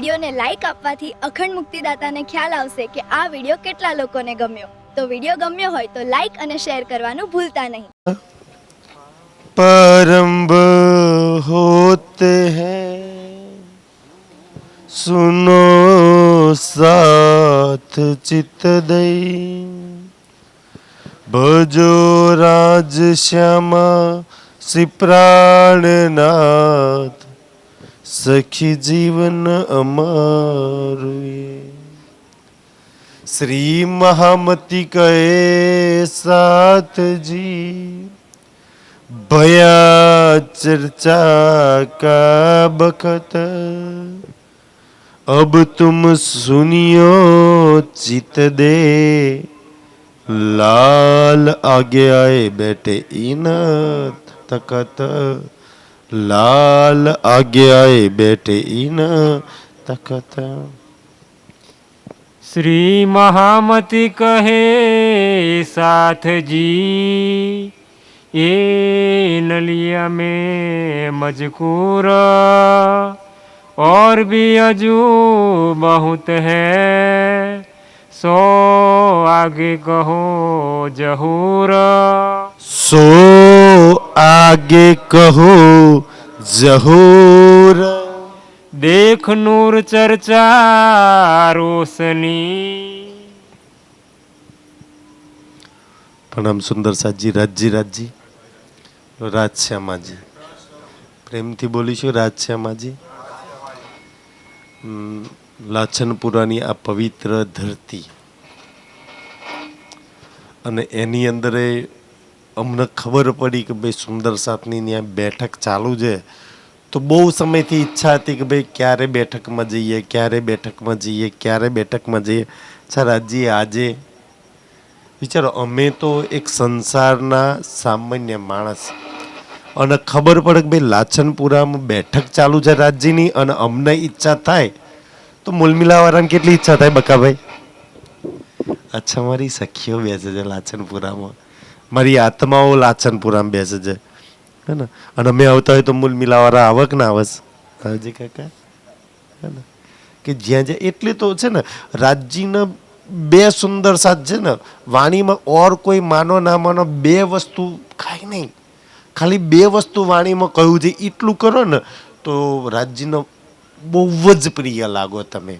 વિડીયોને લાઈક આપવાથી અખંડ મુક્તિદાતાને ખ્યાલ આવશે કે આ વિડીયો કેટલા લોકોને ગમ્યો. તો વિડીયો ગમ્યો હોય તો લાઈક અને શેર કરવાનું ભૂલતા નહીં. परम्ब होते हैं सुनो साथ चित दई भजो राज श्यामा श्री प्राणनाथ सखी जीवन अमारुए श्री महामती कहे साथ जी भया चर्चा का बखत अब तुम सुनियो चित दे लाल आगे आए बैठे इन तकत लाल आगे आए बैठे इन तकत। श्री महामती कहे साथ जी ये नलिया में मजकूर और भी अजू बहुत है सो आगे कहो जहूर सो आगे कहो जहूर देख नूर चर्चा रोशनी। प्रणाम सुंदर साजी राजी राजी राजश्यामाजी प्रेमથી બોલીશું રાજશ્યામાજી. લાછનપુરાની આ પવિત્ર ધરતી અને એની અંદર અમને ખબર પડી કે ભાઈ સુંદર સાથની ત્યાં બેઠક ચાલુ છે. તો બહુ સમયથી ઈચ્છા હતી કે ભાઈ ક્યારે બેઠકમાં જઈએ ક્યારે બેઠકમાં જઈએ ક્યારે બેઠકમાં જઈએ. અચ્છા રાજજી આજે વિચારો અમે તો એક સંસારના સામાન્ય માણસ અને ખબર પડે કે ભાઈ લાછનપુરામાં બેઠક ચાલુ છે રાજ્યની અને અમને ઈચ્છા થાય તો મૂલમિલાવાળાને કેટલી ઈચ્છા થાય બકાભાઈ? અચ્છા મારી સખીઓ બેસે છે લાછનપુરામાં, મારી આત્માઓ લાછનપુરામાં બેસે છે હે ને. અને અમે આવતા હોય તો મૂલમિલાવાળા આવક ના આવસ હાજી કાકા હે ને કે જ્યાં જ્યાં એટલે તો છે ને રાજ્યના બે સુંદર સાથ છે ને વાણીમાં ઓર કોઈ માનો ના માનો બે વસ્તુ ખાય નહીં, ખાલી બે વસ્તુ વાણીમાં કહ્યું છે એટલું કરો ને તો રાજ્યનો બહુ જ પ્રિય લાગો તમે.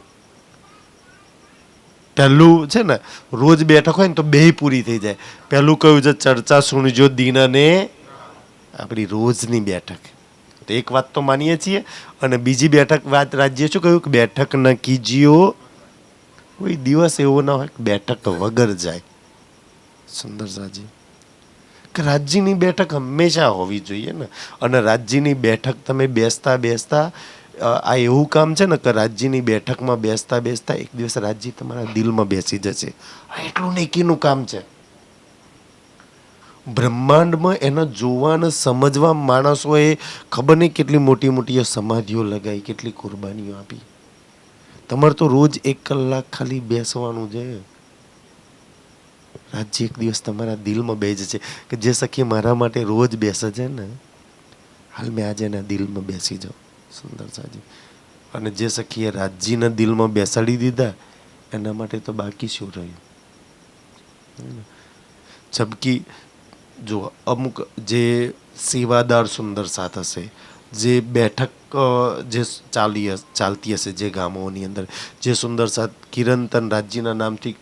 પહેલું છે ને રોજ બેઠક હોય ને તો બે પૂરી થઈ જાય. પહેલું કહ્યું છે ચર્ચા સુણજો દીનને આપણી રોજની બેઠક, તો એક વાત તો માનીએ છીએ. અને બીજી બેઠક વાત રાજ્ય શું કહ્યું કે બેઠક ન કીજીઓ, કોઈ દિવસ એવો ના હોય કે બેઠક વગર જાય. સુંદર સાજી કે રાજ્યની બેઠક હંમેશા હોવી જોઈએ ને. અને રાજ્યની બેઠક તમે બેસતા બેસતા આ એવું કામ છે ને કે રાજ્યની બેઠકમાં બેસતા બેસતા એક દિવસ રાજ્ય તમારા દિલમાં બેસી જશે. આ એટલું નેકીનું કામ છે. બ્રહ્માંડમાં એને જોવા અને સમજવા માણસોએ ખબર નહીં કેટલી મોટી મોટી સમાધિઓ લગાવી, કેટલી કુરબાનીઓ આપી. તમારે તો રોજ 1 કલાક ખાલી બેસવાનું છે. રાજ્ય એક દિવસ તમારા દિલમાં બેસી જશે કે જે સખી મારા માટે રોજ બેસે છે ને હાલ મેં આજે એના દિલમાં બેસી જાઉં. સુંદર સાજી અને જે સખીએ રાજ્યના દિલમાં બેસાડી દીધા એના માટે તો બાકી શું રહ્યું? જબકી જો અમુક જે સેવાદાર સુંદર સાથ હશે, જે બેઠક જે ચાલતી હશે જે ગામોની અંદર, જે સુંદર સાથ કિરંતન રાજ્યના નામથી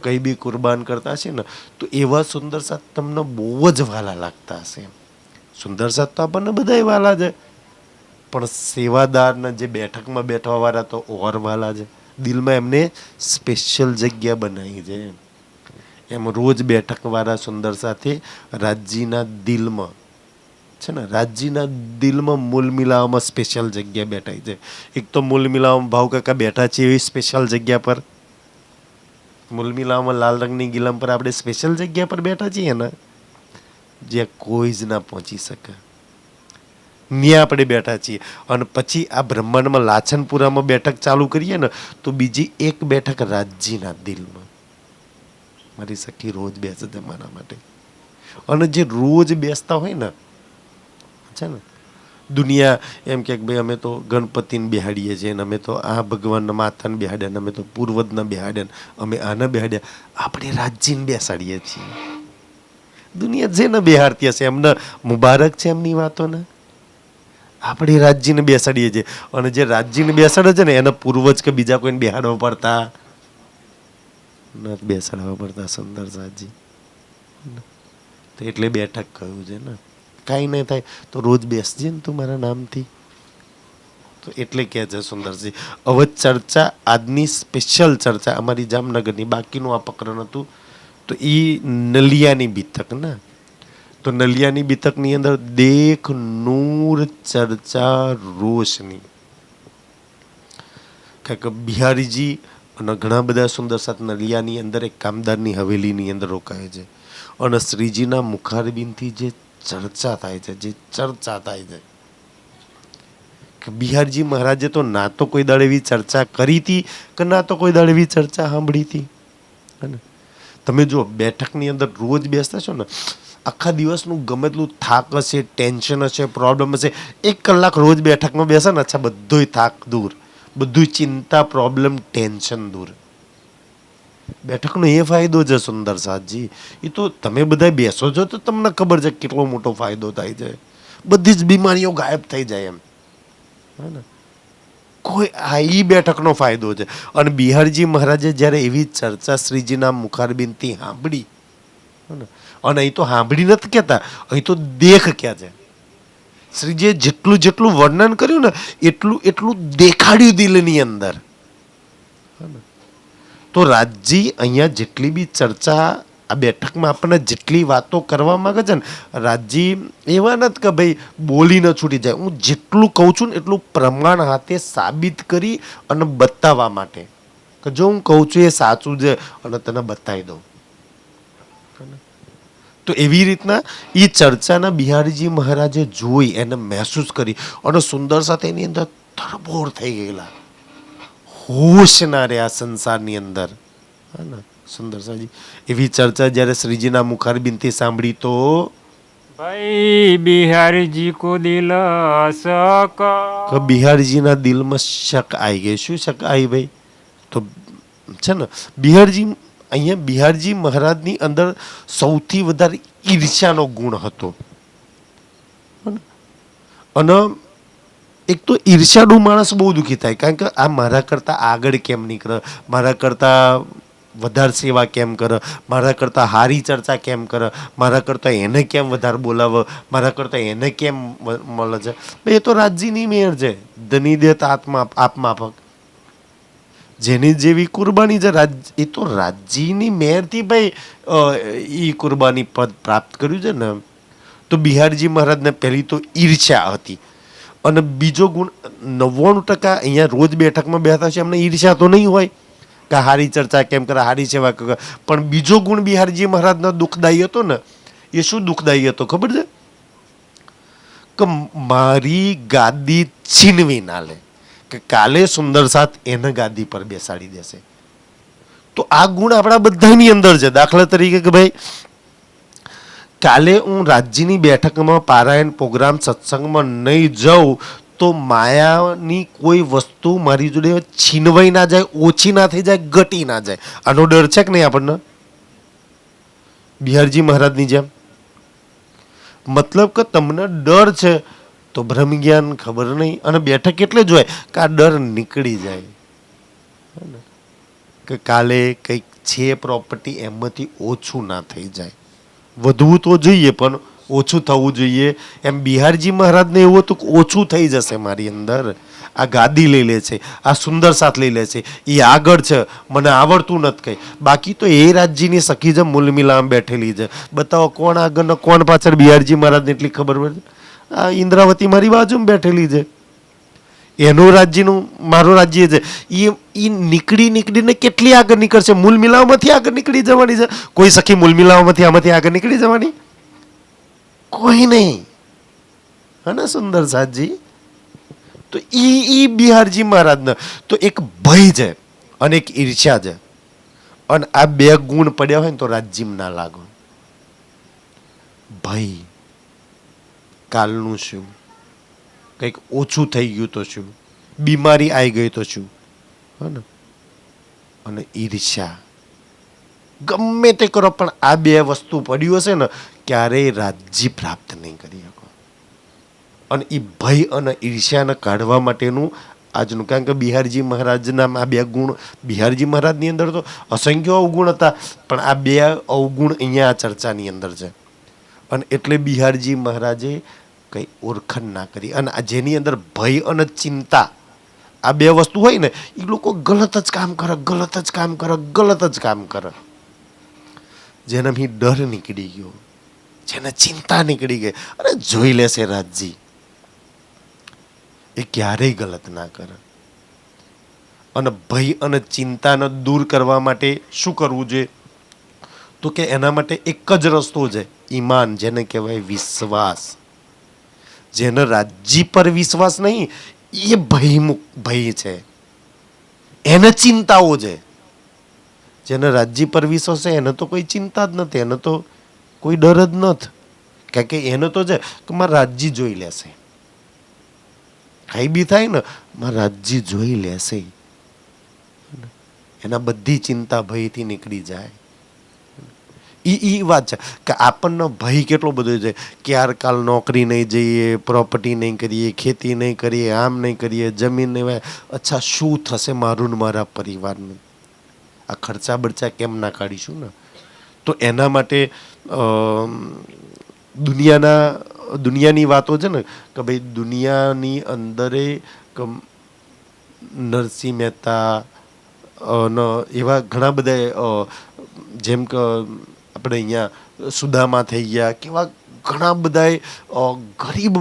કંઈ બી કુરબાન કરતા હશે ને તો એવા સુંદર સાથ તમને બહુ જ વાલા લાગતા હશે. સુંદર સાથ તો આપણને બધાય વાલા છે, પણ સેવાદારના જે બેઠકમાં બેઠવાવાળા તો ઓર વાલા છે. દિલમાં એમને સ્પેશિયલ જગ્યા બનાવી છે. એમ રોજ બેઠકવાળા સુંદર સાથે રાજ્યના દિલમાં છે ને, રાજ્યના દિલમાં મૂલ મિલાવવામાં સ્પેશિયલ જગ્યા બેઠાઈ છે. એક તો મૂલ મિલાવવામાં ભાવ કાકા બેઠા છે એવી સ્પેશિયલ જગ્યા પર, મૂલ મિલાવવામાં લાલ રંગની ગિલમ પર આપણે સ્પેશિયલ જગ્યા પર બેઠા છીએ ને જ્યાં કોઈ જ ના પહોંચી શકે. ત્યાં આપણે બેઠા છીએ. અને પછી આ બ્રહ્માંડમાં લાછનપુરામાં બેઠક ચાલુ કરીએ ને તો બીજી એક બેઠક રાજ્યના દિલમાં. મારી સખી રોજ બેસે છે મારા માટે. અને જે રોજ બેસતા હોય ને છે ને દુનિયા એમ કે ભાઈ અમે તો ગણપતિને બેહાડીએ છીએ ને અમે તો આ ભગવાનના માથાને બેહાડ્યા ને અમે તો પૂર્વજના બેહાડ્યા ને અમે આને બેહાડ્યા. આપણે રાજજીને બેસાડીએ છીએ. દુનિયા જેને બેહાડતી હશે એમને મુબારક છે એમની વાતોને. આપણે રાજજીને બેસાડીએ છીએ અને જે રાજજીને બેસાડે છે ને એના પૂર્વજ કે બીજા કોઈને બેહાડવા પડતા નથી, બેસાડવા પડતા સુંદર સાજી. તો એટલે બેઠક કહ્યું છે ને. કાંઈ નહીં થાય તો રોજ બેસજે ને તું મારા નામથી. તો એટલે કહે છે સુંદરજી. હવે ચર્ચા આજની સ્પેશિયલ ચર્ચા અમારી જામનગરની, બાકીનું આ પ્રકરણ હતું તો એ નલિયાની બીતક ને. તો નલિયાની બીતકની અંદર દેખ નૂર ચર્ચા રોશની. કારણ કે બિહારીજી અને ઘણા બધા સુંદર સાથ નલિયાની અંદર એક કામદારની હવેલીની અંદર રોકાય છે અને શ્રીજીના મુખારબિનથી જે ચર્ચા થાય છે, જે ચર્ચા થાય છે કે બિહારજી મહારાજે તો ના તો કોઈ દાડે એવી ચર્ચા કરી હતી કે ના તો કોઈ દાડે એવી ચર્ચા સાંભળી હતી. તમે જો બેઠકની અંદર રોજ બેસતા છો ને, આખા દિવસનું ગમે એટલું થાક હશે, ટેન્શન હશે, પ્રોબ્લેમ હશે, 1 કલાક રોજ બેઠકમાં બેસે ને, અચ્છા બધોય થાક દૂર, બધું ચિંતા, પ્રોબ્લેમ, ટેન્શન દૂર. બેઠકનો એ ફાયદો છે સુંદર સાજી. એ તો તમે બધા બેસો છો તો તમને ખબર છે કેટલો મોટો ફાયદો થાય છે. બધી જ બીમારીઓ ગાયબ થઈ જાય એમ. હે ને? કોઈ આ ઈ બેઠકનો ફાયદો છે. અને બિહારજી મહારાજે જ્યારે એવી ચર્ચા શ્રીજીના મુખારબિનથી સાંભળી, અને અહીં તો સાંભળી નથી કહેતા, અહીં તો દેખ ક્યાં છે. શ્રીજીએ જેટલું જેટલું વર્ણન કર્યું ને એટલું એટલું દેખાડ્યું દિલની અંદર. તો રાજજી અહીંયા જેટલી બી ચર્ચા આ બેઠકમાં આપણને જેટલી વાતો કરવા માંગે છે ને, રાજજી એવા નથી કે ભાઈ બોલીને છૂટી જાય. હું જેટલું કહું છું ને એટલું પ્રમાણ હાથે સાબિત કરી અને બતાવવા માટે કે જો હું કહું છું એ સાચું છે અને તને બતાવી દઉં. તો એવી રીતના એ ચર્ચાના બિહારીજી મહારાજે જોઈ, એને મહેસૂસ કરી અને સુંદર સાથે એની અંદર તરબોળ થઈ ગયેલા, હોશ ના રહ્યા સંસારની અંદર. હા ને સુંદર સાજી. એવી ચર્ચા જ્યારે શ્રીજીના મુખારબિનથી સાંભળી તો ભાઈ બિહારીજી કો દિલ શક. બિહારીજીના દિલમાં શક આવી ગઈ. શું શક આવી ભાઈ? તો છે ને બિહારજી, અહીંયા બિહારજી મહારાજની અંદર સૌથી વધારે ઈર્ષ્યાનો ગુણ હતો. અને એક તો ઈર્ષ્યાળુ માણસ બહુ દુઃખી થાય, કારણ કે આ મારા કરતાં આગળ કેમ નીકળે, મારા કરતાં વધારે સેવા કેમ કરે, મારા કરતાં હારી ચર્ચા કેમ કરે, મારા કરતાં એને કેમ વધારે બોલાવે, મારા કરતાં એને કેમ મળે છે. એ તો રાજજીની મેર છે. ધની દેત આપમાફક. જેની જેવી કુરબાની છે એ તો રાજજીની મેરથી ભાઈ એ કુરબાની પદ પ્રાપ્ત કર્યું છે ને. તો બિહારજી મહારાજને પહેલી તો ઈર્ષ્યા હતી. અને બીજો ગુણ 99% અહીંયા રોજ બેઠકમાં બેઠા છે એમને ઈર્ષ્યા તો નહીં હોય કે હારી ચર્ચા કેમ કરે, હારી સેવા કરે. પણ બીજો ગુણ બિહારજી મહારાજનો દુઃખદાયી હતો ને. એ શું દુઃખદાયી હતો ખબર છે? કે મારી ગાદી છીનવી ના લે, કે કાલે સુંદર સાથ એને ગાદી પર બેસાડી દેશે. તો આ ગુણ આપણા બધાની અંદર છે. દાખલા તરીકે કે ભાઈ કાલે હું રાજ્યની બેઠકમાં પારાયણ પ્રોગ્રામ સત્સંગમાં નહીં જાઉં તો માયાની કોઈ વસ્તુ મારી જોડે છીનવાઈ ના જાય, ઓછી ના થઈ જાય, ઘટી ના જાય. આનો ડર છે કે નહીં આપણને? બિહારજી મહારાજની જેમ. મતલબ કે તમને ડર છે તો બ્રહ્મ જ્ઞાન ખબર નહીં. અને બેઠક એટલે જ હોય કે આ ડર નીકળી જાય, કે કાલે કંઈક છે પ્રોપર્ટી એમાંથી ઓછું ના થઈ જાય. વધવું તો જોઈએ પણ ઓછું થવું જોઈએ. એમ બિહારજી મહારાજને એવું હતું કે ઓછું થઈ જશે મારી અંદર. આ ગાદી લઈ લે છે, આ સુંદર સાથ લઈ લે છે, એ આગળ છે, મને આવડતું નથી કંઈ. બાકી તો એ રાજ્યની સખી છે, મૂલમિલામ બેઠેલી છે. બતાવો કોણ આગળ ને કોણ પાછળ? બિહારજી મહારાજને એટલી ખબર પડે. આ ઇન્દ્રાવતી મારી બાજુમાં બેઠેલી છે, એનું રાજ્યનું મારું રાજ્ય છે. એ નીકળીને કેટલી આગળ નીકળશે? મૂલ મિલાવમાંથી આગળ નીકળી જવાની છે. કોઈ સખી મૂલ મિલાવમાંથી આમાંથી આગળ નીકળી જવાની? કોઈ નહીં. હા સુંદર સાજી. તો ઈ બિહારજી મહારાજને તો એક ભય છે અને એક ઈર્ષ્યા છે. અને આ બે ગુણ પડ્યા હોય ને તો રાજ્યમાં ના લાગો. ભય, કાલનું શું, કંઈક ઓછું થઈ ગયું તો શું, બીમારી આવી ગઈ તો શું, હે ને? અને ઈર્ષ્યા, ગમે તે કરો પણ આ બે વસ્તુ પડ્યું હશે ને ક્યારેય રાજ્ય પ્રાપ્ત નહીં કરી શકો. અને એ ભય અને ઈર્ષ્યાને કાઢવા માટેનું આજનું, કારણ કે બિહારજી મહારાજના આ બે ગુણ, બિહારજી મહારાજની અંદર તો અસંખ્ય અવગુણ હતા, પણ આ બે અવગુણ અહીંયા આ ચર્ચાની અંદર છે. અને એટલે બિહારજી મહારાજે કંઈ ઓળખાણ ના કરી. અને આ જેની અંદર ભય અને ચિંતા આ બે વસ્તુ હોય ને, એ લોકો ગલત જ કામ કરે, ગલત જ કામ કરે, ગલત જ કામ કરે. જેનાથી ડર નીકળી ગયો, જેને ચિંતા નીકળી ગઈ, અરે જોઈ લેશે રાજજી, એ ક્યારેય ગલત ના કરે. અને ભય અને ચિંતાને દૂર કરવા માટે શું કરવું જોઈએ? તો કે એના માટે એક જ રસ્તો છે, ઈમાન, જેને કહેવાય વિશ્વાસ. જેને રાજ્ય પર વિશ્વાસ નહીં, એ ભય છે, એને ચિંતાઓ છે. જેને રાજ્ય પર વિશ્વાસ છે એને તો કોઈ ચિંતા જ નથી, એને તો કોઈ ડર જ નથી. કારણ કે એને તો છે કે મારા રાજ્ય જોઈ લેશે, કઈ બી થાય ને મારા રાજ્ય જોઈ લેશે. એના બધી ચિંતા ભયથી નીકળી જાય. ઈ વાત છે કે આપણને ભય કેટલો બધો છે કે યાર કાલ નોકરી નહીં જઈએ, પ્રોપર્ટી નહીં કરીએ, ખેતી નહીં કરીએ, આમ નહીં કરીએ, જમીન નહીં, અચ્છા શું થશે મારું ને મારા પરિવારનું? આ ખર્ચા બરચા કેમ ના કાઢીશું ને? તો એના માટે દુનિયાની વાતો છે ને કે ભાઈ દુનિયાની અંદરે નરસિંહ મહેતા એવા ઘણા બધા, જેમ કે આપણે અહીંયા સુદામા થઈ ગયા, કેવા ઘણા બધા ગરીબ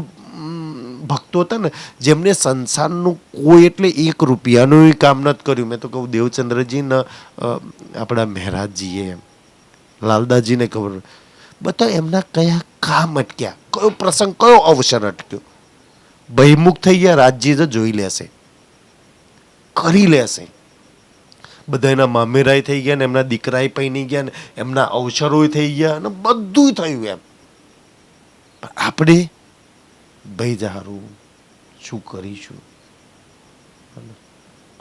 ભક્તો હતા ને, જેમને સંસારનું કોઈ એટલે 1 રૂપિયાનું કામ નથી કર્યું. મેં તો કહું દેવચંદ્રજીને, આપણા મહારાજજીએ, લાલદાસજીને ખબર, બધા એમના કયા કામ અટક્યા, કયો પ્રસંગ, કયો અવસર અટક્યો? ભયમુખ થઈ ગયા, રાજ્ય જોઈ લેશે, કરી લેશે. બધા એના મામેરાય થઈ ગયા ને, એમના દીકરાય પૈણી ગયા ને, એમના અવસરોય થઈ ગયા ને, બધું થયું એમ. આપણે ભય જારું શું કરીશું?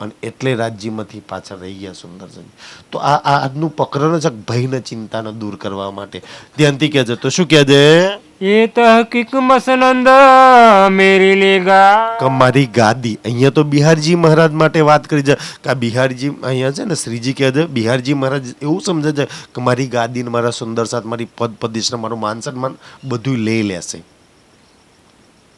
અને એટલે રાજ્યમાંથી પાછળ રહી ગયા સુંદરજી. તો આ આજનું પ્રકરણ છે ભયને ચિંતાને દૂર કરવા માટે. ધ્યાનથી કહેજે. તો શું કહેજે? એ તહકીક મસનંદ મેરી લેગા, કે મારી ગાદી. અહીંયા તો બિહારજી મહારાજ માટે વાત કરી છે કે આ બિહારજી, અહીંયા છે ને શ્રીજી કહે છે, બિહારજી મહારાજ એવું સમજે છે કે મારી ગાદી, મારા સુંદર સાથ, મારી પદ પ્રતિષ્ઠા, મારું માન સન્માન બધું લઈ લેશે.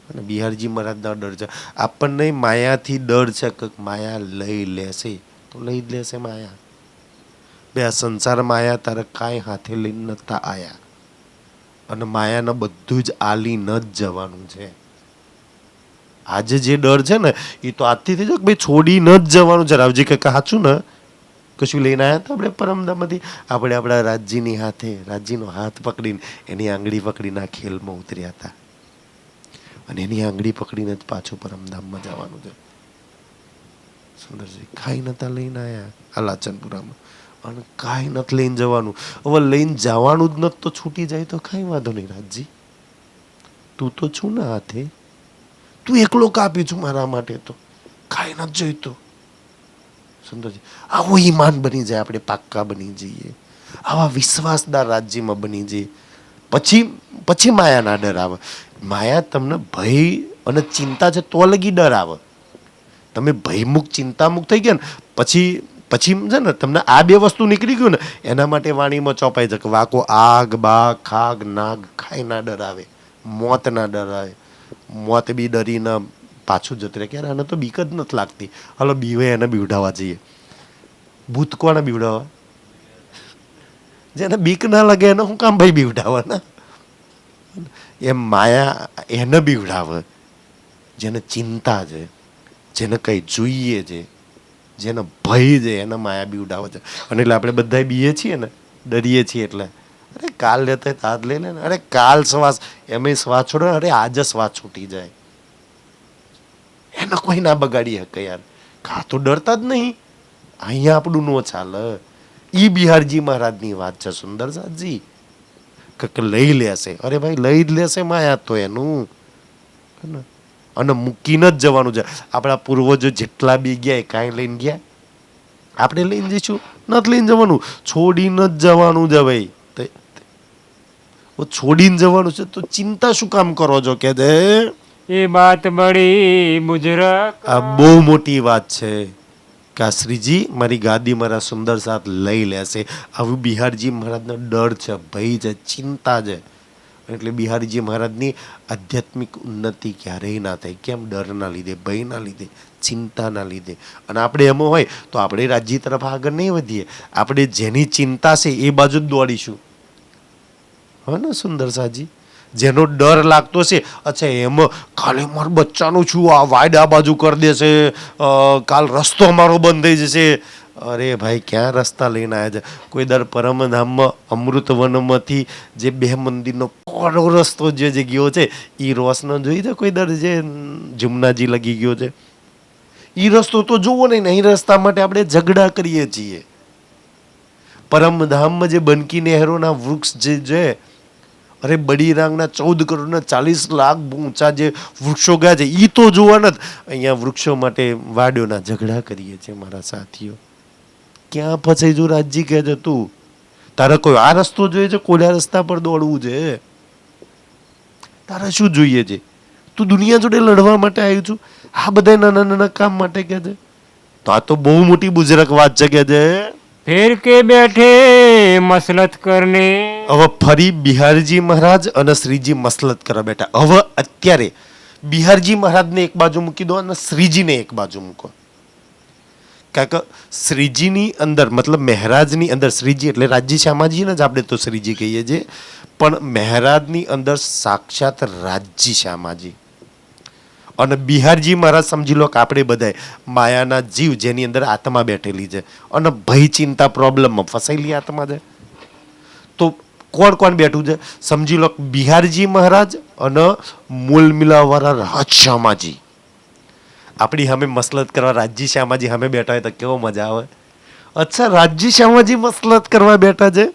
અને બિહારજી મહારાજના ડર છે. આપણને માયાથી ડર છે કે માયા લઈ લેશે, તો લઈ જ લેશે માયા. બે આ સંસાર માયા તારે કાંઈ હાથે લઈને નતા આયા, અને માયાને બધું જ આલીને જ જવાનું છે. આજે જે ડર છે ને એ તો આજથી થઈ જાય કે ભાઈ છોડીને જ જવાનું છે. રાવજી કાકા સાચું ને? કશું લઈને આવ્યા હતા આપણે પરમધામમાંથી? આપણે આપણા રાજ્યની હાથે, રાજ્યનો હાથ પકડીને એની આંગળી પકડીને આ ખેલમાં ઉતર્યા હતા, અને એની આંગળી પકડીને જ પાછું પરમધામમાં જવાનું છે. સુંદરજી કાંઈ નતા લઈને આવ્યા આ લાચનપુરામાં, અને કાંઈ નથી લઈને જવાનું. હવે લઈને જવાનું જ નથી તો છૂટી જાય તો કાંઈ વાંધો નહીં. રાજજી તું તો છું ને હાથે, તું એકલો કાપી છું મારા માટે, તો કાંઈ નથી જોઈતો. સુંદરજી આવો ઈમાન બની જાય, આપણે પાક્કા બની જઈએ, આવા વિશ્વાસદાર રાજ્યમાં બની જઈએ. પછી માયાના ડર આવે. માયા તમને ભય અને ચિંતા છે તો લગી ડર આવે. તમે ભયમુક્ત, ચિંતામુક્ત થઈ ગયા ને પછી છે ને તમને આ બે વસ્તુ નીકળી ગયું ને, એના માટે વાણીમાં ચોપાઈ છે કે વાકો આગ, બાગ, ખાગ, નાગ ખાઈ ના ડર આવે, મોત ના ડર આવે. મોત બી ડરીને પાછું જતું રહે કે આને તો બીક જ નથી લાગતી, હાલો બીવે એને બીવડાવવા જઈએ. ભૂત કોને બીવડાવવા? જેને બીક ના લાગે એને હું કામ ભાઈ બીવડાવવાના? એમ માયા એને બીવડાવે જેને ચિંતા છે, જેને કંઈ જોઈએ છે, જેને ભય છે, એને માયા બીવડાવે છે. અને એટલે આપણે બધા બીએ છીએ ને, ડરીએ છીએ એટલે અરે કાલ લેતા હાથ લઈ લે ને, અરે કાલ શ્વાસ, એમાં શ્વાસ છોડે, અરે આજે શ્વાસ છૂટી જાય, એને કોઈ ના બગાડી શકે યાર. કા તો ડરતા જ નહીં. અહીંયા આપણું નો ચાલે. ઈ બિહારજી મહારાજની વાત છે સુંદર સાથજી, કે લઈ લેશે. અરે ભાઈ લઈ જ લેશે માયા તો એનું. અને મૂકીને જ જવાનું છે. આપણા પૂર્વજો જેટલા બી ગયા એ કાંઈ લઈને ગયા? આપણે લઈને જઈશું? નથી લઈને જવાનું, છોડીને જ જવાનું છે ભાઈ. છોડીને જવાનું છે તો ચિંતા શું કામ કરો છો કે દે? એ બાત બડી બુજરક. આ બહુ મોટી વાત છે કે આ શ્રીજી મારી ગાદી મારા સુંદર સાથ લઈ લેશે. આવું બિહારજી મહારાજનો ડર છે, ભય છે, ચિંતા છે. એટલે બિહારીજી મહારાજની આધ્યાત્મિક ઉન્નતિ ક્યારેય ના થાય. કેમ? ડરના લીધે, ભયના લીધે, ચિંતાના લીધે. અને આપણે એમાં હોય તો આપણે રાજ્ય તરફ આગળ નહીં વધીએ. આપણે જેની ચિંતા છે એ બાજુ જ દોડીશું. હા ને સુંદર સાજી? જેનો ડર લાગતો છે, અચ્છા એમાં કાલે મારા બચ્ચાનું છું, આ વાડ આ બાજુ કરી દેશે, કાલ રસ્તો અમારો બંધ થઈ જશે. અરે ભાઈ, ક્યાં રસ્તા લઈને આવ્યા છે? કોઈ દર પરમધામમાં અમૃતવનમાંથી જે 2 મંદિરનો કોરો રસ્તો જે ગયો છે એ રોશનો જોઈ છે? કોઈ દર જે જમનાજી લગી ગયો છે એ રસ્તો તો જોવો નહીં. એ રસ્તા માટે આપણે ઝઘડા કરીએ છીએ. પરમધામમાં જે બનકી નહેરોના વૃક્ષ જે છે, અરે બડી રાંગના 14 કરોડના 40 લાખ ઊંચા જે વૃક્ષો ગયા છે એ તો જોવા નથી. અહીંયા વૃક્ષો માટે વાડીઓના ઝઘડા કરીએ છીએ મારા સાથીઓ. ક્યાં ફસાઈ જો રાજજી કહે છે તું? તારે કોઈ આ રસ્તો જોઈએ છે? કોલ્યા રસ્તા પર દોડવું છે? તારે શું જોઈએ છે? તું દુનિયા જોડે લડવા માટે આવ્યું છું? આ બધા નાના નાના કામ માટે કહે છે? તો આ તો બહુ મોટી બુજરક વાત છે કે છે. ફેર કે બેઠે મસલત કરને. હવે ફરી બિહારજી મહારાજ અને શ્રીજી મસલત કરવા બેઠા. હવે અત્યારે બિહારજી મહારાજને એક બાજુ મૂકી દો અને શ્રીજીને એક બાજુ મૂકો. કારણ કે શ્રીજીની અંદર, મતલબ મહારાજની અંદર, શ્રીજી એટલે રાજજી શ્યામાજીને જ આપણે તો શ્રીજી કહીએ છીએ, પણ મહારાજની અંદર સાક્ષાત રાજજી શ્યામાજી. અને બિહારજી મહારાજ સમજી લો કે આપણે બધા માયાના જીવ જેની અંદર આત્મા બેઠેલી છે અને ભય ચિંતા પ્રોબ્લેમમાં ફસાયેલી આત્મા છે. તો કોણ કોણ બેઠું છે? સમજી લો બિહારજી મહારાજ અને મૂળ મિલાવાળા રાજશ્યામાજી. આપણી સામે મસલત કરવા રાજજી શ્યામાજી સામે બેઠા હોય તો કેવો મજા આવે. અચ્છા, રાજજી શ્યામાજી મસલત કરવા બેઠા છે?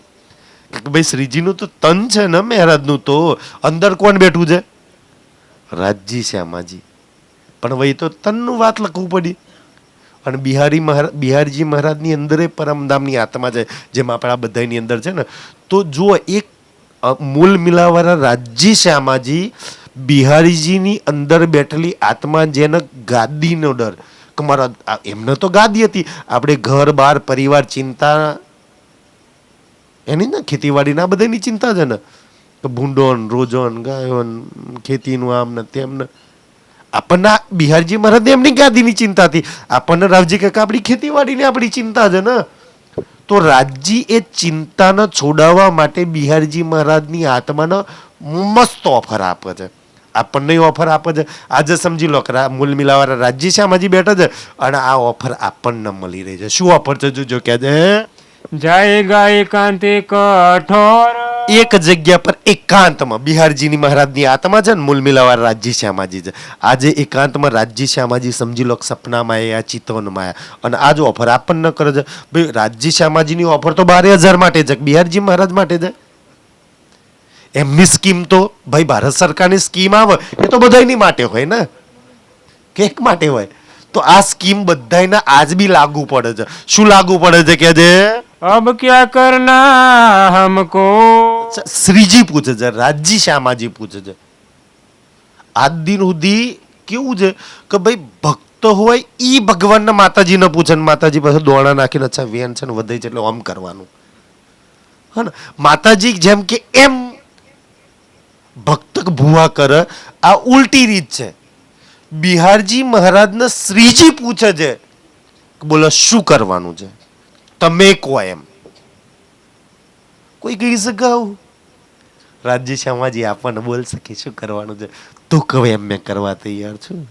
ભાઈ શ્રીજીનું તો તન છે ને મહારાજનું, તો અંદર કોણ બેઠું છે? રાજજી શ્યામાજી. પણ વહી તો તનનું વાત લખવું પડી. અને બિહારજી મહારાજની અંદર પરમધામની આત્મા છે, જેમ આપણા બધાની અંદર છે ને. તો જુઓ, એક મૂળ મિલાવાળા રાજજી શ્યામાજી બિહારીજીની અંદર બેઠેલી આત્મા, જેને ગાદીનો ડર, કે મારા એમને તો ગાદી હતી, આપણે ઘર બાર પરિવાર ચિંતા એની ને ખેતીવાડીના બધાની ચિંતા છે ને, ભૂંડોન રોજોન ગાયોન ખેતીનું આમ ને તેમ ને. આપણને બિહારજી મહારાજ એમની ગાદીની ચિંતા હતી, આપણને રાવજી કાકા આપણી ખેતીવાડીની આપણી ચિંતા છે ને. તો રાજજી એ ચિંતાને છોડાવવા માટે બિહારજી મહારાજની આત્માને મસ્ત ઓફર આપે છે. આપણને ઓફર આપે છે. આજે સમજી લો કે મૂળ મિલાવાળા રાજજી શ્યામાજી બેઠા છે અને આ ઓફર આપણને મળી રહી છે. શું ઓફર છે? જોજો કે જાયગા એકાંતે કઠોર. એક જગ્યા પર એકાંતમાં બિહારજીની મહારાજની આત્મા છે ને મૂળ મિલાવાળા રાજજી શ્યામાજી છે. આજે એકાંતમાં રાજજી શ્યામાજી સમજી લો સપનામાં આવ્યા, ચિતવનમાં આવ્યા અને આ જ ઓફર આપણને કરે છે. ભાઈ રાજજી શ્યામાજીની ઓફર તો 12,000 માટે છે, બિહારજી મહારાજ માટે છે. એમની સ્કીમ તો ભાઈ ભારત સરકારની સ્કીમ આવે એ તો બધાની માટે હોય ને, કેક માટે હોય. તો આ સ્કીમ બધાના આજ બી લાગુ પડે છે. શું લાગુ પડે છે કે જે અબ ક્યા કરના હમકો? શ્રીજી પૂછે છે, રાજજી શ્યામાજી પૂછે છે. આજ દિન સુધી કેવું છે કે ભાઈ ભક્ત હોય ઈ ભગવાનના માતાજીને પૂછે ને માતાજી પાસે દોણા નાખીને અચ્છા વેન છે ને વધે છે એટલે આમ કરવાનું. હા ને, માતાજી જેમ કે એમ ભક્ત ભૂવા કરે. આ ઉલટી રીત છે. બિહારજી મહારાજને શ્રીજી પૂછે છે બોલો શું કરવાનું છે, તમે કહો. એમ કોઈ કહી શકે આવું? રાજજી શ્યામાજી આપણને બોલ શકે શું કરવાનું છે? તું કહે એમ મેં કરવા તૈયાર છું.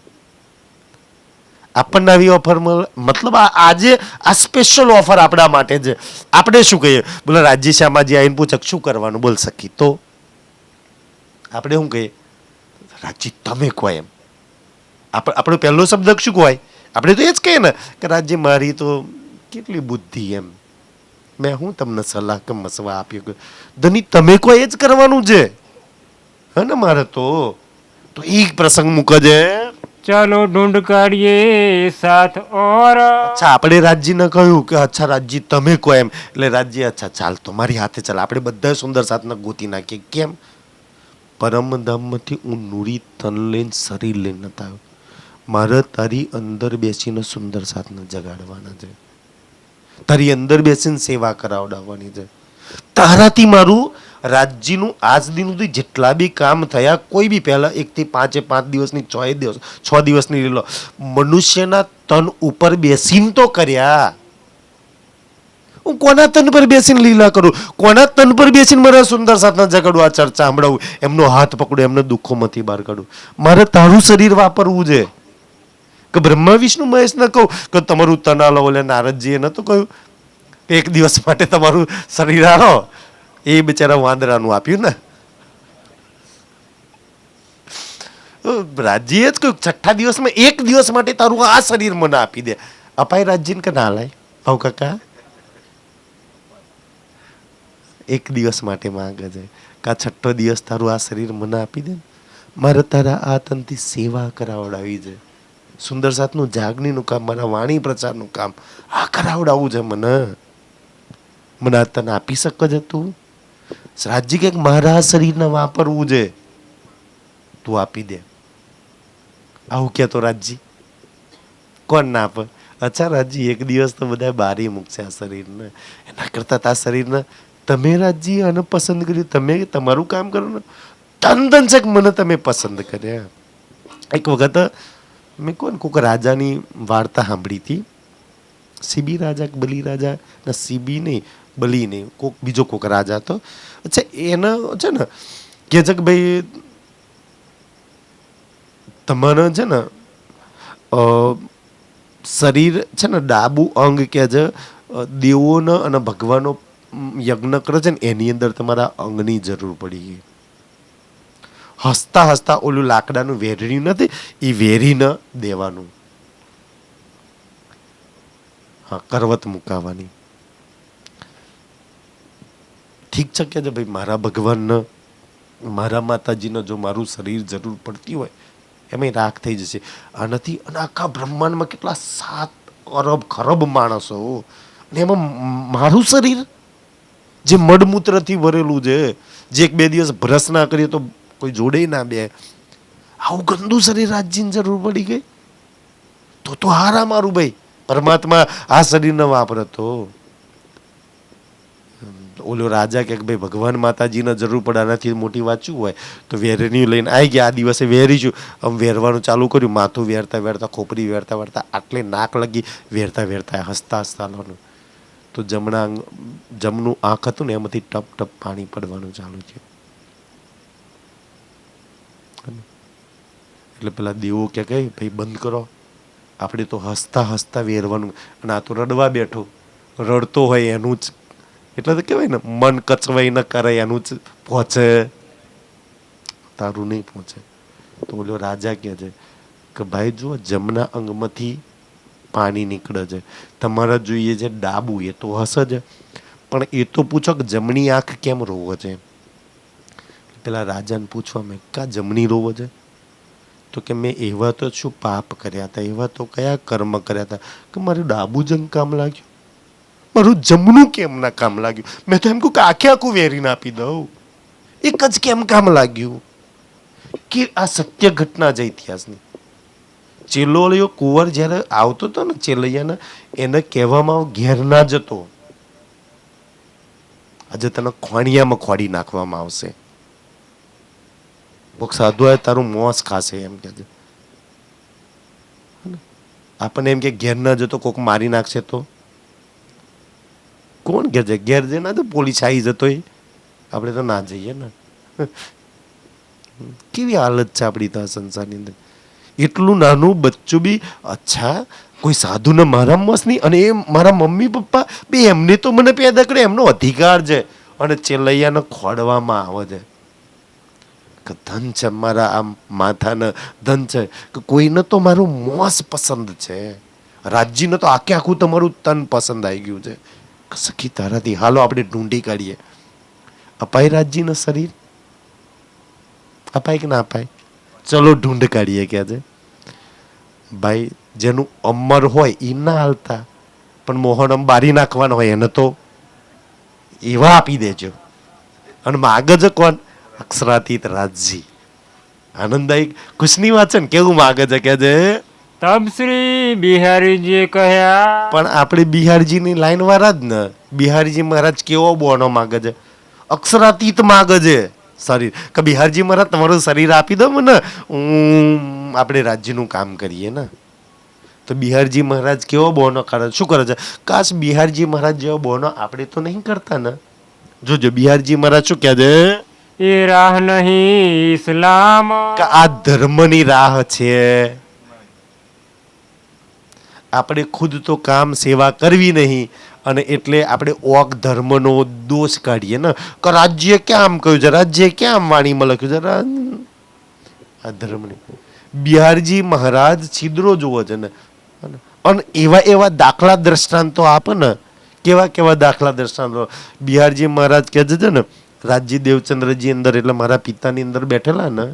આપણને આવી ઓફર મતલબ આજે આ સ્પેશિયલ ઓફર આપણા માટે છે. આપણે શું કહીએ? બોલો રાજજી શ્યામાજી આવીને પૂછે શું કરવાનું, બોલ સકી. તો આપણે શું કહીએ? રાજજી તમે કહો. એમ આપણો પહેલો શબ્દ શું કહેવાય? આપણે તો એ જ કહીએ ને કે રાજજી મારી તો કેટલી બુદ્ધિ, એમ મેં હું તમને સલાહ કે મસવા આપ્યો. ધની તમે કહો એ જ કરવાનું છે. હે ને મારે તો એ પ્રસંગ મૂકે છે. चलो ढूंढ काढ़िए साथ और અચ્છા આપણે રાજજીને કહ્યું કે અચ્છા રાજજી તમે કહો એમ એટલે રાજજી અચ્છા ચાલ તો મારી હાથે ચાલ આપણે બધા સુંદર સાથને ગોતી નાખીએ કેમ પરમધામમાંથી હું નૂરી તન લઈને શરીર લઈને નતા આવ્યો મારે તારી અંદર બેસીને સુંદર સાથને જગાડવાના છે તારી અંદર બેસીને સેવા કરાવડાવવાની છે તારાથી મારું રાજ્યનું આજ દિન સુધી જેટલા બી કામ થયા કોઈ બી પહેલા 1 થી 5 દિવસની 6 દિવસની લીલો મનુષ્યના તન ઉપર બેસીને તો કર્યા હું કોના તન પર બેસીને લીલા કરું કોના તન પર બેસીને મારા સુંદર સાથના જગાડું આ ચર્ચા સાંભળાવું એમનો હાથ પકડું એમને દુઃખોમાંથી બહાર કાઢું મારે તારું શરીર વાપરવું છે કે બ્રહ્મા વિષ્ણુ મહેશ ને કહું કે તમારું તન આલો ઓલે નારદજીએ નતું કહ્યું એક દિવસ માટે તમારું શરીર આલો એ બિચારા વાંદરાનું આપ્યું ને રાજ્યએ જ કહ્યું છઠ્ઠા દિવસમાં એક દિવસ માટે તારું આ શરીર મને આપી દે અપાય રાજ્યને કે ના લાય ભાવ કાકા એક દિવસ માટે માંગે છે કા છઠ્ઠો દિવસ તારું આ શરીર મને આપી દે મારે તારા આ તનથી સેવા કરાવડાવી છે સુંદર સાથનું જાગણીનું કામ મારા વાણી પ્રચારનું કામ આ કરાવડાવવું છે મને આ તને આપી શકે છે તું રાજજી કે મારા શરીરને વાપરવું છે તું આપી દે આવું કહેતો રાજજી કોણ ના આપે અચ્છા રાજજી એક દિવસ તો બધા બારી મૂકશે આ શરીરને એના કરતા આ શરીરને તમે રાજજી આને પસંદ કર્યું તમે તમારું કામ કરો ને તન છે મને તમે પસંદ કર્યા એક વખત મેં કોઈક રાજાની વાર્તા સાંભળી હતી સીબી રાજા બલી રાજા ના સીબી નહીં બલી નહીં બીજો કોઈક રાજા હતો અચ્છા એને છે ને કે છે કે ભાઈ તમારે છે ને શરીર છે ને ડાબુ અંગ કે છે દેવોનો અને ભગવાનનો યજ્ઞ કરે છે ને એની અંદર તમારા અંગની જરૂર પડી ગઈ હસતા હસતા ઓલું લાકડાનું વેરણ્યું નથી એ વેરીને દેવાનું હા કરવત મુકાવાની ઠીક છે કે ભાઈ મારા ભગવાનને મારા માતાજીને જો મારું શરીર જરૂર પડતી હોય એમાં રાખ થઈ જશે આનાથી અને આખા બ્રહ્માંડમાં કેટલા 7 અરબ ખરબ માણસો અને એમાં મારું શરીર જે મળમૂત્રથી ભરેલું છે જે 1-2 દિવસ બ્રશ ના કરીએ તો કોઈ જોડે ના બે આવું ગંદુ શરીર રાજ્યની જરૂર પડી ગઈ તો હારા મારું ભાઈ પરમાત્મા આ શરીરને વાપરતો ઓલો રાજા કે ભાઈ ભગવાન માતાજીને જરૂર પડે આનાથી મોટી વાત શું હોય તો વેરણી લઈને આવી ગયા આ દિવસે વેરીશું આમ વેરવાનું ચાલુ કર્યું માથું વેરતા વેરતા ખોપરી વેરતા વેરતા આટલે નાક લગી વેરતા વેરતા હસતા હસતા લાવવાનું તો જમનું આંખ હતું ને એમાંથી ટપ ટપ પાણી પડવાનું ચાલુ થયું એટલે પેલા દેવો કે ભાઈ બંધ કરો આપણે તો હસતા હસતા વેરવાનું અને આ તો રડવા બેઠો રડતો હોય એનું જ એટલે તો કહેવાય ને મન કચવાઈ ન કરે એનું જ પહોંચે તારું નહીં પહોંચે તો બોલ્યો રાજા કહે છે કે ભાઈ જુઓ જમના અંગમાંથી પાણી નીકળે છે તમારે જોઈએ છે ડાબુ એ તો હશે જ પણ એ તો પૂછો કે જમણી આંખ કેમ રોવે છે પેલા રાજાને પૂછવા મેં કા જમણી રોવે છે તો કે મેં એવા તો શું પાપ કર્યા હતા એવા તો કયા કર્મ કર્યા હતા કે મારું ડાબુ જંગ કામ લાગ્યું મારું જમણું કેમ ના કામ લાગ્યું મેં તો એમ કહું કે આખે આખું વેરીને આપી દઉં એક જ કેમ કામ લાગ્યું કે આ સત્ય ઘટના છે ઇતિહાસની ચેલોલિયો કુંવર જ્યારે આવતો હતો ને ચેલૈયાને એને કહેવામાં ઘેર ના જતો આજે તને ખોણિયામાં ખોડી નાખવામાં આવશે કોક સાધુ હોય તારું મોસ ખાશે એમ કે છે આપણને એમ કે ઘેર ના જતો કોક મારી નાખશે તો કોણ કે છે ઘેર જે ના તો પોલીસ આવી જતો આપણે તો ના જઈએ ને કેવી હાલત છે આપણી તો સંસારની અંદર એટલું નાનું બચ્ચું બી અચ્છા કોઈ સાધુને મારા મસ નહીં અને એ મારા મમ્મી પપ્પા બે એમને તો મને પેદા કરે એમનો અધિકાર છે અને ચેલૈયાને ખોડવામાં આવે છે કે ધન છે મારા આમ માથાને ધન છે કે કોઈને તો મારું મોસ પસંદ છે રાજ્યને તો આખે આખું તમારું તન પસંદ આવી ગયું છે સખી તારાથી હાલો આપણે ઢૂંઢી કાઢીએ અપાય રાજ્યનું શરીર અપાય કે ના અપાય ચલો ઢૂંઢ કાઢીએ કે છે ભાઈ જેનું અમર હોય એ ના હાલતા, પણ મોહન બારી નાખવાનો હોય એને તો એવા આપી દેજો. અને માગજ કોણ? અક્ષરાતીત રાજજી. આનંદદાયક ખુશની વાત છે ને, કેવું માગે છે કે છે. તબ શ્રી બિહારીજીએ કહ્યા. પણ આપણે બિહારજીની લાઈન વાળા જ ને. બિહારજી મહારાજ કેવો બોનો માગે છે? અક્ષરાતીત માગે છે શરીર. કે બિહારજી મહારાજ તમારું શરીર આપી દો મને, આપણે રાજ્યનું કામ કરીએ ને. તો બિહારજી મહારાજ કેવો બોનો કરે? શું કરે છે? કાશ બિહારજી મહારાજ જેવો બોનો આપણે તો નહીં કરતા ને. જોજો બિહારજી મહારાજ શું કહે છે? એ રાહ નહીં ઇસ્લામ. કે આ ધર્મની રાહ છે. આપણે ખુદ તો કામ સેવા કરવી નહીં, અને એટલે આપણે ઓક ધર્મનો દોષ કાઢીએ ને કે રાજ્ય ક્યાં આમ કહ્યું છે, રાજ્ય ક્યાં આમ વાણીમાં લખ્યું છે. આ ધર્મની. બિહારજી મહારાજ છિદ્રો જુઓ છે ને, અને એવા એવા દાખલા દ્રષ્ટાંતો આપે ને. કેવા કેવા દાખલા દ્રષ્ટાંતો. બિહારજી મહારાજ કહે છે ને, રાજજી દેવચંદ્રજી અંદર, એટલે મારા પિતાની અંદર બેઠેલા ને,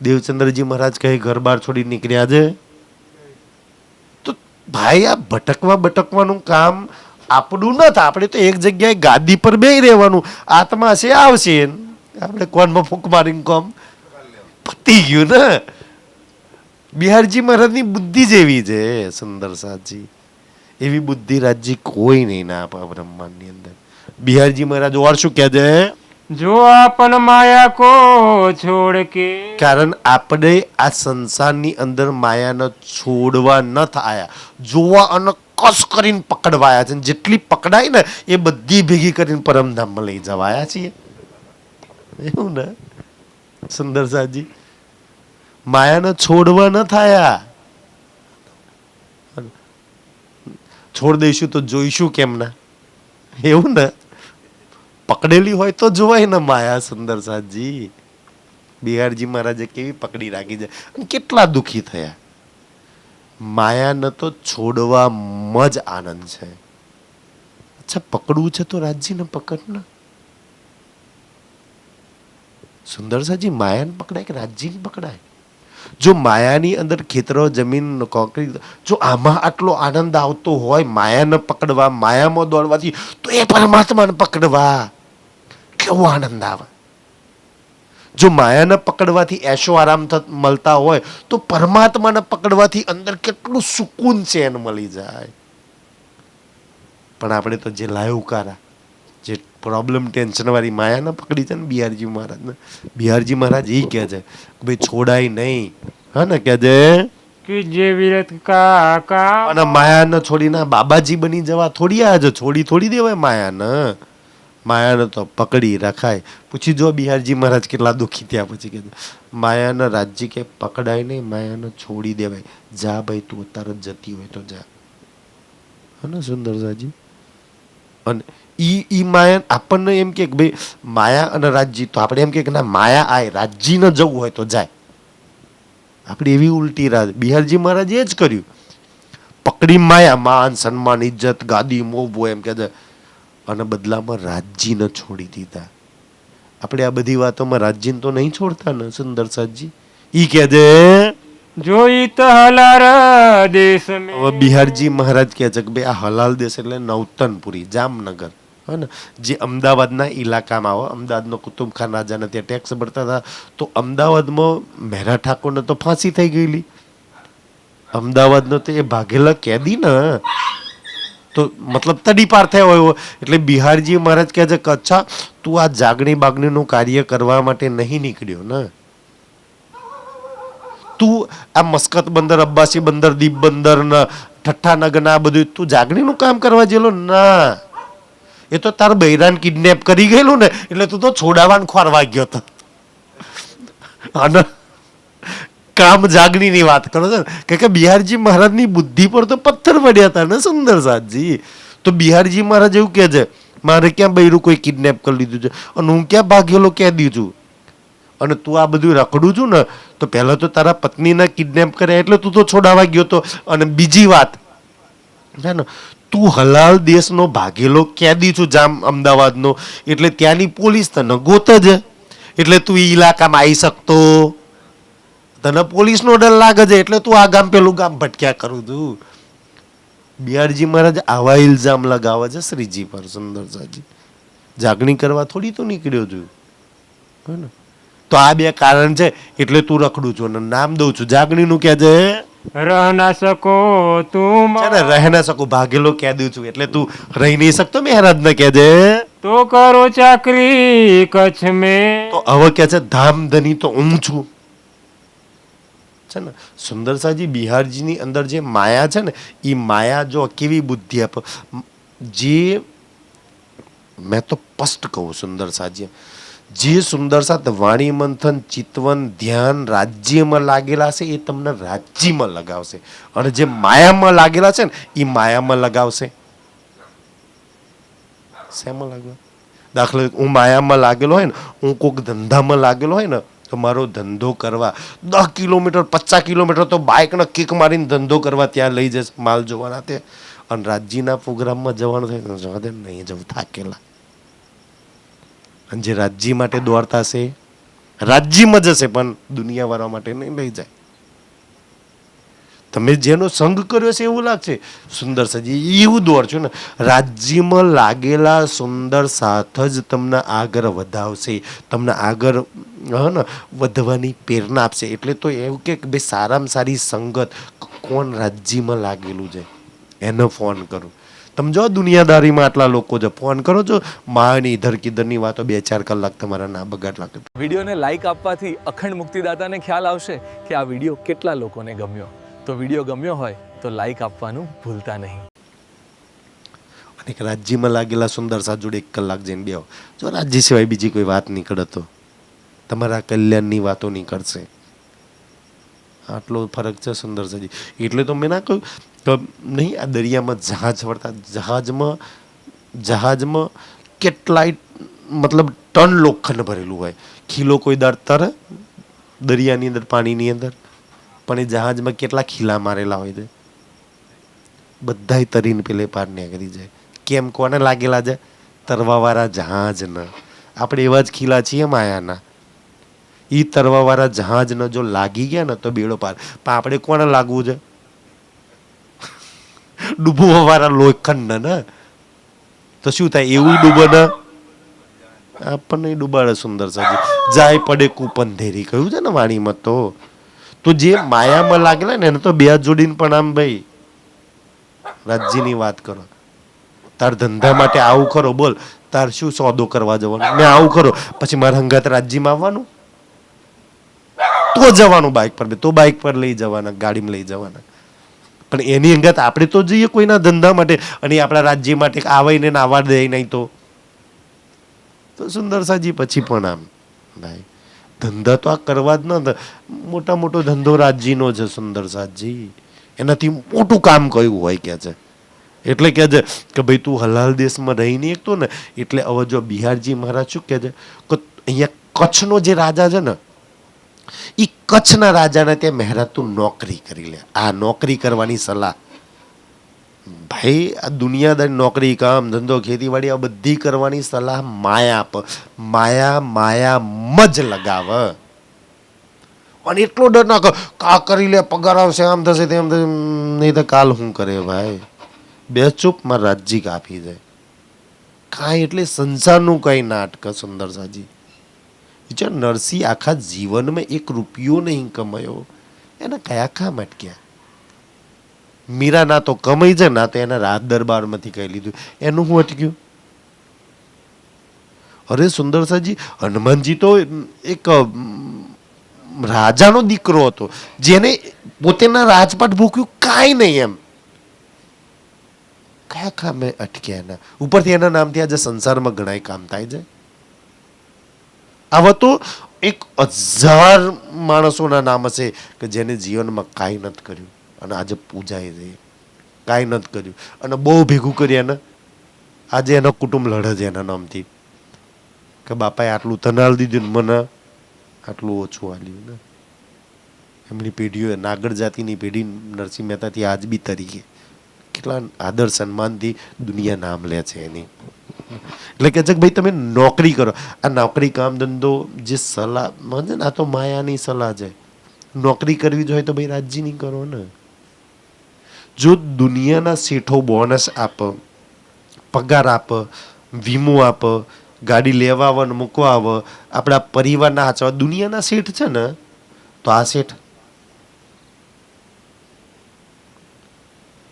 દેવચંદ્રજી મહારાજ કહે ઘર બાર છોડી નીકળ્યા છે. તો ભાઈ આ ભટકવાનું કામ આપણું ન થાય. આપણે તો એક જગ્યાએ ગાદી પર બેહી રહેવાનું. આત્મા છે આવશે, આપણે કોનમાં ફૂંક મારીને કોમ પતી ગયું ને. બિહારજી મહારાજની બુદ્ધિ જેવી છે સુંદર સાજી. એવી બુદ્ધિ રાજજી કોઈ નહીં ના આપે બ્રહ્માંડની અંદર. બિહારજી મહારાજ ઓર શું કહે છે? જો આપન માયા કો છોડ કે. કારણ આપણે આ સંસારની અંદર માયાને છોડવા ન થયા, જોવા અને કસ કરીને પકડવાયા છે. જેટલી પકડાય ને એ બધી ભેગી કરીને પરમધામમાં લઈ જવાયા છીએ. એવું ને સુંદર સાજી? માયાને છોડવા ન થયા. છોડ દઈશું તો જોઈશું કેમ ના? એવું ને. પકડેલી હોય તો જોવાય ને માયા. સુંદર સાજી બિહારજી મહારાજે કેવી પકડી રાખી છે, અને કેટલા દુઃખી થયા. માયાને તો છોડવામાં જ આનંદ છે. અચ્છા પકડવું છે તો રાજજીને પકડ ને. સુંદર સાજી માયાને પકડાય કે રાજજીને પકડાય? જો માયાની અંદર ખેતરો, જમીન, કોન્ક્રીટ, જો આમાં આટલો આનંદ આવતો હોય માયાને પકડવા, માયામાં દોડવાથી, તો એ પરમાત્માને પકડવા કેવો આનંદ આવે. જો માયાને પકડવાથી એશો આરામ મળતા હોય, તો પરમાત્માને પકડવાથી અંદર કેટલું સુકૂન છે એને મળી જાય. પણ આપણે તો જે લાયુકારા, જે પ્રોબ્લેમ ટેન્શન વાળી માયાને પકડી છે ને બિહારજી મહારાજને, બિહારજી મહારાજ એ કહે છે કે ભાઈ છોડાય નહીં. હા ને કહે છે કે જે વિરત કાકા. અને માયાને છોડીને બાબાજી બની જવા થોડી આજે છોડી થોડી દેવાય માયાને. માયાને તો પકડી રખાય. પૂછી જો બિહારજી મહારાજ કેટલા દુઃખી થયા પછી કે માયાને રાજજી કે પકડાય નહીં, માયાને છોડી દેવાય. જા ભાઈ તું અત્યારે જતી હોય તો જા. હા સુંદર સાજી. અને ઈ માયા આપણને એમ કે ભાઈ માયા અને રાજજી, તો આપણે એમ કે ના માયા આય, રાજજી ન જવું હોય તો જાય. આપણે એવી ઉલટી રાજ. બિહારજી મહારાજ એ જ કર્યું. પકડી માયા, માન સન્માન ઇજ્જત ગાદી મોભો એમ કે, અને બદલામાં રાજજીને છોડી દીધા. આપણે આ બધી વાતોમાં રાજજીને તો નહીં છોડતા ને સુંદર સાજી. ઈ કહે છે જોઈ તો હલાર દેશ મે. હવે બિહારજી મહારાજ કહે છે કે ભાઈ આ હલાલ દેશ એટલે નવતનપુરી, જામનગર. હા ને, જે અમદાવાદના ઇલાકામાં આવે. અમદાવાદનો કુતુબ ખાન રાજાને ત્યાં ટેક્સ ભરતા હતા, તો અમદાવાદમાં મહેરા ઠાકોરને તો ફાંસી થઈ ગયેલી. અમદાવાદનો તો એ ભાગેલા કેદી ને, તો મતલબ તડીપાર થયો હોય. એટલે બિહારજી મહારાજ કહે છે કે અચ્છા તું આ જાગણી બાગણીનું કાર્ય કરવા માટે નહીં નીકળ્યો ને, તું આ મસ્કત બંદર, અબ્બાસી બંદર, દીપ બંદર ને ઠઠ્ઠાનગર ના બધું તું જાગણીનું કામ કરવા જેલો ના. એ તો તાર બૈરાન કિડનેપ કરી ગયેલું ને, એટલે તું તો છોડાવાન ખોરવા ગયો હતો. અને કામ જાગણીની વાત કરો છો ને, કે બિહારજી મહારાજની બુદ્ધિ પર તો પથ્થર પડ્યા હતા ને સુંદર સાજી. તો બિહારજી મહારાજ એવું કહે છે મારે ક્યાં બૈરું કોઈ કિડનેપ કરી લીધું છે, અને હું ક્યાં ભાગેલો કહી દીધું. અને તું આ બધું રખડું છું ને, તો પહેલા તો તારા પત્નીને કિડનેપ કર્યા એટલે તું તો છોડાવા ગયો હતો. અને બીજી વાત છે ને, તું હલાલ દેશનો ભાગેલો કેદી છું જામ અમદાવાદનો, એટલે ત્યાંની પોલીસ તને ગોતે છે, એટલે તું એ ઇલાકામાં આવી શકતો. તને પોલીસનો ડર લાગે છે એટલે તું આ ગામ પેલું ગામ ભટક્યા કરું છું. બિહારજી મહારાજ આવા ઇલ્ઝામ લગાવે છે શ્રીજી પર. સુંદરસાજી જાગણી કરવા થોડી તું નીકળ્યો છું, હે ને? તો આ બે કારણ છે એટલે તું રખડું છું અને નામ દઉં છું. જાગણીનું કે છે રહ ના સકો તુમ છે ને રહી ના શકું, ભાગેલો કહી દઉં છું એટલે તું રહી નહીં શકતો. મહારાજ ને કે છે તો કરો ચાકરી કચ્છ મેં. તો હવે કે છે ધામ ધની તો હું છું, છે ને? સુંદરસાજી બિહારજીની અંદર જે માયા છે ને, એ માયા જો કેવી બુદ્ધિ આપે. જે મેં તો સ્પષ્ટ કહું સુંદરસાજી, જે સુંદરસા વાણી મંથન ચિતવન ધ્યાન રાજ્યમાં લાગેલા છે એ તમને રાજ્યમાં લગાવશે, અને જે માયામાં લાગેલા છે ને એ માયામાં લગાવશે. શેમાં લાગવા? દાખલા હું માયામાં લાગેલો હોય ને, હું કોઈક ધંધામાં લાગેલો હોય ને, તો મારો ધંધો કરવા 10 કિલોમીટર 50 કિલોમીટર તો બાઇકને કિક મારીને ધંધો કરવા ત્યાં લઈ જશે, માલ જોવાના તે. અને રાજ્યના પ્રોગ્રામમાં જવાનું થાય તો જવા દે, નહીં જવું, થાકેલા. અને જે રાજ્ય માટે દોડતા છે રાજ્યમાં જશે, પણ દુનિયાવાળા માટે નહીં લઈ જાય. તમે જેનો સંગ કર્યો છે એવું લાગશે. સુંદર સાજી એવું દોડશો ને, રાજ્યમાં લાગેલા સુંદર સાથ જ તમને આગળ વધાવશે, તમને આગળ ને વધવાની પ્રેરણા આપશે. એટલે તો એવું કે ભાઈ સારામાં સારી સંગત કોણ રાજ્યમાં લાગેલું છે એને ફોન કરો. તમે જો દુનિયાદારીમાં આટલા લોકો છે, ફોન કરો છો માની ઇધર કિધરની વાતો 2-4 કલાક તમારા ના બગાડ લાગે. વિડીયોને લાઈક આપવાથી અખંડ મુક્તિદાતાને ખ્યાલ આવશે કે આ વિડીયો કેટલા લોકોને ગમ્યો. તો વિડીયો ગમ્યો હોય તો લાઈક આપવાનું ભૂલતા નહીં. અને રાજ્યમાં લાગેલા સુંદર સાથ જોડે 1 કલાક જઈને બેહો. જો રાજ્ય સિવાય બીજી કોઈ વાત નીકળે તો તમારા કલ્યાણની વાતો નીકળશે. આટલો ફરક છે સુંદર સાજી. એટલે તો મેં ના કહ્યું કે નહીં, આ દરિયામાં જહાજ ફરતા, જહાજમાં કેટલાય મતલબ ટન લોખંડ ભરેલું હોય. ખીલો કોઈ દાડ તરે દરિયાની અંદર, પાણીની અંદર, પણ એ જહાજમાં કેટલા ખીલા મારેલા હોય છે, બધાય તરીને પેલે પાર નીકળી જાય. કેમ? કોને લાગેલા છે? તરવાવાળા જહાજના. આપણે એવા જ ખીલા છીએ માયાના. એ તરવાવાળા જહાજને જો લાગી ગયા ને તો બેડો પાર. પણ આપણે કોને લાગવું છે? ડૂબવા વાળા લોખંડ ને. તો શું થાય? એવું ડૂબે ને આપણને ડૂબાડે. સુંદર સાજી જાય પડે કુપંધેરી કહ્યું છે ને વાણીમાં. તો જે માયામાં લાગેલા ને એને તો બે હાથ જોડીને પણ આમ ભાઈ રાજ્યની વાત કરો. તાર ધંધા માટે આવું ખરો, બોલ તાર શું સોદો કરવા જવાનું, મેં આવું ખરો, પછી મારા હંગાત રાજ્યમાં આવવાનું તો જવાનું બાઇક પર, તો બાઇક પર લઈ જવાના, ગાડીમાં લઈ જવાના. પણ એની અંગત આપણે તો જઈએ કોઈના ધંધા માટે, અને આપણા રાજ્ય માટે આવે ને આવવા દે નહીં તો સુંદર સાજી પછી પણ આમ ભાઈ ધંધા તો આ કરવા જ ન. મોટા મોટો ધંધો રાજ્યનો છે સુંદર સાજી. એનાથી મોટું કામ કયું હોય કે છે. એટલે કે છે કે ભાઈ તું હલાલ દેશમાં રહી નહીં એકતો ને, એટલે હવે જો બિહારજી મહારાજ શું કહે છે કે અહીંયા કચ્છનો જે રાજા છે ને, એ કચ્છના રાજાને ત્યાં મહારાજ તું નોકરી કરી લે. આ નોકરી કરવાની સલાહ ભાઈ. આ દુનિયાદારી નોકરી, કામ ધંધો, ખેતીવાડી આ બધી કરવાની સલાહ માયા આપે. માયા જ લગાવે. અને એટલો ડર ના કર કા કરી લે, પગાર આવશે, આમ થશે તેમ થશે, નહીં તો કાલ શું કરે ભાઈ? બે ચૂપ, મારા રાજ્ય કાપી જાય કાંઈ. એટલે સંસારનું કઈ નાટક સુંદર સાજી. વિચાર, નરસિંહ આખા જીવનમાં 1 રૂપિયો નહીં કમાયો, એને કયા કામ અટક્યા? મીરા ના તો કમાઈ છે, ના તો એના રાજ દરબારમાંથી કહી લીધું, એનું શું અટક્યું? અરે સુંદર સાજી, હનુમાનજી તો એક રાજાનો દીકરો હતો, જેને પોતાના રાજપાટ ભૂખ્યું કાંઈ નહીં એમ. કયા કામે અટક્યા એના? ઉપરથી એના નામથી આજે સંસારમાં ઘણાય કામ થાય છે. આવા તો 1000 માણસોના નામ હશે કે જેને જીવનમાં કાંઈ નથી કર્યું અને આજે પૂજાય છે. કાંઈ નથી કર્યું અને બહુ ભેગું કર્યા ને આજે એનો કુટુંબ લડે છે એના નામથી કે બાપાએ આટલું તને આલી દીધું ને મને આટલું ઓછું આલ્યું ને. એમની પેઢીઓ, નાગર જાતિની પેઢી નરસિંહ મહેતાથી આજ બી તરીકે કેટલા આદર સન્માનથી દુનિયા નામ લે છે એની. એટલે કે છે કે ભાઈ તમે નોકરી કરો. આ નોકરી, કામ ધંધો જે સલાહ મળે ને, આ તો માયાની સલાહ છે. નોકરી કરવી જોઈએ તો ભાઈ રાજ્યની કરો ને. જો દુનિયાના શેઠો બોનસ આપે, પગાર આપે, વીમો આપે, ગાડી લેવા આવે ને મૂકવા આવે, આપણા પરિવારના હાચવા દુનિયાના શેઠ છે ને, તો આ શેઠ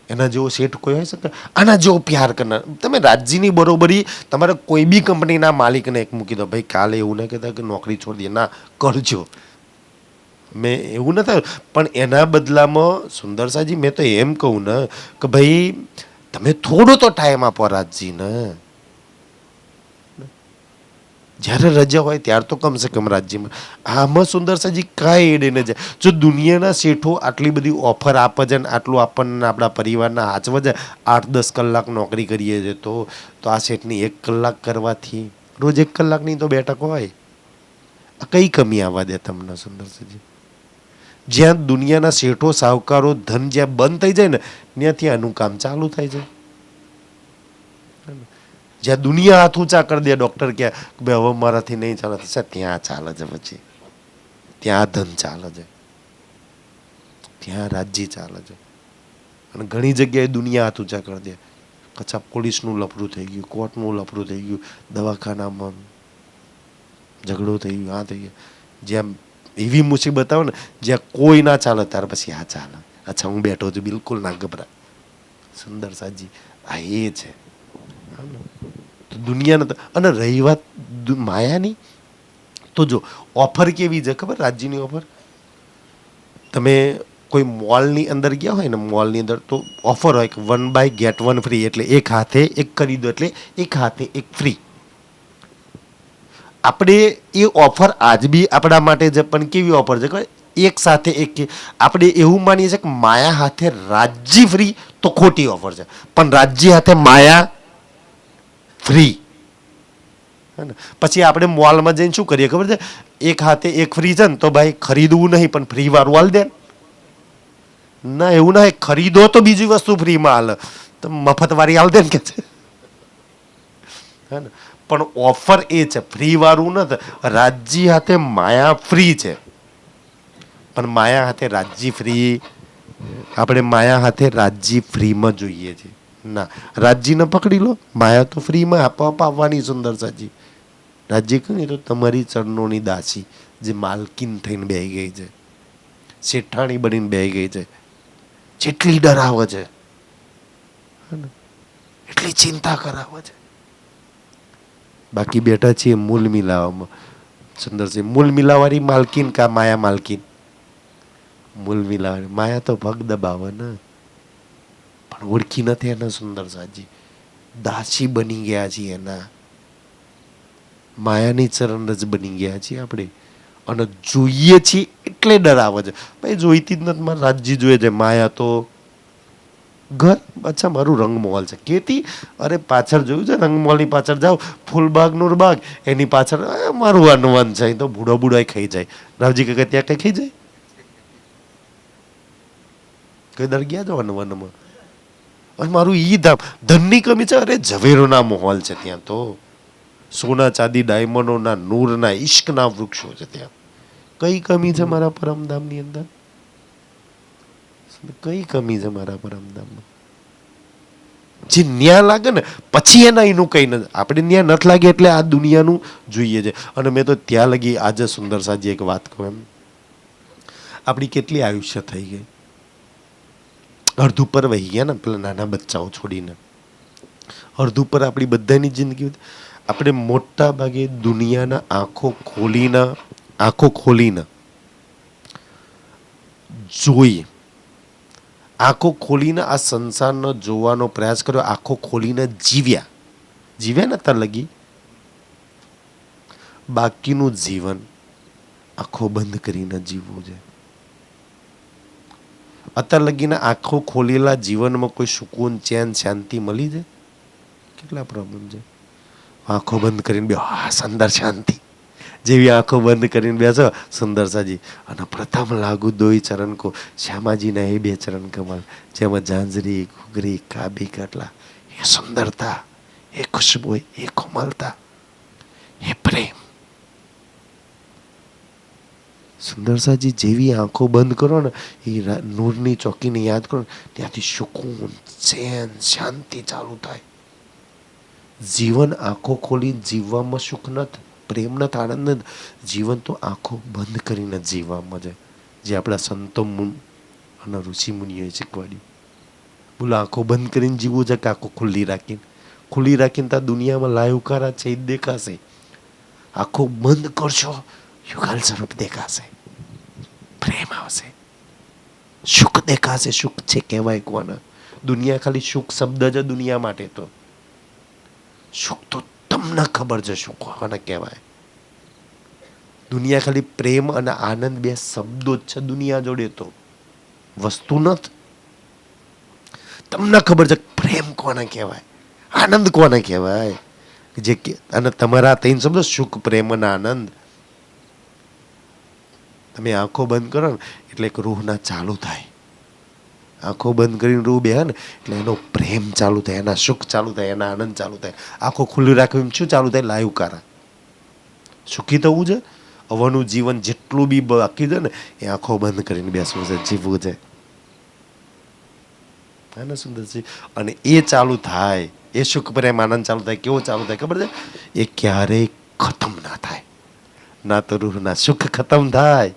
એના જેવો શેઠ કોઈ હોઈ શકે? આના જેવો પ્યાર કરનાર. તમે રાજ્યની બરોબરી તમારે કોઈ બી કંપનીના માલિકને એક મૂકી દો, ભાઈ કાલે એવું ના કહેતા કે નોકરી છોડી દે, ના કરજો. મેં એવું ન થયું, પણ એના બદલામાં સુંદરસાજી મેં તો એમ કહું ને કે ભાઈ તમે થોડો તો ટાઈમ આપો રાજ્યને. જ્યારે રજા હોય ત્યારે તો કમસે કમ રાજ્યમાં. આમાં સુંદરસાજી કાંઈ એડે ન જાય. જો દુનિયાના શેઠો આટલી બધી ઓફર આપે છે ને આટલું આપણને આપણા પરિવારના હાચવા જાય, 8-10 કલાક નોકરી કરીએ છીએ તો આ શેઠની 1 કલાક કરવાથી રોજ 1 કલાકની તો બેઠક હોય. આ કઈ કમી આવવા દે તમને સુંદરસાજી? જ્યાં દુનિયાના શેઠો સાહુકારો ધન જ્યાં બંધ થઈ જાય ને ત્યાંથી આનું કામ ચાલુ થાય છે. જ્યાં દુનિયા હાથ ઊંચા કરી દે, ડૉક્ટર કહે કે ભાઈ હવે મારાથી નહીં ચાલે, ત્યાં ચાલે છે, પછી ત્યાં ધન ચાલે છે, ત્યાં રાજ્ય ચાલે છે. અને ઘણી જગ્યાએ દુનિયા હાથ ઊંચા કરી દે, કચ્છા પોલીસનું લફરું થઈ ગયું, કોર્ટનું લફરું થઈ ગયું, દવાખાનામાં ઝઘડો થઈ ગયો, આ થઈ ગયો. જ્યાં એવી મુસીબત આવે ને જ્યાં કોઈ ના ચાલે ત્યાર પછી આ ચાલે. અચ્છા હું બેઠો છું, બિલકુલ ના ગભરા. સુંદરસાજી આ એ છે. તો દુનિયાને અને રહી વાત માયાની, તો જો ઓફર કેવી છે ખબર? રાજ્યની ઓફર, તમે કોઈ મોલની અંદર ગયા હોય ને, મોલની અંદર તો ઓફર હોય કે 1 બાય ગેટ 1 ફ્રી, એટલે એક હાથે એક ખરીદો એટલે એક હાથે એક ફ્રી. આપણે એ ઓફર આજ બી આપણા માટે છે, પણ કેવી ઓફર છે? એક સાથે એક. આપણે એવું માનીએ છીએ કે માયા હાથે રાજ્ય ફ્રી, તો ખોટી ઓફર છે. પણ રાજ્ય હાથે માયા ફ્રી. પછી આપણે મોલમાં જઈને શું કરીએ ખબર છે? એક હાથે એક ફ્રી છે ને તો ભાઈ ખરીદવું નહીં, પણ ફ્રી વાળું હાલ દે. ના એવું ના, ખરીદો તો બીજી વસ્તુ ફ્રીમાં હાલે, તો મફત વાળી હાલ દે ને કે છે. હે ને? પણ ઓફર એ છે, ફ્રી વાળું નથી. રાજ્ય હાથે માયા ફ્રી છે, પણ માયા હાથે રાજ્ય ફ્રી. આપણે માયા હાથે રાજ્ય ફ્રીમાં જોઈએ છે. ના, રાજ્યને પકડી લો, માયા તો ફ્રીમાં આપોઆપ આવવાની. સુંદરસાજી રાજ્ય કહ્યું તો તમારી ચરણોની દાસી જે માલકીન થઈને બેહી ગઈ છે, શેઠાણી બનીને બેહી ગઈ છે, જેટલી ડરાવે છે એટલી ચિંતા કરાવે છે. બાકી બેઠા છીએ મૂલ મિલાવામાં. સુંદરસિંહ મૂલ મિલાવાળી માલકીન કા માયા માલકીન? મૂલ મિલાવાળી. માયા તો પગ દબાવે ને, પણ ઓળખી નથી એના. સુંદરસાજી દાસી બની ગયા છીએ એના, માયાની ચરણ જ બની ગયા છીએ આપણે. અને જોઈએ છીએ એટલે ડરાવે છે. ભાઈ જોઈતી જ નથી, મારે રાજ્ય જોઈએ છે. માયા તો ઘર, અચ્છા મારું રંગમહોલ છે, કેતી અરે પાછળ જોયું છે, રંગમહોલની પાછળ જાઓ, ફૂલબાગ નૂરબાગ, એની પાછળ મારું વનવન છે. તો બુડો બુડો ખાઈ જાય. રાવજી કાકા ત્યાં કઈ ખાઈ જાય? કઈ દર ગયા છો વનવનમાં? અને મારું ઈ ધામ, ધનની કમી છે? અરે ઝવેરોના માહોલ છે ત્યાં તો, સોના ચાંદી ડાયમંડોના નૂરના ઈશ્કના વૃક્ષો છે ત્યાં. કઈ કમી છે મારા પરમધામની અંદર? કઈ કમી છે મારા પરમધામમાં? જે ન્યા લાગે ને પછી એના એનું કઈ નથી. આપણે ન્યા નથી લાગે એટલે આ દુનિયાનું જોઈએ છે. અને મેં તો ત્યાં લગી આજે સુંદરસાજી એક વાત કહું, એમ આપણી કેટલી આયુષ્ય થઈ ગઈ, અડધું પર વહી ગયા ને પેલા નાના બચ્ચાઓ છોડીને. અડધું પર આપણી બધાની જિંદગી. આપણે મોટા ભાગે દુનિયાના આંખો ખોલીને જોઈએ, આંખો ખોલીને આ સંસારનો જોવાનો પ્રયાસ કર્યો, આંખો ખોલીને જીવ્યા ને ત્યાં લગી. બાકીનું જીવન આંખો બંધ કરીને જીવવું છે. અત્યાર લગીના આંખો ખોલેલા જીવનમાં કોઈ સુકૂન, ચેન, શાંતિ મળી છે? કેટલા પ્રોબ્લેમ છે. આંખો બંધ કરીને બે સુંદર શાંતિ જેવી આંખો બંધ કરીને બેસો સુંદરસાજી, અને પ્રથમ લાગુ દોઈ ચરણ કો, શ્યામાજીના એ 2 ચરણ કમળ, જેમાં ઝાંઝરી, ઘૂઘરી, કાબી કટલા, એ સુંદરતા, એ ખુશ્બુ, એ કોમલતા, એ પ્રેમ. સુંદરસાજી જેવી આંખો બંધ કરો ને એ નૂરની ચોકીને યાદ કરો ને, ત્યાંથી સુકૂન, ચેન, શાંતિ ચાલુ થાય. જીવન આંખો ખોલી જીવવામાં સુખ નથી, પ્રેમ નથી, આનંદ નથી. જીવન તો આંખો બંધ કરીને જીવવામાં છે, જે આપણા સંતો અને ઋષિ મુનિઓએ શીખવાડ્યું. બોલો આંખો બંધ કરીને જીવવું છે કે આંખો ખુલ્લી રાખીને? ખુલ્લી રાખીને તો દુનિયામાં લાયુકારા છે એ દેખાશે. આંખો બંધ કરશો, યુગાલ સ્વરૂપ દેખાશે, પ્રેમ આવશે, સુખ દેખાશે. સુખ છે કહેવાય કોને? દુનિયા ખાલી સુખ શબ્દ છે દુનિયા માટે. તો સુખ તો તમને ખબર છે સુખ કોને કહેવાય. દુનિયા ખાલી પ્રેમ અને આનંદ બે શબ્દો જ છે દુનિયા જોડે, તો વસ્તુ નથી. તમને ખબર છે પ્રેમ કોને કહેવાય, આનંદ કોને કહેવાય. જે અને તમારા ત્રણ શબ્દો સુખ, પ્રેમ અને આનંદ. તમે આંખો બંધ કરો ને એટલે એક રૂહના ચાલુ થાય. આંખો બંધ કરીને રૂહ બે ને એટલે એનો પ્રેમ ચાલુ થાય, એના સુખ ચાલુ થાય, એના આનંદ ચાલુ થાય. આંખો ખુલ્લી રાખવી શું ચાલુ થાય? લાયુકારા. સુખી થવું છે, હવાનું જીવન જેટલું બી બાકી છે ને એ આંખો બંધ કરીને બેસવું છે, જીવવું છે. હા ને સુંદરજી? અને એ ચાલુ થાય, એ સુખ પ્રેમ આનંદ ચાલુ થાય. કેવો ચાલુ થાય ખબર છે? એ ક્યારેય ખતમ ના થાય. ના તો રૂહના સુખ ખતમ થાય.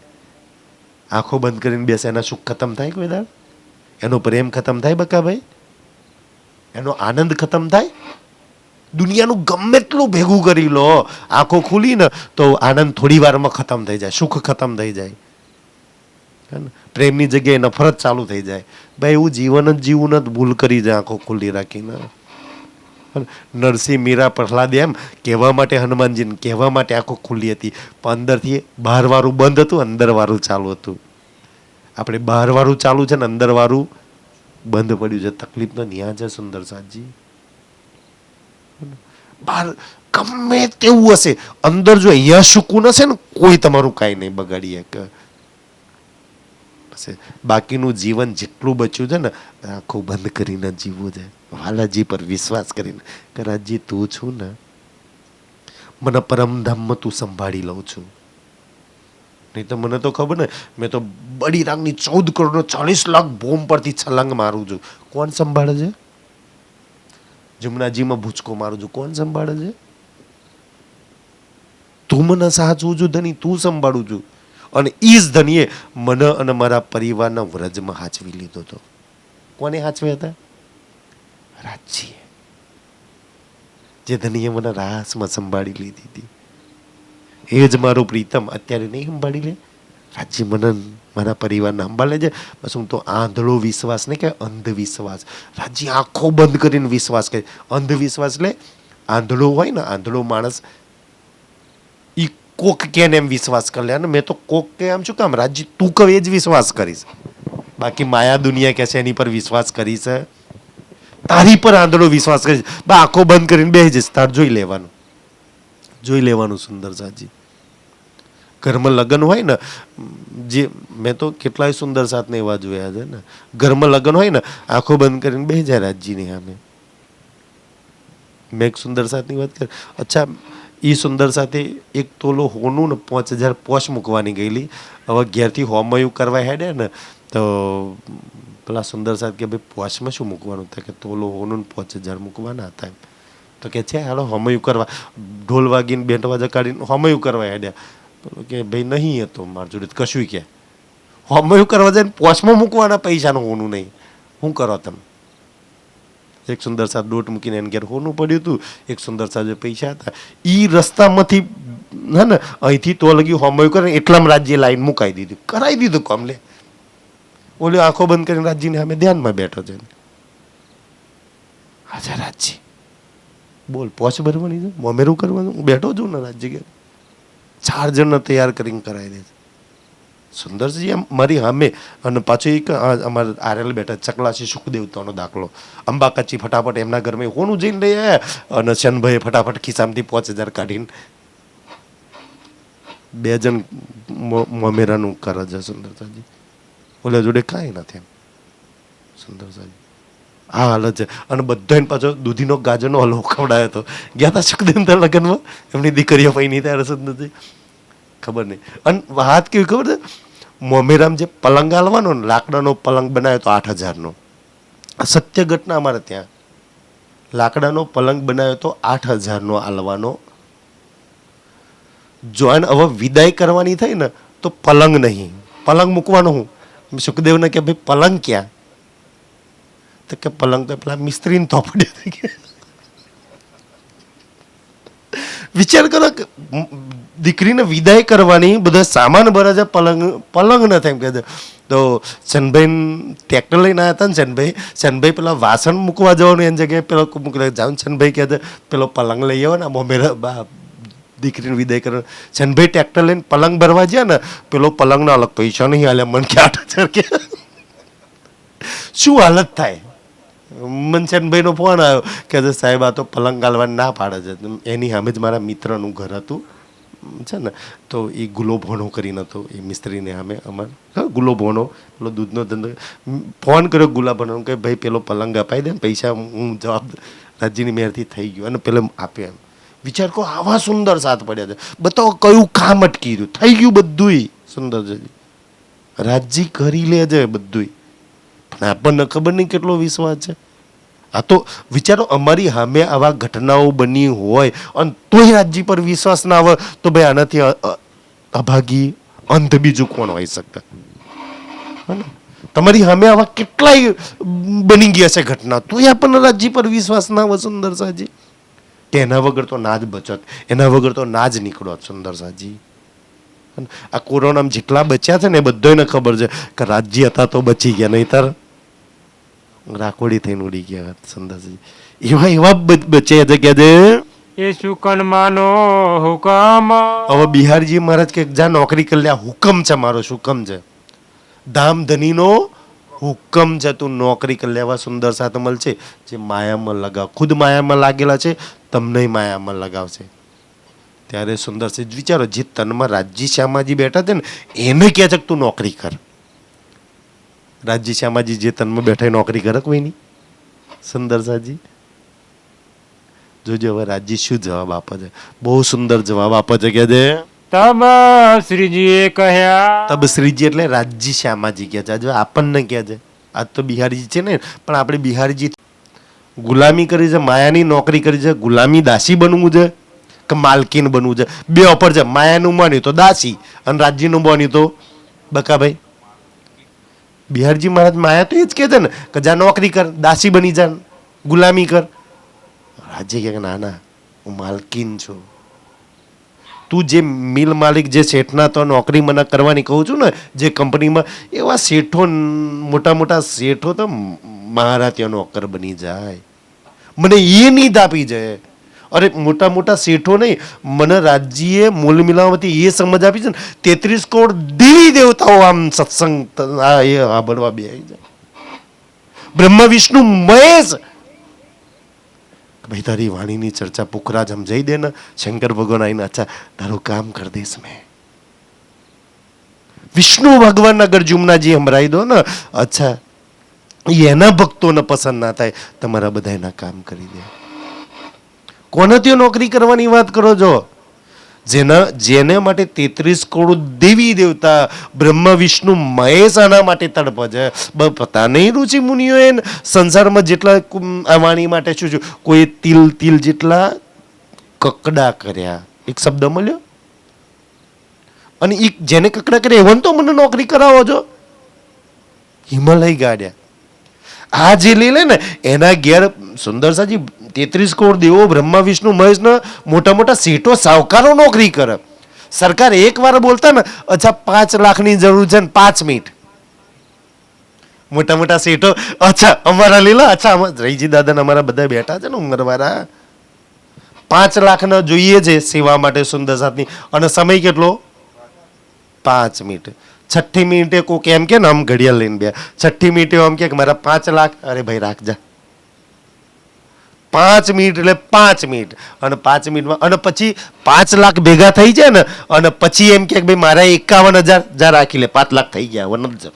આંખો બંધ કરીને બેસે એના સુખ ખતમ થાય કોઈ દાડ? એનો પ્રેમ ખતમ થાય બકાભાઈ? એનો આનંદ ખતમ થાય? દુનિયાનું ગમે એટલું ભેગું કરી લો, આંખો ખુલી ને તો આનંદ થોડી વારમાં ખતમ થઈ જાય, સુખ ખતમ થઈ જાય, પ્રેમની જગ્યાએ નફરત ચાલુ થઈ જાય. ભાઈ એવું જીવન જ જીવવું નથી, ભૂલ કરી જાય આંખો ખુલ્લી રાખીને. નરસિંહ, મીરા, પ્રહલાદ એમ કહેવા માટે, હનુમાનજીને કહેવા માટે આંખો ખુલ્લી હતી, પણ અંદરથી બહાર વાળું બંધ હતું, અંદર વાળું ચાલુ હતું. આપણે બહાર વાળું ચાલુ છે ને અંદર વાળું બંધ પડ્યું છે. તકલીફ તો ન્યા છે સુંદરસાજી. બહાર ગમે તેવું હશે, અંદર જો અહીંયા સુકૂન હશે ને કોઈ તમારું કાંઈ નહીં બગાડી શકે. બાકીનું જીવન જેટલું બચ્યું છે ને આંખો બંધ કરીને જીવવું છે, વાલાજી પર વિશ્વાસ કરીને કે રાજજી તું છું ને, મને પરમધામમાં તું સંભાળી લઉં છું. નહીં તો મને તો ખબર ને, મેં તો બડી રાગની 14 કરોડ 40 લાખ બોમ્બ પરથી છલાંગ મારું છું. કોણ સંભાળે છે? જમનાજીમાં ભૂચકો મારું છું, કોણ સંભાળે છે? તું મને સાચું છું ધની, તું સંભાળું છું. અને ઈ જ ધનીએ મને અને મારા પરિવારના વ્રજમાં હાચવી લીધો હતો. કોને હાચવ્યા હતા? રાજજીએ. જે ધનીએ મને રાસમાં સંભાળી લીધી હતી એ જ મારું પ્રીતમ અત્યારે નહીં સંભાળી લે. રાજજી મને મારા પરિવારને સંભાળે છે. બસ હું તો આંધળો વિશ્વાસ નહીં કે અંધવિશ્વાસ. રાજજી આંખો બંધ કરીને વિશ્વાસ કરે. અંધવિશ્વાસ એટલે આંધળો હોય ને, આંધળો માણસ ઈ કોક કે એમ વિશ્વાસ કરી લે. અને મેં તો કોક કે આમ શું કામ રાજજી તું કહે એ જ વિશ્વાસ કરીશ. બાકી માયા દુનિયા કે છે એની પર વિશ્વાસ કરીશ, તારી પર આંધળો વિશ્વાસ કરીશ. બા આંખો બંધ કરીને બેસી જઈશ, તાર જોઈ લેવાનું, જોઈ લેવાનું. સુંદર સાજી ઘરમાં લગ્ન હોય ને, જે મેં તો કેટલાય સુંદર સાથને એવા જોયા છે ને, ઘરમાં લગ્ન હોય ને આંખો બંધ કરીને બેસી જાય રાજજીની સામે. મેં એક સુંદર સાથની વાત કરી. અચ્છા, એ સુંદર સાથે એક તોલો હોનું ને 5000 પોશ મૂકવાની ગયેલી. હવે ઘેરથી હોમયું કરવા હેડે ને તો પેલા સુંદર સાથ કે ભાઈ પોશમાં શું મૂકવાનું હતા? કે તોલો હોનું ને 5000 મૂકવાના હતા એમ. તો કે છે હાલો હોમયું કરવા. ઢોલ વાગીને બેન્ટ વાજા કાઢીને હોમયું કરવા હેડ્યા. તો કે ભાઈ નહીં હતો મારા જોડે કશું. કે હોમયું કરવા જાય ને પોશમાં મૂકવાના પૈસાનું હોનું નહીં, શું કરો તમે? એક સુંદર સાથ દોટ મૂકીને એને ઘેર હોનું પડ્યું હતું. એક સુંદર સાથ પૈસા હતા ઈ રસ્તામાંથી હે ને અહીંથી તો લગી હોમયું કરે એટલામાં રાજ્ય લાઈન મુકાઈ દીધી, કરાવી દીધું કામ. લે ઓલે આંખો બંધ કરીને રાજ્યને સામે ધ્યાનમાં બેઠો છે. હાજર રાજજી બોલ, પોચ ભરવાની છે, મોમેરું કરવાનું, હું બેઠો છું ને રાજ્ય ઘેર. 4 જણને તૈયાર કરીને કરાવી દે છે. સુંદરજી મારી સામે. અને પાછું એક અમારે આરેલ બેઠા ચકલાસી સુખદેવતાનો દાખલો. અંબાકાચી ફટાફટ એમના ઘરમાં હોનું જઈને લઈ આવ્યા. અને શનભાઈ ફટાફટ ખિસ્સામાંથી 5000 કાઢીને 2 જણ મોમેરાનું કરે છે. સુંદરતાજી ઓલા જોડે કાંઈ નથી એમ. સુંદરતાજી આ હાલત છે. અને બધાને પાછો દૂધીનો ગાજરનો હલવો ખવડાયો હતો. ગયા હતા સુખદેવતા લગ્નમાં, એમની દીકરીઓ પૈની ત્યારે સુંદરજી ખબર નહીં. અને વાત કેવી ખબર છે, મોમેરામ જે પલંગ હાલવાનો ને, લાકડાનો પલંગ બનાવ્યો તો 8,000નો. સત્ય ઘટના અમારે ત્યાં લાકડાનો પલંગ બનાવ્યો તો 8,000નો હાલવાનો. જો આને હવે વિદાય કરવાની થઈ ને તો પલંગ નહીં, પલંગ મૂકવાનો. હું સુખદેવને કે ભાઈ પલંગ ક્યાં? તો કે પલંગ તો પેલા મિસ્ત્રીને થોપડ્યો થઈ ગયા. વિચાર કરો કે દીકરીને વિદાય કરવાની, બધા સામાન ભરે છે, પલંગ ન થાય એમ કહે છે. તો ચંદભાઈ ટ્રેક્ટર લઈને આવ્યા હતા ને, ચંદભાઈ પેલા વાસણ મૂકવા જવાનું એની જગ્યાએ પેલો મૂકી જાઉં. ચંદભાઈ કહે છે પેલો પલંગ લઈ આવો ને, મોમેરા બા દીકરીને વિદાય કરવા. ચંદભાઈ ટ્રેક્ટર લઈને પલંગ ભરવા ગયા ને, પેલો પલંગના અલગ પૈસા નહીં હાલે, મને કે 8,000 કે. શું હાલત થાય? મનસનભાઈનો ફોન આવ્યો કે સાહેબ આ તો પલંગ ગાલવાની ના પાડે છે. એની સામે જ મારા મિત્રનું ઘર હતું છે ને, તો એ ગુલોભોનો કરીને હતો, એ મિસ્ત્રીને સામે અમારે ગુલોભોનો પેલો દૂધનો ધંધો. ફોન કર્યો ગુલાબોનો કે ભાઈ પેલો પલંગ અપાઈ દે ને, પૈસા હું જવાબ રાજ્યની મેરથી થઈ ગયો અને પેલો આપે એમ. વિચાર કરો આવા સુંદર સાથ પડ્યા છે. બતાવો કયું કામ અટકી રહ્યું, થઈ ગયું બધુંય સુંદર છે. રાજ્ય કરી લે છે બધુંય, પણ આપણને ખબર નહીં કેટલો વિશ્વાસ છે. આ તો વિચારો અમારી સામે આવા ઘટનાઓ બની હોય અને તોય રાજ્ય પર વિશ્વાસ ના આવે તો ભાઈ આનાથી અભાગી અંધ બીજું કોણ હોઈ શકે? તમારી સામે આવા કેટલાય બની ગયા છે ઘટના, તોય આપણને રાજ્ય પર વિશ્વાસ ના આવે. સુંદર સાજી કે એના વગર તો ના જ બચત, એના વગર તો ના જ નીકળો. સુંદર સાજી આ કોરોનામાં જેટલા બચ્યા છે ને એ બધાને ખબર છે કે રાજ્ય હતા તો બચી ગયા, નહીતર રાખોડી થઈને ઉડી ગયા. સુંદરજી એવા બચ્યા છે કે એ શુકનમાનો હુકમ. હવે બિહારજી મહારાજ કે જા નોકરી કરી લે, હુકમ છે મારો. શું હુકમ છે? ધામ ધનીનો હુકમ છે, તું નોકરી કરી લેવા. સુંદર સાથે મળશે જે માયામાં લગાવ, ખુદ માયામાં લાગેલા છે, તમને માયામાં લગાવશે. ત્યારે સુંદર છે વિચારો, જે તનમાં રાજ્ય શ્યામાજી બેઠા છે ને એને કહે છે કે તું નોકરી કર. રાજ્ય શ્યામાજી જે તનમાં બેઠા નોકરી કરે કોઈ નહીં. સુંદર સાજી જોજો હવે રાજ્ય શું જવાબ આપે છે. બહુ સુંદર જવાબ આપે છે કે છે તબ શ્રીજીએ કહ્યા. તબ શ્રીજી એટલે રાજ્ય શ્યામાજી કહે છે. જો આપણને કહે છે, આજ તો બિહારીજી છે ને, પણ આપણે બિહારીજી ગુલામી કરી છે, માયાની નોકરી કરી છે. ગુલામી દાસી બનવું છે કે માલકીન બનવું છે? બે ઓફર છે. માયાનું માન્યું તો દાસી અને રાજ્યનું માન્યું તો બકાભાઈ. બિહારજી મહારાજ માયા તો એ જ કહે છે ને કે જા નોકરી કર, દાસી બની જા, ગુલામી કર. રાજ્ય કે ના ના, હું માલકીન છું. તું જે મિલ માલિક, જે શેઠના તો નોકરી મને કરવાની કહું છું ને, જે કંપનીમાં, એવા શેઠો, મોટા મોટા શેઠો તો મારા ત્યાં નોકર બની જાય. મને એ નીંદ આપી જાય. અરે મોટા મોટા શેઠો નહીં, મને રાજ્યએ મૂલ મિલાવતી એ સમજ આપી છે ને, 33 કરોડ દેવી દેવતાઓ આમ સત્સંગ બનવા બે આવી જાય. બ્રહ્મા વિષ્ણુ મહેશ, ભાઈ તારી વાણીની ચર્ચા પુખરાજ હમ જઈ દે ને, શંકર ભગવાન આવીને અચ્છા તારું કામ કર દઈશ મેં. વિષ્ણુ ભગવાન અગર જુમનાજી હમરાઈ દો ને, અચ્છા એના ભક્તોને પસંદ ના થાય, તમારા બધા એના કામ કરી દે. કોને ત્યાં નોકરી કરવાની વાત કરો છો? જેને માટે 33 કરોડ દેવી દેવતા બ્રહ્મા વિષ્ણુ મહેશ આના માટે તડપે છે. પતા નહીં રુચિ મુનિઓએ સંસારમાં જેટલા આ વાણી માટે શું શું, કોઈ તિલ જેટલા કકડા કર્યા. એક શબ્દ મળ્યો, અને એક જેને કકડા કર્યા એવન તો મને નોકરી કરાવો છો. હિમાલય ગાડ્યા. આ જે લે ને એના ઘેર સુંદર સાજી 33 કરોડ દેવો બ્રહ્મા વિષ્ણુ મહેશ ને મોટા મોટા શેઠો સાવકારો નોકરી કરે. સરકાર એક વાર બોલતા ને અચ્છા 5 લાખની જરૂર છે ને 5 મિનિટ. મોટા મોટા શેઠો અચ્છા અમારા લીલા, અચ્છા રહીજી દાદા અમારા બધા બેઠા છે ને ઉંમરવાળા, 5 લાખનો જોઈએ છે સેવા માટે સુંદર સાથની, અને સમય કેટલો? 5 મિનિટ. 6ઠી મિનિટે કોક એમ કે ને આમ ઘડિયાળ લઈને બે, 6ઠી મિનિટે આમ કે મારા 5 લાખ. અરે ભાઈ રાખજા, 5 મિનિટ એટલે 5 મિનિટ, અને 5 મિનિટમાં અને પછી 5 લાખ ભેગા થઈ જાય ને, અને પછી એમ કે ભાઈ મારા 51,000 જા રાખી લે, 5 લાખ થઈ ગયા.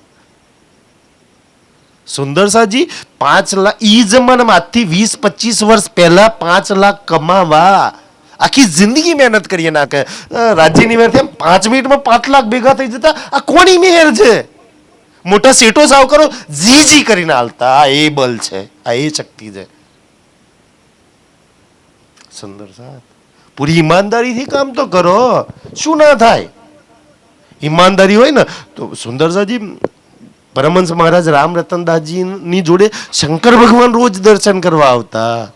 સુંદર સાજી 5 લાખ ઈ જમાનામાં આજથી 20-25 વર્ષ પહેલા 5 લાખ કમાવા આખી જિંદગી મહેનત કરીએ નાખે. રાજ્યની મેર થયા 5 મિનિટમાં 5 લાખ ભેગા થઈ જતા. આ કોની મેર છે? મોટા સેટો સાવ કરો જી કરીને હાલતા. આ એ બલ છે, આ એ શક્તિ છે. સુંદર સાથ પૂરી ઈમાનદારીથી કામ તો કરો, શું ના થાય? ઈમાનદારી હોય ને તો સુંદર સાજી પરમહંસ મહારાજ રામરતનદાસજીની જોડે શંકર ભગવાન રોજ દર્શન કરવા આવતા.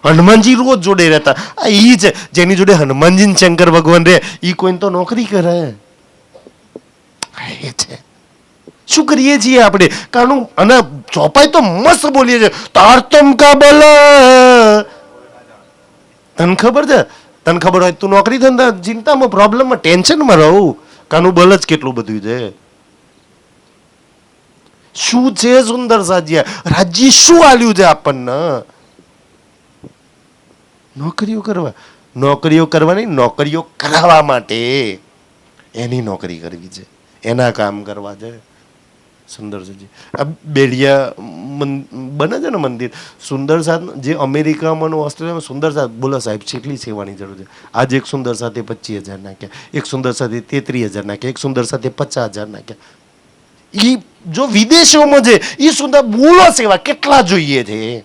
હનુમાનજી રોજ જોડે રહેતા. આ ઈ છે જેની જોડે હનુમાનજી ને શંકર ભગવાન રહે, ઈ કોઈને તો નોકરી કરે. એ છે. શું કરીએ છીએ આપણે? કારણ અને ચોપાઈ તો મસ્ત બોલીએ છીએ. તારતમ કા બલ, તને ખબર છે? તને ખબર હોય તું નોકરી ધંધા ચિંતામાં, પ્રોબ્લેમમાં, ટેન્શનમાં રહું. કાનું બલ જ કેટલું બધું છે. શું છે સુંદર સાજીયા? રાજ્ય શું આલ્યું છે આપણને? નોકરીઓ કરવા, નોકરીઓ કરવાની, નોકરીઓ કરાવવા માટે એની નોકરી કરવી છે, એના કામ કરવા છે. સુંદર સાજી આ બેડિયા બને છે ને મંદિર સુંદર સાથ, જે અમેરિકામાં ઓસ્ટ્રેલિયામાં સુંદર સાથ. બોલો સાહેબ કેટલી સેવાની જરૂર છે. આજે એક સુંદર સાથે 25,000 નાખ્યા, એક સુંદર સાથે 33,000 નાખ્યા, એક સુંદર સાથે 50,000 નાખ્યા. ઈ જો વિદેશોમાં છે ઈ સુંદર, બોલો સેવા કેટલા જોઈએ છે?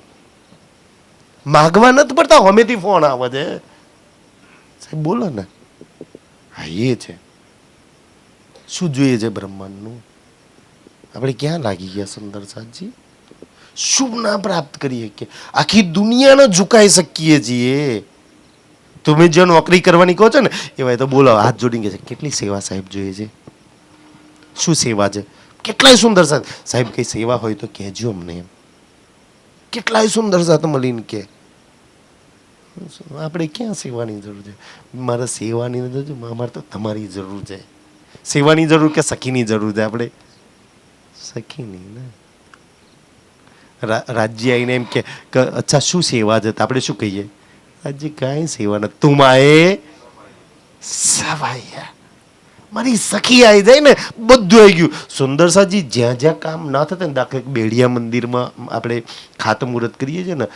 માગવા નથી પડતા, હમેથી ફોન આવે છે. સાહેબ બોલો ને. હા એ છે. શું જોઈએ છે બ્રહ્માંડનું? આપણે ક્યાં લાગી ગયા સુંદર સાથજી? શું ના પ્રાપ્ત કરીએ કે આખી દુનિયાને ઝુકાઈ શકીએ છીએ? તમે જે નોકરી કરવાની કહો છો ને એવા તો બોલો હાથ જોડીને છે કેટલી સેવા સાહેબ જોઈએ છે? શું સેવા છે? કેટલાય સુંદર સાથ સાહેબ કઈ સેવા હોય તો કહેજો અમને એમ. કેટલાય સુંદર સાથ મળીને કે આપણે ક્યાં સેવાની જરૂર છે? મારે સેવાની નથી, અમારે તો તમારી જરૂર છે. સેવાની જરૂર કે સખીની જરૂર છે? આપણે સખીની ને. રાજ્ય આવીને એમ કે અચ્છા શું સેવા છે? આપણે શું કહીએ? રાજ્ય કાંઈ સેવા નથી, તું માએ સવાયા. મારી સખી આવી જાય ને બધું આવી ગયું. સુંદર સાજી જ્યાં જ્યાં કામ ના થતા ને, દાખલા બેડિયા મંદિરમાં આપણે ખાતમુહૂર્ત કરીએ છીએ ને,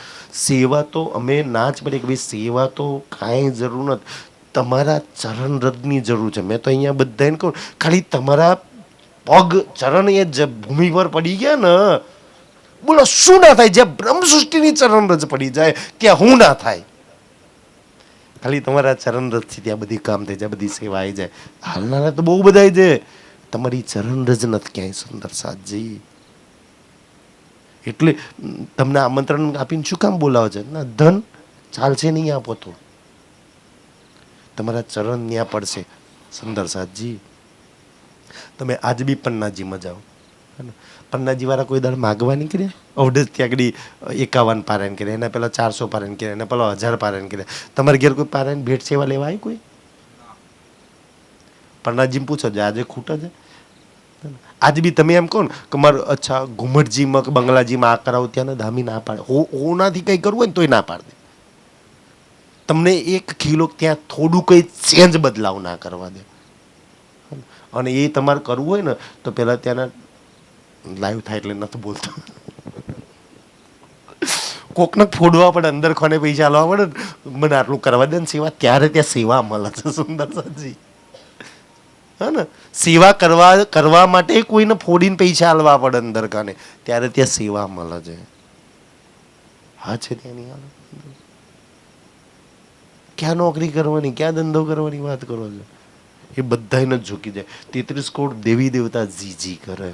સેવા તો અમે ના જ પડે કે ભાઈ સેવા તો કાંઈ જરૂર નથી, તમારા ચરણ રજની જરૂર છે. મેં તો અહીંયા બધાને કહું ખાલી તમારા પગ ચરણ એ ભૂમિ પર પડી ગયા ને, બોલો શું ના થાય? જ્યાં બ્રહ્મ સૃષ્ટિની ચરણ રજ પડી જાય ત્યાં હું ના થાય? ખાલી તમારા ચરણ રજથી ત્યાં બધી કામ થઈ જાય, બધી સેવા આવી જાય. હાલનારા તો બહુ બધા છે, તમારી ચરણ રજ નથી ક્યાંય સુંદર સાથજી. એટલે તમને આમંત્રણ આપીને શું કામ બોલાવો છે? ના ધન ચાલશે નહીં આપો તો, તમારા ચરણ ત્યાં પડશે સુંદર સાથજી. તમે આજ બી પન્નાજીમાં જાઓ, પન્નાજી વાળા કોઈ દાડ માગવા નીકળ્યા? અવડે ત્યાં આગળ 51 પારાયણ કર્યા, એના પેલા 400 પારાયણ કર્યા, એના પેલા 1000 પારાયણ કર્યા. તમારા ઘેર કોઈ પારાયણ ભેટ સેવા લેવા આવી કોઈ? પન્નાજીને પૂછો છે આજે ખૂટે છે? આજ બી તમે એમ કહો ને કે મારે અચ્છા ઘુમટજીમાં કે બંગલાજીમાં આ કરાવું, ત્યાં ધામી ના પાડે. હોનાથી કંઈ કરવું હોય ને તોય ના પાડે. તમને 1 કિલો ત્યાં થોડું કંઈ ચેન્જ બદલાવ ના કરવા દે. અને એ તમારે કરવું હોય ને તો પેલા ત્યાંના લાઈવ થાય એટલે નથી બોલતો, કોકને ફોડવા પડે, અંદર ખોને પૈસા આલવા પડે, મને આટલું કરવા દે ને સેવા, ત્યારે ત્યાં સેવા મળે છે સુંદર સાજી. હા ને, સેવા કરવા માટે કોઈને ફોડીને પૈસા આલવા પડે અંદર ખાને, ત્યારે ત્યાં સેવા મળે છે. હા છે ત્યાંની હાલત. ક્યાં નોકરી કરવાની, ક્યાં ધંધો કરવાની વાત કરો છો? એ બધાને જ ઝૂકી જાય. 33 કરોડ દેવી દેવતા જી કરે,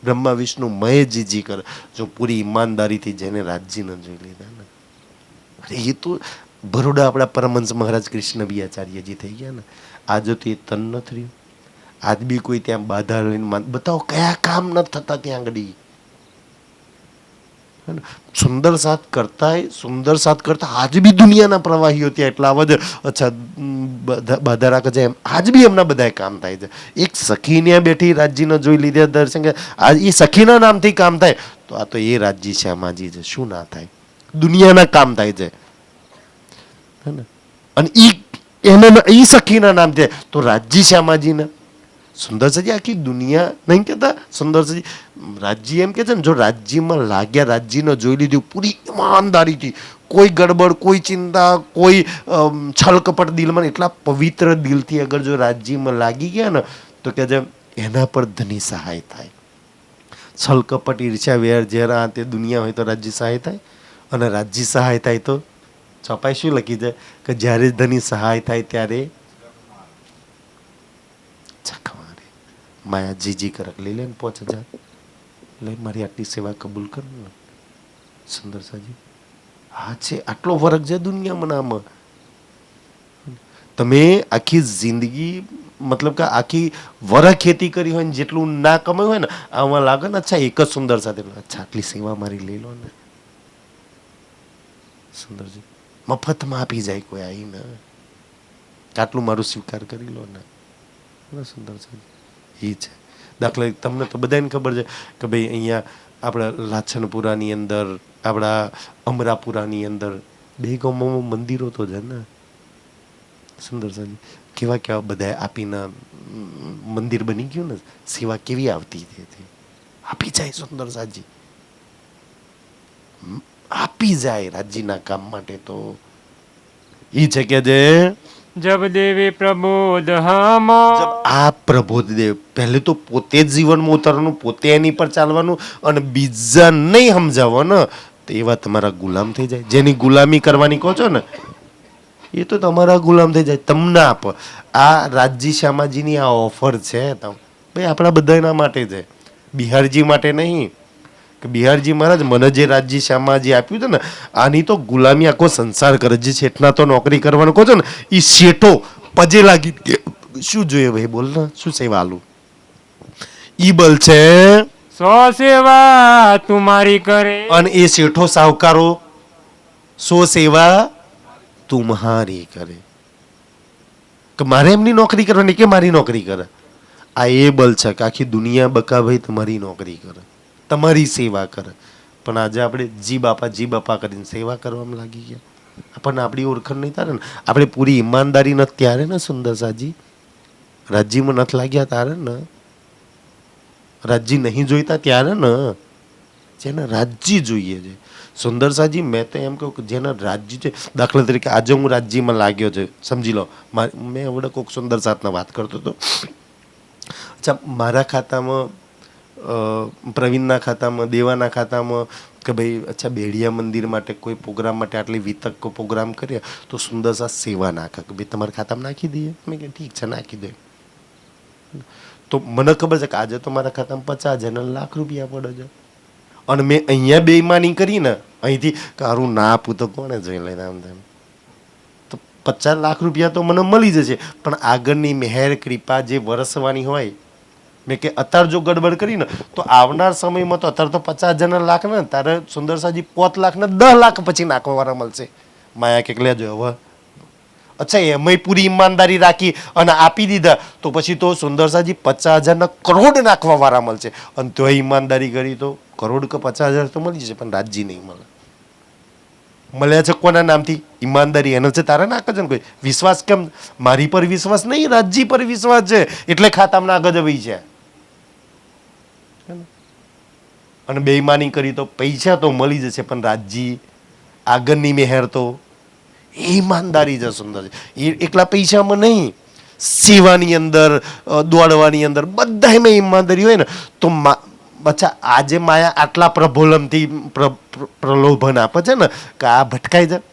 બ્રહ્મા વિષ્ણુ મય જી કરે, જો પૂરી ઈમાનદારીથી જેને રાજજી ન જોઈ લીધા ને. અરે એ તો બરોડા આપણા પરમહંસ મહારાજ કૃષ્ણ બી આચાર્યજી થઈ ગયા ને, આજે તો એ તન ન થયું. આજ બી કોઈ ત્યાં બાધા લઈને બતાવો કયા કામ ન થતા ત્યાં આગળ. સુંદર સાથ કરતા આજ બી દુનિયાના પ્રવાહીઓ ત્યાં એટલા આવે છે. અચ્છા બાધા રાખે છે એમ આજ બી એમના બધા કામ થાય છે. એક સખી ત્યાં બેઠી રાજ્યને જોઈ લીધા દર્શન કે આજ એ સખીના નામથી કામ થાય તો આ તો એ રાજ્ય શ્યામાજી છે. શું ના થાય? દુનિયાના કામ થાય છે. અને ઈ સખીના નામ છે તો રાજ્ય શ્યામાજીના. સુંદરસાજી આખી દુનિયા નહીં કહેતા સુંદરસાજી રાજ્ય એમ કે છે ને, જો રાજ્યમાં લાગ્યા, રાજ્યને જોઈ લીધું પૂરી ઈમાનદારીથી, કોઈ ગડબડ, કોઈ ચિંતા, કોઈ છલકપટ દિલમાં, એટલા પવિત્ર દિલથી અગર જો રાજ્યમાં લાગી ગયા ને તો કે જે એના પર ધની સહાય થાય. છલકપટ, ઈર્ષ્યા, વેર ઝેર આ તે દુનિયા હોય તો રાજ્ય સહાય થાય, અને રાજ્ય સહાય થાય તો ચોપાઈ શું લખી છે કે જ્યારે ધની સહાય થાય ત્યારે ચકવારે માયા જીજી કરક લઈ લે ને 5000 લઈ મારી આટલી સેવા કબૂલ કર ને. સુંદર સાજી હા છે, આટલો ફરક છે દુનિયામાં આમાં. તમે આખી જિંદગી મતલબ કે આખી વર ખેતી કરી હોય ને જેટલું ના કમાયું હોય ને આમાં લાગે ને અચ્છા એક જ સુંદર સાથે અચ્છા આટલી સેવા મારી લઈ લો ને. સુંદરજી મફતમાં આપી જાય કોઈ આવીને, આટલું મારું સ્વીકાર કરી લો ને. સુંદર સાજી એ છે. દાખલા તમને તો બધાને ખબર છે કે ભાઈ અહીંયા આપણા લાછનપુરાની અંદર, આપણા અમરાપુરાની અંદર 2 ગામોમાં મંદિરો તો છે ને. સુંદર સાજી કેવા કેવા બધા આપીને મંદિર બની ગયું ને, સેવા કેવી આવતી હતી. આપી જાય સુંદર સાજી, આપી જાય રાજ્યના કામ માટે. તો ઈ છે કે જે જબ દેવે પ્રબોધ હમ આ પ્રબોધદેવ પહેલે તો પોતે જ જીવનમાં ઉતારવાનું, પોતે એની પર ચાલવાનું, અને બીજા નહીં સમજાવવાનું, તો એવા તમારા ગુલામ થઈ જાય. જેની ગુલામી કરવાની કહો છો ને એ તો તમારા ગુલામ થઈ જાય. તમને આપ આ રાજજી શ્યામાજીની આ ઓફર છે ભાઈ આપણા બધાના માટે છે, બિહારજી માટે નહીં. કે બિહારજી મહારાજ મને જે રાજજી શ્યામાજી આપ્યું છે ને આની તો ગુલામી આખો સંસાર કરે. જે શેઠના તો નોકરી કરવાનું કહો છો ને એ શેઠો પજે લાગી શું જોઈએ ભાઈ બોલ ને, શું સેવા આલું ઈ બલ છે. સો સેવા તુમારી કરે, અને એ શેઠો સાહુકારો સો સેવા તુમ્હારી કરે. કે મારે એમની નોકરી કરવાની કે મારી નોકરી કરે. આ એ બલ છે કે આખી દુનિયા બકા ભાઈ તમારી નોકરી કરે, તમારી સેવા કરે. પણ આજે આપણે જી બાપા કરીને સેવા કરવામાં લાગી ગયા. આપણને આપણી ઓળખાણ નહીં તારે ને, આપણે પૂરી ઈમાનદારી નથી ત્યારે ને સુંદર સાજી રાજ્યમાં નથી લાગ્યા તારે ને, રાજ્ય નહીં જોઈતા ત્યારે ને. જેને રાજ્ય જોઈએ છે સુંદર સાજી, મેં તો એમ કહું કે જેના રાજ્ય છે, દાખલા તરીકે આજે હું રાજ્યમાં લાગ્યો છે સમજી લો. મેં હવે કોઈક સુંદર સાથના વાત કરતો હતો. અચ્છા મારા ખાતામાં, પ્રવીણના ખાતામાં, દેવાના ખાતામાં કે ભાઈ અચ્છા બેડિયા મંદિર માટે કોઈ પ્રોગ્રામ માટે આટલી વિતક પ્રોગ્રામ કર્યા તો સુંદર સા સેવા નાખે કે ભાઈ તમારા ખાતામાં નાખી દઈએ. મેં કહ્યું ઠીક છે નાખી દે. તો મને ખબર છે કે આજે તો મારા ખાતામાં 50,000 ને લાખ રૂપિયા પડે છે, અને મેં અહીંયા બેઈમાની કરીને અહીંથી કારું ના આપું તો કોણે જોઈ લઈને આમ તેમ, તો 50 લાખ રૂપિયા તો મને મળી જશે. પણ આગળની મહેર કૃપા જે વરસવાની હોય, મેં કે અત્યારે જો ગડબડ કરીને તો આવનાર સમયમાં તો અત્યારે તો 50,000 લાખ ને તારે સુંદર સાજી 5 લાખ ને 10 લાખ પછી નાખવાવાળા મળશે. માયા કે લેજો હવે. અચ્છા એમાંય પૂરી ઈમાનદારી રાખી અને આપી દીધા તો પછી તો સુંદર સાજી 50,000 ના કરોડ નાખવા વાળા મળશે. અને તો ઈમાનદારી કરી તો કરોડ કે 50,000 તો મળી જશે, પણ રાજ્ય નહીં મળે. મળ્યા છે કોના નામથી? ઈમાનદારી એનો છે, તારે નાખે છે ને કોઈ. વિશ્વાસ કેમ? મારી પર વિશ્વાસ નહીં, રાજ્ય પર વિશ્વાસ છે એટલે ખાતામાં ના ગજવી છે. અને બેઈમાની કરી તો પૈસા તો મળી જશે, પણ રાજ્ય આગળની મહેર તો ઈમાનદારી છે સુંદર છે. એ એકલા પૈસામાં નહીં, સેવાની અંદર, દોડવાની અંદર બધામાં ઈમાનદારી હોય ને તો અચ્છા આજે માયા આટલા પ્રબોલનથી પ્રલોભન આપે છે ને કે આ ભટકાઈ જાય.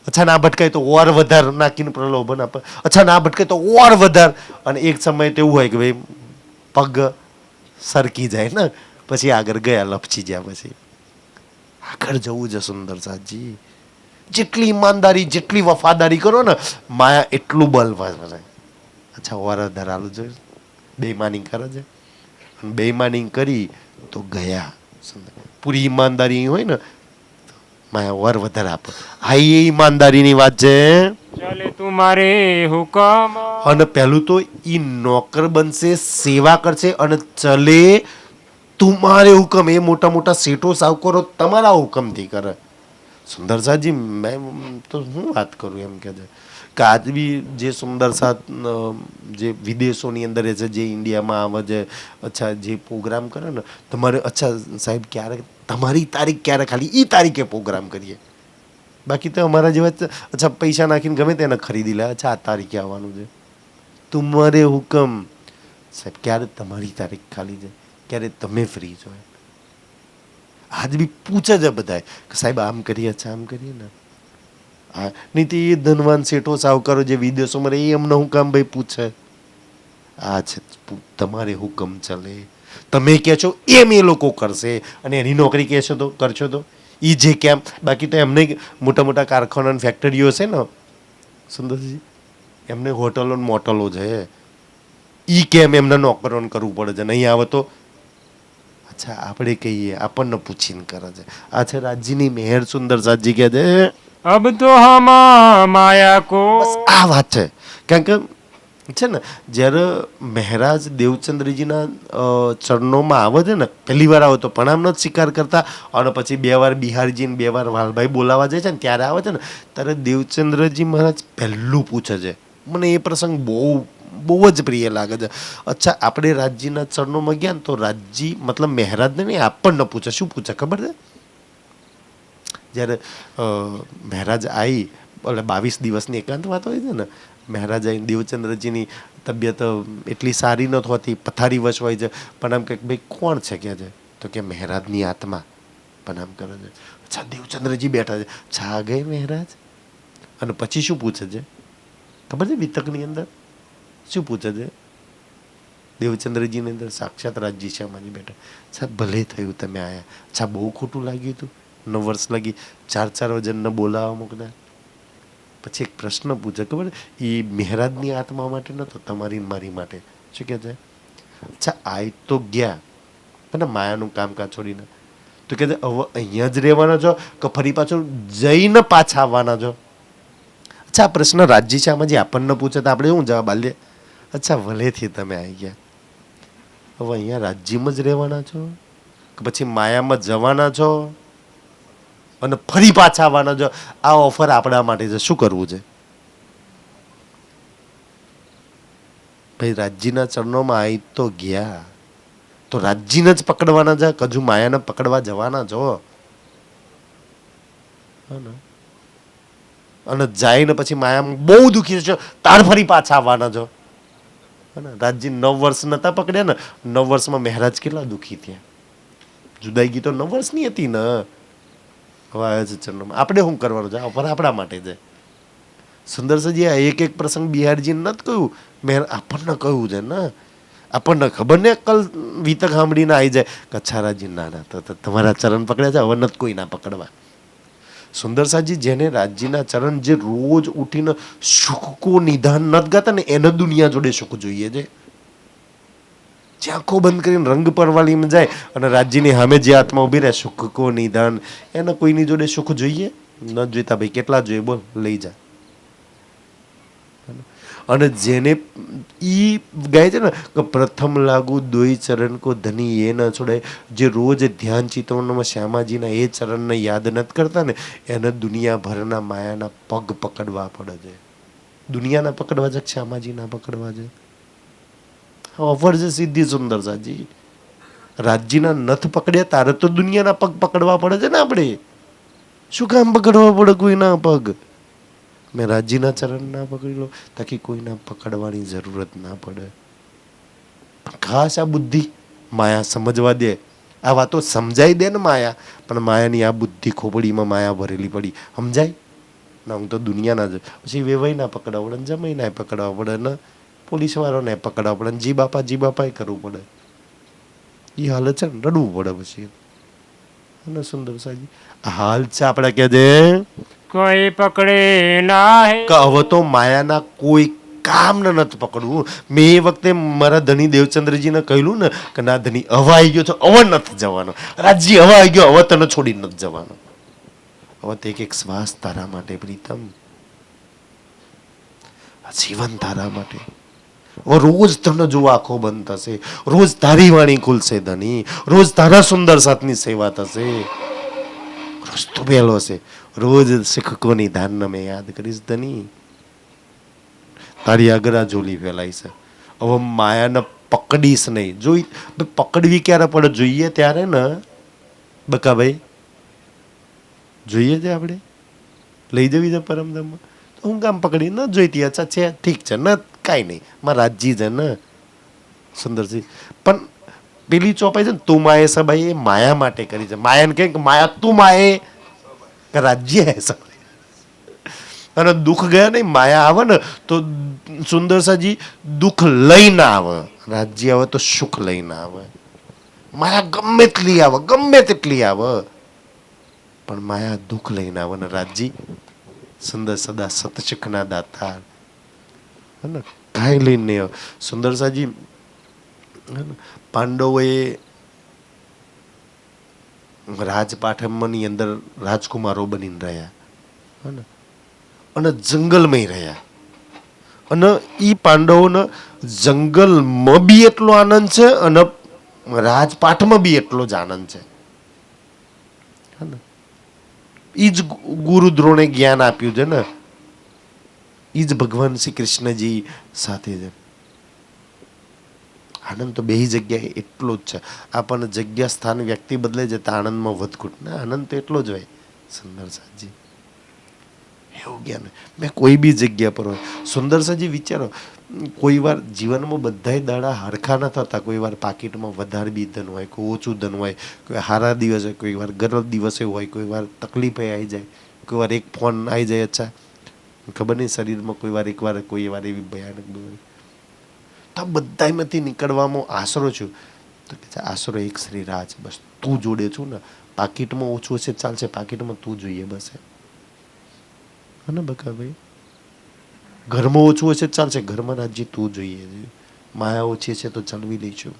અચ્છા ના ભટકાય તો ઓર વધારે નાખીને પ્રલોભન આપે. અચ્છા ના ભટકાય તો ઓર વધારે. અને એક સમય તો એવું હોય કે ભાઈ પગ સરકી જાય ને પછી આગળ ગયા લપસી ગયા, પછી આગળ જવું છે સુંદર સાજી. જેટલી ઈમાનદારી જેટલી વફાદારી કરો ને માયા એટલું બલ વધે. અચ્છા ઓર વધારે આલું જોઈએ, બેઈમાની કરે છે, બેઈમાની કરી તો ગયા. પૂરી ઈમાનદારી હોય ને માયા વર વધારે આપે. આ એ ઈમાનદારીની વાત છે. ચાલે તુમારે હુકમ, અને પહેલું તો ઈ નોકર બનશે, સેવા કરશે, અને ચલે તુમારે હુકમ. એ મોટા મોટા સેઠો સાવકારો તમારા હુકમથી કરે. સુંદર સાજી મેં તો હું વાત કરું એમ કે છે કે આજ બી જે સુંદર સાથ જે વિદેશોની અંદર રહે છે, જે ઇન્ડિયામાં આવે છે, અચ્છા જે પ્રોગ્રામ કરે ને તમારે, અચ્છા સાહેબ ક્યારે તમારી તારીખ ક્યારે, ખાલી એ તારીખે પ્રોગ્રામ કરીએ. બાકી તો અમારા જેવા અચ્છા પૈસા નાખીને ગમે તેને ખરીદી લે. અચ્છા આ તારીખે આવવાનું છે, તુમ્હારે હુકમ. સાહેબ ક્યારે તમારી તારીખ ખાલી છે, ક્યારે તમે ફ્રી છો? આજ બી પૂછે છે બધા કે સાહેબ આમ કરીએ, અચ્છા આમ કરીએ ને. હા, નહીં તો એ ધનવાન શેઠો સાવકારો જે વિદેશોમાં રહે એ અમને હું કામ ભાઈ પૂછે? આ છે તમારે હુકમ ચાલે, તમે કહે છો એમ એ લોકો કરશે, અને એની નોકરી કહેશો તો કરશો તો એ જે કેમ. બાકી તો એમને મોટા મોટા કારખાના ફેક્ટરીઓ છે ને સુંદરજી, એમને હોટલો મોટલો છે, એ કેમ એમના નોકરોને કરવું પડે છે? નહીં આવે તો અચ્છા આપણે કહીએ આપણને પૂછીને કરે છે. આ છે રાજ્યની મેહર સુંદર સાજી કહે છે અબ તો હમ માયા કો. બસ આ વાત છે. કારણ કે છે ને જ્યારે મહારાજ દેવચંદ્રજીના ચરણોમાં આવે છે ને, પહેલી વાર આવે તો પ્રણામ નથી સ્વીકાર કરતા, અને પછી 2 વાર બિહારજી ને 2 વાર વાલભાઈ બોલાવા જાય છે ને, ત્યારે આવે છે ને ત્યારે દેવચંદ્રજી મહારાજ પહેલું પૂછે છે. મને એ પ્રસંગ બહુ જ પ્રિય લાગે છે. અચ્છા આપણે રાજજીના ચરણોમાં ગયા ને તો રાજજી મતલબ મહારાજને નહીં આપણને પૂછે. શું પૂછે ખબર છે? જ્યારે મહારાજ આવી એટલે 22 દિવસની એકાંત વાત હોય છે ને, મહારાજ આવી દેવચંદ્રજીની તબિયત એટલી સારી નથી હોતી, પથારીવશ હોય છે. પણ આમ કે ભાઈ કોણ છે કે છે? તો કે મહારાજની આત્મા પણ આમ કરે છે. અચ્છા દેવચંદ્રજી બેઠા છે, છા ગઈ મહારાજ. અને પછી શું પૂછે છે ખબર છે? વિતકની અંદર શું પૂછે છે? દેવચંદ્રજીની અંદર સાક્ષાત રાજજી શ્યામાજી બેઠા. અચ્છા ભલે થયું તમે આયા. અચ્છા બહુ ખોટું લાગ્યું હતું, 9 વર્ષ લાગી 4 વજનને બોલાવવા મૂકતા. પછી એક પ્રશ્ન પૂછે ખબર, એ મહારાજની આત્મા માટે નતો, તમારી મારી માટે. શું કહે છે? અચ્છા આય તો ગયા પણ માયાનું કામકાજ છોડીને, તો કહે છે હવે અહીંયા જ રહેવાના છો કે ફરી પાછું જઈને પાછા આવવાના છો? અચ્છા આ પ્રશ્ન રાજજી શ્યામાજી આપણને પૂછે તો આપણે શું જવાબ આલીએ? અચ્છા ભલેથી તમે આવી ગયા, હવે અહીંયા રાજ્યમાં જ રહેવાના છો કે પછી માયામાં જવાના છો અને ફરી પાછા આવવાના છો? આ ઓફર આપણા માટે છે, શું કરવું છે ભાઈ? રાજ્યના ચરણોમાં આવી તો ગયા, તો રાજ્યને જ પકડવાના છે કે હજુ માયાને પકડવા જવાના છો? અને જઈને પછી માયામાં બહુ દુઃખી છો, તાર ફરી પાછા આવવાના છો? રાજજી 9 વર્ષ નતા પકડ્યા ને, 9 વર્ષમાં મહારાજ કેટલા દુઃખી થયા. જુદાઈગી તો 9 વર્ષની હતી ને. હવે આવ્યા છે ચરણોમાં, આપણે શું કરવાનું છે? ઓફર આપણા માટે છે. સુંદરસજી આ એક પ્રસંગ બિહારજીને નથી કહ્યું, મેં આપણને કહ્યું છે ને. આપણને ખબર ને અક્કલ વિતક સાંભળીને આવી જાય કે અચ્છા રાજજી ના ના તો તમારા ચરણ પકડ્યા છે, હવે નથી કોઈ ના પકડવા. સુંદરસાજી જેને રાજજીના ચરણ જે રોજ ઉઠીને સુખ કો નિધાન નથી ગાતા ને, એને દુનિયા જોડે સુખ જોઈએ છે. જે આંખો બંધ કરીને રંગ પરવાળીમાં જાય અને રાજજીની સામે જે આત્મા ઉભી રહે સુખ કો નિધાન, એને કોઈની જોડે સુખ જોઈએ ન જોઈતા ભાઈ. કેટલા જોઈએ બોલ, લઈ જા. અને જેને ઈ ગાય છે ને કે પ્રથમ લાગુ દોઈ ચરણ કો ધની એ ન છોડાય, જે રોજ ધ્યાન ચિતવનમાં શ્યામાજીના એ ચરણને યાદ નથી કરતા ને, એને દુનિયાભરના માયાના પગ પકડવા પડે છે. દુનિયાના પકડવા છે, શ્યામાજીના પકડવા છે. ઓફર છે સીધી સુંદર સાજી. રાજજીના નથ પકડ્યા તારે તો દુનિયાના પગ પકડવા પડે છે ને. આપણે શું કામ પકડવા પડે કોઈના પગ? મેં રાજજીના ચરણ ના પકડી લો તાકી કોઈના પકડવાની જરૂરત ના પડે. ખાસ આ બુદ્ધિ માયા સમજવા દે, આ વાતો સમજાઈ દે ને માયા. પણ માયાની આ બુદ્ધિ ખોપડીમાં માયા ભરેલી પડી, સમજાય ના? હું તો દુનિયાના જ પછી વેવાઈ ના પકડવા પડે ને, જમાઈ ના પકડવા પડે ને, પોલીસ વાળાને પકડવા પડે ને, જી બાપા કરવું પડે. એ હાલત છે ને, રડવું પડે પછી. અને સુંદર સાજી આ હાલ છે આપણે કે છે કોઈ પકડે ના હે. કે હવે તો માયાના કોઈ કામને નથી પકડવું. મેં એ વખતે મારા ધણી દેવચંદ્રજીને કહ્યું ને કે ના ધણી હવે આવી ગયો છો, હવે નથી જવાનો. રાજજી હવે આવી ગયો, હવે તને છોડી નથી જવાનો. હવે તો એક શ્વાસ તારા માટે પ્રીતમ, જીવન તારા માટે. હવે રોજ તને જો આંખો બંધ થશે, રોજ તારી વાણી ખુલશે ધણી, રોજ તારા સુંદર સાથની સેવા થશે, રોજ તું બેલો છે, રોજ શિક્ષકોની ધારને મેં યાદ કરીશ ધણી. તારી આગળ જોલી ફેલાઈ છે. હવે માયાને પકડીશ નહીં. જોઈ પકડવી ક્યારે પડે? જોઈએ ત્યારે ને બકાભાઈ, જોઈએ છે આપણે. લઈ જવી છે પરમધામમાં. તો હું ગામ પકડી ન જોઈતી, અચ્છા છે ઠીક છે ન, કાંઈ નહીં, મારા રાજજી છે ને સુંદરજી. પણ પેલી ચોપાઈ છે ને તું માએ સબાઈ, એ માયા માટે કરી છે. માયાને કહે કે માયા તું માએ કે રાજ્ય હે સબાઈ. અને દુઃખ ગયા નહીં, માયા આવે ને તો સુંદરસાજી દુઃખ લઈને આવે, રાજ્ય આવે તો સુખ લઈને આવે. માયા ગમે તેટલી આવે, ગમે તેટલી આવે, પણ માયા દુઃખ લઈને આવે. ને રાજજી સુંદર સદા સતસુખના દાતા હે ને, કાંઈ લઈને નહીં આવે. સુંદરસાજી પાંડવોએ રાજપાઠમની અંદર રાજકુમારો બનીને રહ્યા હે ને, અને જંગલમાં રહ્યા. અને એ પાંડવોને જંગલમાં બી એટલો આનંદ છે અને રાજપાઠમાં બી એટલો જ આનંદ છે. એ જ ગુરુ દ્રોણે જ્ઞાન આપ્યું છે ને, એ જ ભગવાન શ્રી કૃષ્ણજી સાથે છે. આનંદ તો બે જગ્યાએ એટલો જ છે. આપણને જગ્યા સ્થાન વ્યક્તિ બદલે છે તો આનંદમાં વધઘૂટ ને આનંદ તો એટલો જ હોય. સુંદરસાજી એવું જ્ઞાન મેં કોઈ બી જગ્યા પર હોય. સુંદરસાજી વિચારો, કોઈ વાર જીવનમાં બધાય દાડા હરખા ન થતા. કોઈ વાર પાકીટમાં વધારે બી ધન હોય, કોઈ ઓછું ધન હોય, કોઈ હારા દિવસે, કોઈ વાર ગરમ દિવસે હોય, કોઈ વાર તકલીફે આવી જાય, કોઈ વાર એક ફોન આવી જાય. અચ્છા ખબર નહીં શરીરમાં કોઈ વાર એવી ભયાનક બીમારી. તો આ બધામાંથી નીકળવામાં આશરો છું તો કે આશરો એક શ્રી રાજ, બસ તું જોડે છું ને. પાકીટમાં ઓછું હશે ચાલશે, પાકીટમાં તું જોઈએ બસ. હે ને બકા ભાઈ, ઘરમાં ઓછું હશે ચાલશે, ઘરમાં રાજ્ય તું જોઈએ. માયા ઓછી છે તો ચલવી લઈશું.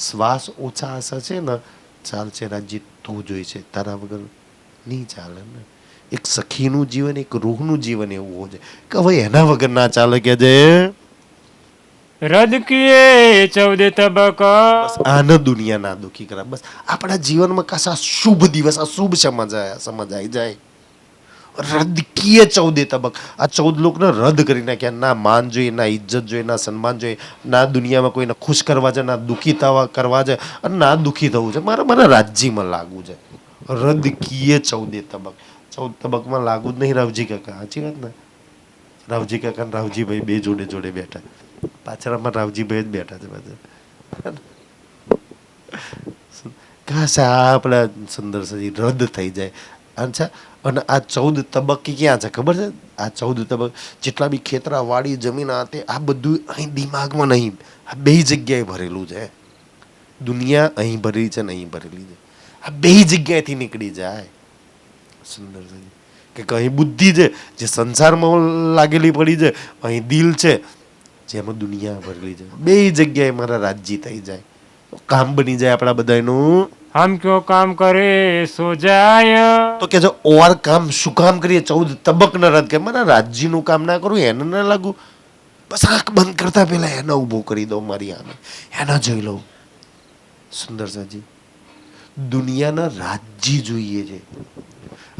શ્વાસ ઓછા હશે ને ચાલશે, રાજ્ય તું જોઈ છે, તારા વગર નહીં ચાલે ને. એક સખીનું જીવન, એક રૂહનું જીવન એવું હોય છે કે હવે એના વગર ના ચાલે. કે જે રદ કિએ 14 તબક. બસ આને દુનિયા ના દુખી કરા. બસ આપણા જીવનમાં કશા શુભ દિવસ અશુભ સમજ આવી જાય. રદ કિએ 14 તબક. આ 14 લોકને રદ કરી નાખ્યા. ના માન જોઈએ, ના ઇજ્જત જોઈએ, ના સન્માન જોઈએ, ના દુનિયામાં કોઈને ખુશ કરવા છે, ના દુઃખી કરવા છે, અને ના દુઃખી થવું છે. મને રાજ્યમાં લાગવું છે. રદ કિએ 14 તબક. 14 તબકમાં લાગુ જ નહીં. રાવજી કાકા સાચી વાત ને. રાવજી કાકા ને રાવજીભાઈ બે જોડે જોડે બેઠા. પાછળમાં રાવજીભાઈ જ બેઠા છે બધા. કાશા આપણા સુંદરસાજી રદ થઈ જાય. અચ્છા, અને આ 14 તબક્કી ક્યાં છે ખબર છે? આ 14 તબક જેટલા બી ખેતરા વાડી જમીન આ તે આ બધું અહીં દિમાગમાં નહીં, આ બે જગ્યાએ ભરેલું છે. દુનિયા અહીં ભરેલી છે ને અહીં ભરેલી છે. આ બે જગ્યાએથી નીકળી જાય. સુંદરસાજી કે અહીં બુદ્ધિ છે જે સંસારમાં લાગેલી પડી છે, અહીં દિલ છે જેમાં દુનિયા ભરેલી છે. બે જગ્યાએ મારા રાજ્ય થઈ જાય, કામ બની જાય આપણા બધાનું. હમ ક્યો કામ કરે સો જાય. તો કે જો ઓર કામ શું કામ કરીએ? 14 તબક ન રદ કરે. મારા રાજ્યનું કામ ના કરું, એને ના લાગુ. બસ આંખ બંધ કરતા પહેલા એને ઊભો કરી દો મારી આને, એને જોઈ લઉં. સુંદરસાજી દુનિયાના રાજ્ય જોઈએ છે.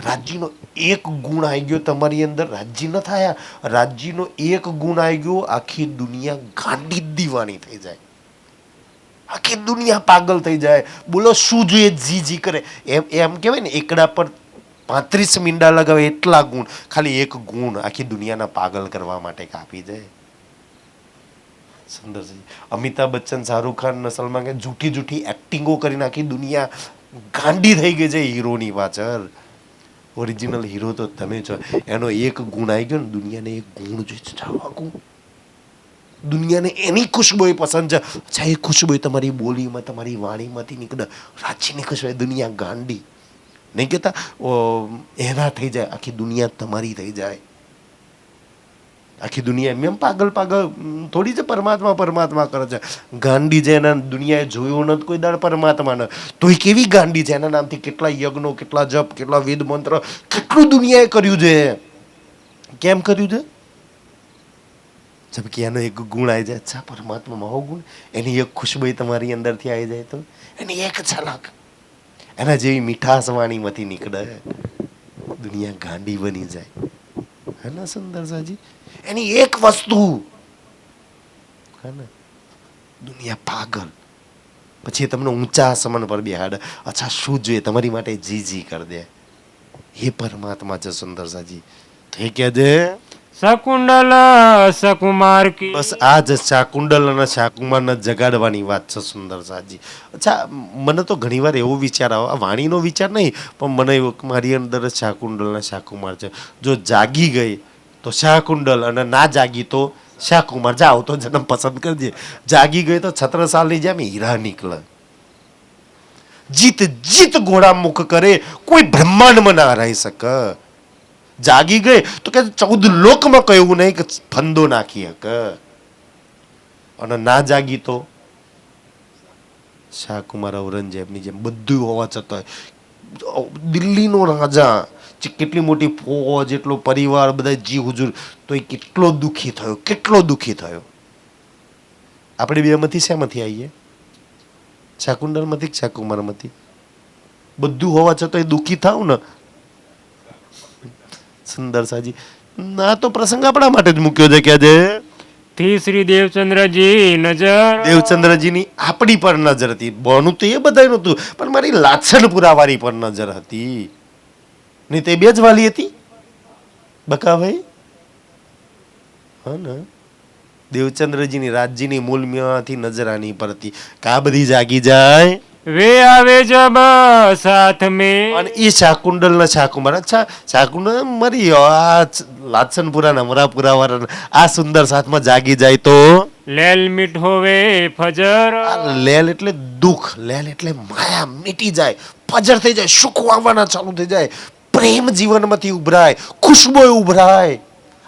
રાજ્યનો એક ગુણ આવી ગયો તમારી અંદર, રાજ્ય ન થયા, રાજ્યનો એક ગુણ આવી ગયો, આખી દુનિયા ગાંડી દીવાની થઈ જાય. આખી દુનિયા પાગલ થઈ જાય. બોલો શું જોઈએ? જી કરે. એમ કહેવાય ને એકડા પર 35 મીંડા લગાવે એટલા ગુણ. ખાલી એક ગુણ આખી દુનિયાના પાગલ કરવા માટે કાપી જાય. સુંદરજી અમિતાભ બચ્ચન, શાહરુખ ખાન, સલમાન ખાન જૂઠી એક્ટિંગો કરીને આખી દુનિયા ગાંડી થઈ ગઈ છે હીરોની પાછળ. ઓરિજિનલ હીરો તો તમે છો. એનો એક ગુણ આવી ગયો ને, દુનિયાને એક ગુણ જોઈએ. દુનિયાને એની ખુશબોય પસંદ છે. અચ્છા એ ખુશબોય તમારી બોલીમાં, તમારી વાણીમાંથી નીકળે. રાજ્યની ખુશબોય દુનિયા ગાંડી નહીં કહેતા એના થઈ જાય. આખી દુનિયા તમારી થઈ જાય. આખી દુનિયા એમ પાગલ થોડી છે. પરમાત્મા કરે છે. ગાંડી છે એના દુનિયાએ જોયું નથી કોઈ દાડ પરમાત્માને, તો એ કેવી ગાંડી છે. એના નામથી કેટલા યજ્ઞો, કેટલા જપ, કેટલા વેદ મંત્ર, કેટલું દુનિયાએ કર્યું છે. કેમ કર્યું છે? જબકે એનો એક ગુણ આવી જાય. અચ્છા પરમાત્મામાં આવો ગુણ, એની એક ખુશબુ તમારી અંદરથી આવી જાય તો એની એક ઝલક, એના જેવી મીઠાશ વાણીમાંથી નીકળે, દુનિયા ગાંડી બની જાય. હે ને સુંદરસાજી? એની એક વસ્તુ હે ને, દુનિયા પાગલ. પછી તમને ઊંચા આસમાન પર બેહાડે. અચ્છા શું જોઈએ? તમારી માટે જી કરી દે. એ પરમાત્મા છે સુંદરસાજી. એ કે છે શકુંડલ સકુમાર કી. બસ આ જ શાકુંડલ અને શાકુમારને જગાડવાની વાત છે સુંદરસાજી. અચ્છા, મને તો ઘણીવાર એવો વિચાર આવે, આ વાણીનો વિચાર નહીં, પણ મને એવું કે મારી અંદર જ શાકુંડલ અને શાકુમાર છે. જો જાગી ગઈ તો શાકુંડલ અને ના જાગી તો શાકુમાર. જાઓ તો જન્મ પસંદ કરજે. જાગી ગઈ તો છત્રસાલની જેમ હીરા નીકળે. જીત જીત ઘોડા મુખ કરે, કોઈ બ્રહ્માંડમાં ના રહી શકે. જાગી ગઈ તો કે 14 લોકમાં કહ્યું નહીં કે ફંદો નાખી હક, અને ના જાગી તો શાહકુમાર ઔરંગઝેબની જેમ બધું હોવા છતાં દિલ્હીનો રાજા, કેટલી મોટી ફોજ, એટલો પરિવાર, બધા જી હુજુર, તો એ કેટલો દુઃખી થયો, કેટલો દુઃખી થયો. આપણે બેમાંથી શેમાંથી આવીએ? શાકુંડલમાંથી કે શાકુમારમાંથી? બધું હોવા છતાં દુઃખી થાવ ને સુંદરસાજી. ના તો પ્રસંગ આપણા માટે જ મૂક્યો છે કે આજે થી શ્રી દેવચંદ્રજી નજર. દેવચંદ્રજીની આપણી પર નજર હતી. બનું તો એ બધા નહોતું, પણ મારી લાછનપુરા વાળી પર નજર હતી. નહીં તે બે જ વાલી હતી બકાભાઈ. હા ને, દેવચંદ્રજીની રાજજીની મૂલમાંથી નજર આની પર હતી. કા બધી જાગી જાય વે આવે જબ સાથ મેં. અને એ શાકુંડલ ના શાકુમાર. અચ્છા, શાકુંડલ મરી આ લાછનપુરા અમરાપુરા વાળા આ સુંદર સાથમાં જાગી જાય તો લેલ મીઠ હોવે ફજર. આ લેલ એટલે દુઃખ, લેલ એટલે માયા મીટી જાય, ફજર થઈ જાય, સુખ આવવાના ચાલુ થઈ જાય, પ્રેમ જીવનમાંથી ઉભરાય, ખુશબુ ઉભરાય,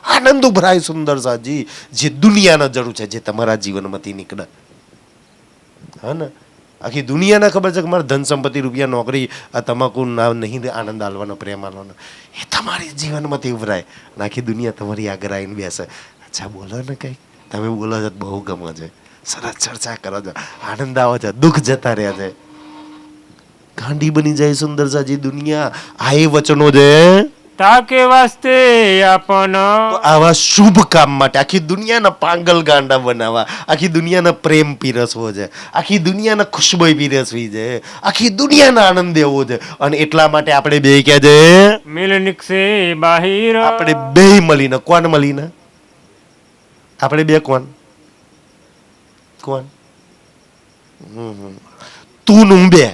આનંદ ઉભરાય. સુંદર સાજી, જે દુનિયાના જરૂર છે, જે તમારા જીવનમાંથી નીકળે. હા ને, આખી દુનિયાને ખબર છે કે મારે ધન સંપત્તિ, રૂપિયા, નોકરી, આ તમાકુ ના નહીં આનંદ આલવાનો, પ્રેમ આલવાનો, એ તમારી જીવનમાંથી ઉભરાય. અને આખી દુનિયા તમારી આગળ આવીને બેસે. અચ્છા, બોલો ને કંઈક, તમે બોલો છો બહુ ગમે છે, સરસ ચર્ચા કરો છો, આનંદ આવે છે, દુઃખ જતા રહ્યા છે. ગાંડી બની જાય સુંદર સાજી દુનિયા. આ એ વચનો છે તાકે વાસ્તે આપન. તો આવા શુભ કામ માટે આખી દુનિયાના પાંગલ ગાંડા બનાવવા, આખી દુનિયાના પ્રેમ પીરસવો છે, આખી દુનિયાના ખુશબોઈ પીરસવી છે, આખી દુનિયાના આનંદ દેવો છે. અને એટલા માટે આપણે બે કે છે મિલ નિકસે બાહિર. આપણે બે મળીને, કોણ મળીને? આપણે બે કોણ કોણ? તું નું બે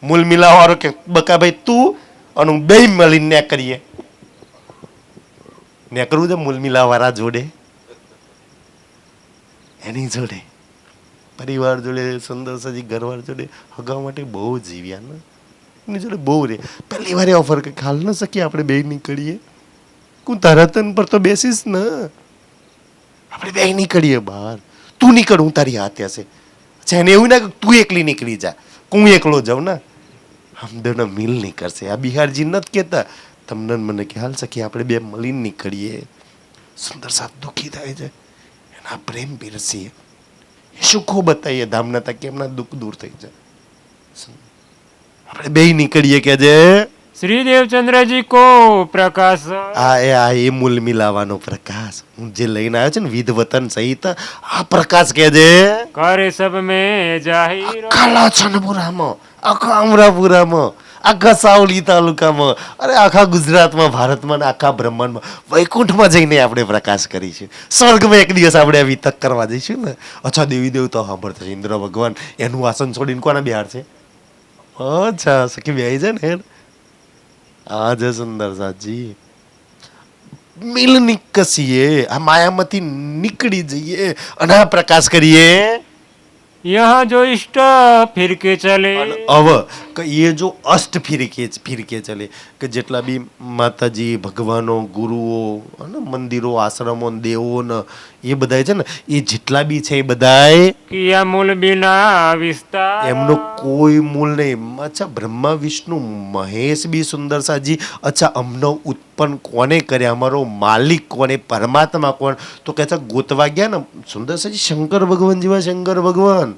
મૂલ મિલાવાળો કે બકાભાઈ તું અને હું બે મળીને ને કરીએ. ને કરવું છે મૂલ મિલાવાળા જોડે, એની જોડે, પરિવાર જોડે, સુંદર સજી ઘરવાર જોડે હગાવ માટે બહુ જીવ્યા ને, એની જોડે બહુ રે. પહેલી વાર ઓફર કે ખાલ ન શકીએ આપણે બે નીકળીએ. હું તારા તન પર તો બેસીશ ને, આપણે બે નીકળીએ બહાર. તું નીકળ, હું તારી હાથે હશે. અચ્છા, એને એવું ના કે તું એકલી નીકળી જા, હું એકલો જાઉં ને. આમ દોનો મિલ નીકળશે. આ બિહારજી નથી કહેતા તમને મને કે હાલ સખી આપણે બે મળીને નીકળીએ. સુંદર સાથ દુઃખી થાય છે, એના પ્રેમ પીરસીએ, સુખો બતાવીએ, ધામના તક એમના દુઃખ દૂર થઈ જાય. આપણે બે નીકળીએ કે જે શ્રી દેવચંદ્રજી કો પ્રકાશ. આ એ મૂલ મિલાવાનો પ્રકાશ હું જે લઈને આવ્યો છે ને, વિધ વતન સહિત આ પ્રકાશ કે જે કરે સબ મેં જાહિર. આખા લાછનપુરામાં, આખા અમરાપુરામાં, આખા સાવલી તાલુકામાં, અરે આખા ગુજરાતમાં, ભારતમાં, આખા બ્રહ્માંડમાં, વૈકુંઠમાં જઈને આપણે પ્રકાશ કરીશું. સ્વર્ગમાં એક દિવસ આપણે આ વિતક કરવા જઈશું ને. અચ્છા, દેવી દેવતા સાંભળતા ઇન્દ્ર ભગવાન એનું આસન છોડીને કોના બિહાર છે? અચ્છા, સખી બેહી છે ને. આ જે સુંદર સાજી મિલ નિકસીએ, આ માયામાંથી નીકળી જઈએ અને આ પ્રકાશ કરીએ. યહાં જો ઇષ્ટ ફિર કે ચલે. અને હવે કે એ જો અષ્ટ ફિરકે ચલે, કે જેટલા બી માતાજી, ભગવાનો, ગુરુઓ અને મંદિરો, આશ્રમો, દેવો ને એ બધા છે ને, એ જેટલા બી છે એ બધાય કિયા મૂલ બિના વિસ્તાર. એમનો કોઈ મૂળ નહીં. અચ્છા, બ્રહ્મા વિષ્ણુ મહેશ બી સુંદર સાજી. અચ્છા, અમનો ઉત્પન્ન કોને કરે, અમારો માલિક કોને, પરમાત્મા કોણ? તો કે છે ગોતવા ગયા ને સુંદર સાજી, શંકર ભગવાન જેવા શંકર ભગવાન,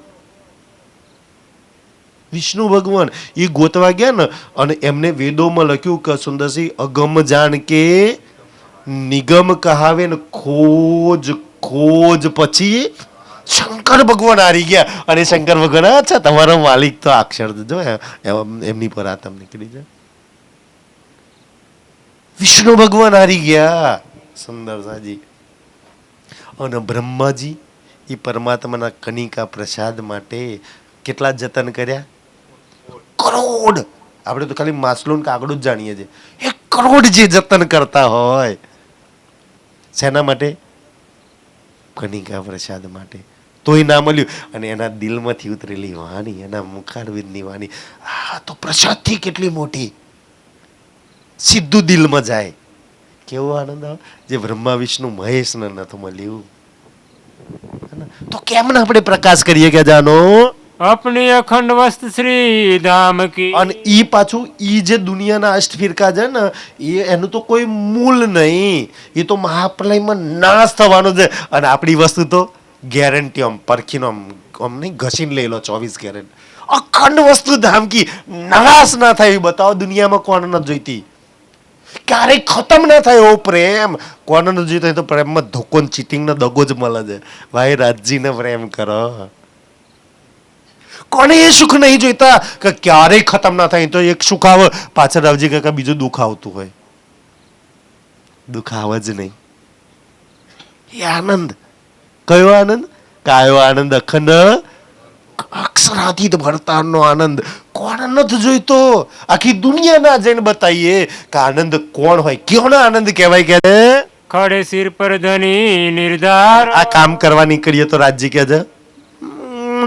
વિષ્ણુ ભગવાન, એ ગોતવા ગયા ને. અને એમને વેદોમાં લખ્યું કે સુંદરસિંહ અગમ જાણ કે નિગમ કહાવે ને, ખોજ ખોજ પછી શંકર ભગવાન હારી ગયા. અને શંકર ભગવાન, અચ્છા તમારો માલિક તો અક્ષર જો એમની પર આ તમને નીકળી જાય. વિષ્ણુ ભગવાન હારી ગયા. સુંદર સાજી. અને બ્રહ્માજી એ પરમાત્માના કનિકા પ્રસાદ માટે કેટલા જતન કર્યા? કરોડ. આપણે તો ખાલી માછલું કાગડું જ જાણીએ છીએ. 1 કરોડ જે જતન કરતા હોય શેના માટે? કનિકા પ્રસાદ માટે. તોય ના મળ્યું. અને એના દિલમાંથી ઉતરેલી વાણી, એના મુખારવિંદની વાણી, આ તો પ્રસાદથી કેટલી મોટી, સીધું દિલમાં જાય. કેવો આનંદ આવે જે બ્રહ્મા વિષ્ણુ મહેશને નથી મળ્યું. તો કેમ ના આપણે પ્રકાશ કરીએ કે જાનો अपनी अखंड वस्त श्री धाम की. અને ઈ પાછું ઈ જે દુનિયાના અષ્ટફિરકા છે ને એનું તો કોઈ મૂળ નહીં. એ તો મહાપ્રલયમાં નાશ થવાનો છે. અને આપણી વસ્તુ તો ગેરંટી આમ પરખીનો આમ નહીં ઘસીને લઈ લો 24 કેરેટ. અખંડ વસ્તુ ધામ કી નાશ ના થાય. બતાવો દુનિયામાં કોણ નથી જોઈતી, ક્યારેય ખતમ ના થાય એવો પ્રેમ. કોણ નથી જોઈતો? તો પ્રેમમાં ધોકો ને ચીટિંગ ને દગો જ મળે છે. ભાઈ રાજજીને પ્રેમ કરો. કોને એ સુખ નહીં જોઈતા કે ક્યારેય ખતમ ના થાય? તો એક સુખ આવે પાછળ રાવજી કાકા બીજું દુઃખ આવતું હોય. દુઃખ આવે જ નહીં. એ આનંદ કયો આનંદ? કાયો આનંદ, અખંડ અક્ષરાતીત ભરતાનો આનંદ. કોણ નથી જોઈતો? આખી દુનિયાના જઈને બતાવીએ કે આનંદ કોણ હોય. કેવો આનંદ કહેવાય કે खड़े सिर पर धनी निर्धार. આ કામ કરવા નીકળીએ તો રાજજી કહે છે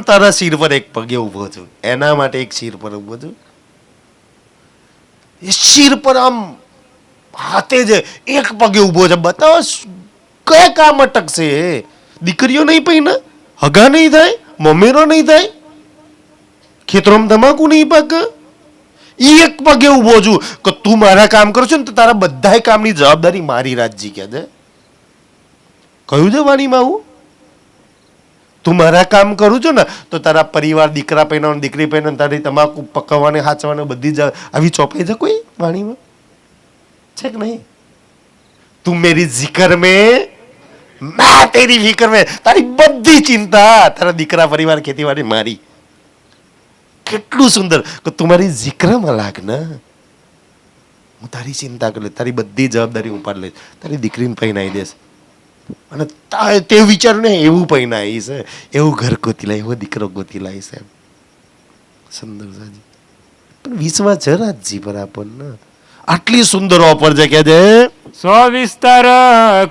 તારા શિર પર એક પગે ઉભો છું. એના માટે એક શિર પર ઉભો છું. એ શિર પર આમ હાથે જ એક પગે ઉભો છે. બતાવો કયા કામ અટકશે? દીકરીઓ નહીં પૈને, હગા નહીં થાય, મમેરો નહીં થાય, ખેતરોમાં તમાકુ નહીં પાક. ઈ એક પગે ઉભો છું કે તું મારા કામ કરું છું ને તો તારા બધા કામની જવાબદારી મારી. રાજજી કહે છે કહ્યું છે વાણીમાં આવું. તું મારા કામ કરું છું ને તો તારા પરિવાર, દીકરા પહેરવાનું, દીકરી પહેરવાનું, તારી તમાકુ પકવવાની, હાચવાની બધી જ આવી ચોપાઈ છે કોઈ વાણીમાં? છે કે નહીં? તું મેરી જિકર મેં, મેં તેરી ફિકર મેં. તારી બધી ચિંતા, તારા દીકરા, પરિવાર, ખેતીવાડી મારી. કેટલું સુંદર કે તું મારી જિકરમાં લાગ ને, હું તારી ચિંતા કરી લઈશ, તારી બધી જવાબદારી હું પાડી લઈશ, તારી દીકરીને પહેરાવી દઈશ. અને તે વિચાર ને એવું પહેરાવી છે, એવું ઘર ગોતી લાવી, એવો દીકરો ગોતી લાવી છે. સુંદર સાજી. પણ વિશ્વાસ છે રાજજી પર આપણને. આટલી સુંદર ઓફર છે કે છે સો વિસ્તાર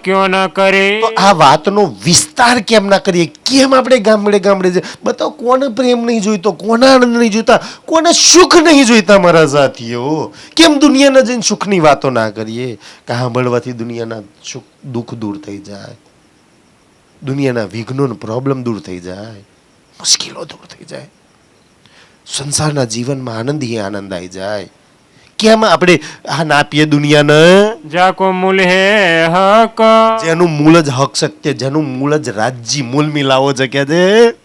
ક્यों ન કરે. તો આ વાતનો વિસ્તાર કેમ ના કરીએ? કેમ આપણે ગામડે ગામડે છે? બતાવો કોને પ્રેમ નહીં જોઈતો, કોને આનંદ નહીં જોઈતા, કોને સુખ નહીં જોઈતા મારા સાથીઓ? કેમ દુનિયાના જઈને સુખની વાતો ના કરીએ? કે સાંભળવાથી દુનિયાના સુખ દુઃખ દૂર થઈ જાય, દુનિયાના વિઘ્નો પ્રોબ્લેમ દૂર થઈ જાય, મુશ્કેલો દૂર થઈ જાય, સંસારના જીવનમાં આનંદ ही આનંદ આવી જાય. કેમ આપણે આ ના આપીએ દુનિયાને? જાકો મૂલ હે હક. જેનું મૂળ જ હક સત્ય, જેનું મૂળ જ રાજજી, મૂળ મિલાવો છે કે છે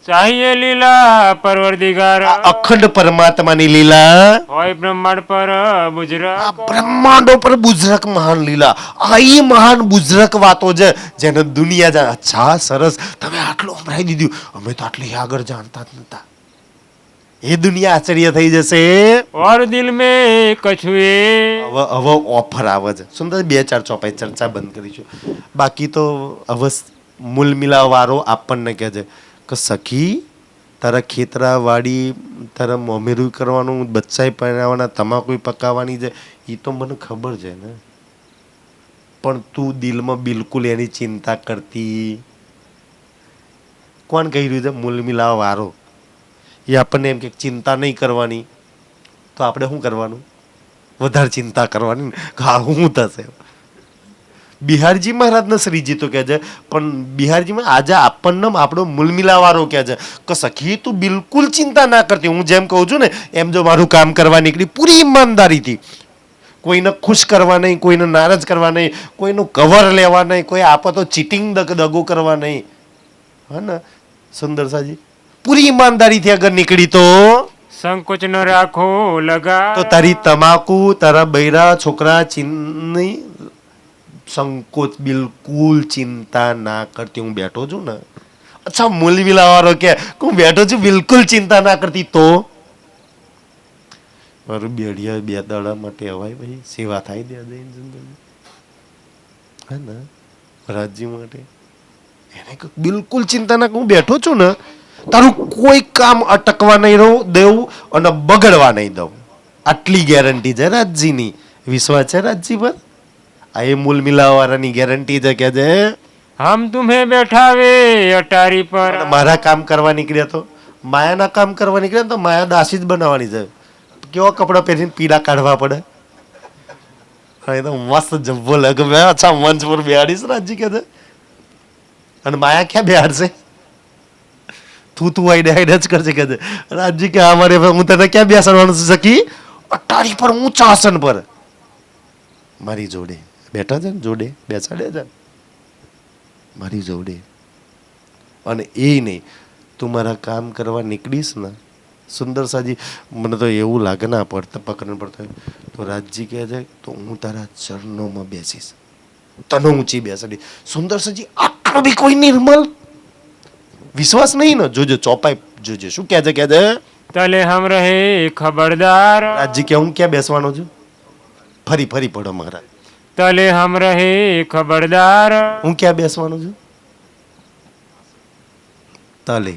ચાહીએ લીલા પરવરદિગાર. આ અખંડ પરમાત્માની લીલા હોય બ્રહ્માંડ પર બુજરા. આ બ્રહ્માંડો પર બુઝરક મહાન લીલા. આ ઈ મહાન બુઝરક વાતો છે જેને દુનિયા જાણે. અચ્છા સરસ, તમે આટલું સંભળાવી દીધું, અમે તો આટલી આગળ જાણતા જ નતા. એ દુનિયા આશ્ચર્ય થઈ જશે. ઓર દિલ મેં કછુએ. હવે ઓફર આવે છે સુંદર. 2-4 ચોપાઈ ચર્ચા બંધ કરીશું. બાકી તો હવે મૂલ મિલાવ વાળો આપણને કહે છે કે સખી તારા ખેતરા વાડી, તારા મોમેરું કરવાનું, બચ્ચાએ પહેરાવાના, તમાકુ પકાવવાની છે, એ તો મને ખબર છે ને. પણ તું દિલમાં બિલકુલ એની ચિંતા કરતી. કોણ કહી રહ્યું છે? મૂલ મિલાવ વાળો. એ આપણને એમ કે ચિંતા નહીં કરવાની, તો આપણે શું કરવાનું? વધારે ચિંતા કરવાની. હા, શું થશે? બિહારજી મહારાજને શ્રીજી તો કહે છે, પણ બિહારજીમાં આજે આપણને આપણો મૂલમિલાવાળો કહે છે કે સખી તું બિલકુલ ચિંતા ના કરતી. હું જેમ કહું છું ને એમ જો મારું કામ કરવા નીકળી પૂરી ઈમાનદારીથી, કોઈને ખુશ કરવા નહીં, કોઈને નારાજ કરવા નહીં, કોઈનું કવર લેવા નહીં, કોઈ આપો તો ચીટિંગ દગો કરવા નહીં. હા ને સુંદર સાજી? પૂરી ઈમાનદારીથી અગર નીકળી તો સંકોચ ન રાખો લગા. તો તારી તમાકુ, તારા બૈરા છોકરા ચિંની સંકોચ બિલકુલ ચિંતા ના કરતી. હું બેઠો છું ને, અચ્છા મૂલવિલા વાળો કે હું બેઠો છું બિલકુલ ચિંતા ના કરતી, તો મારું બેડિયા 2 દાડા માટે હવાય ભાઈ સેવા થાય દે. હે ને રાજજી માટે એને કહ્યું, બિલકુલ ચિંતા ના કર, હું બેઠો છું ને, તારું કોઈ કામ અટકવા નહીં દેવું અને બગડવા નહીં દઉં, આટલી ગેરંટી છે રાજજીની. વિશ્વાસ છે રાજજી પર? આ એ મૂલ મિલાવા વાળાની ગેરંટી છે કે છે हम तुम्हें बैठावे अटारी पर અને મારા કામ કરવા નીકળ્યા તો માયાના કામ કરવા નીકળ્યા તો માયા દાસી જ બનાવવાની છે. કેવા કપડાં પહેરીને પીડા કાઢવા પડે. હા, એ તો મસ્ત જબ્બો લાગે. મેં અચ્છા મંચ પર બેહાડીશ રાજજી કે છે. અને માયા ક્યાં બેહાડશે? તું આઈડિયા જ કરશે કે છે રાજજી કે અમારે હું તને ક્યાં બેસાડવાનું છે સખી? અટારી પર ઊંચા આસન પર મારી જોડે બેઠા છે ને, જોડે બેસાડે છે મારી જોડે. અને એ નહીં, તું મારા કામ કરવા નીકળીશ ને સુંદર સાજી, મને તો એવું લાગે ના પડતા પકડને પડતા તો રાજજી કહે છે તો હું તારા ચરણોમાં બેસીશ, તને ઊંચી બેસાડી. સુંદર સાજી આટલો બી કોઈ નિર્મલ વિશ્વાસ નહીં ને? જોજો ચોપાઈ જોજો શું કહે છે तले हम रहे खबरदार રાજજી કે હું ક્યાં બેસવાનો છું? ફરી પડો મહારાજ. तले हम रहे खबरदार હું ક્યાં બેસવાનો છું? તલે.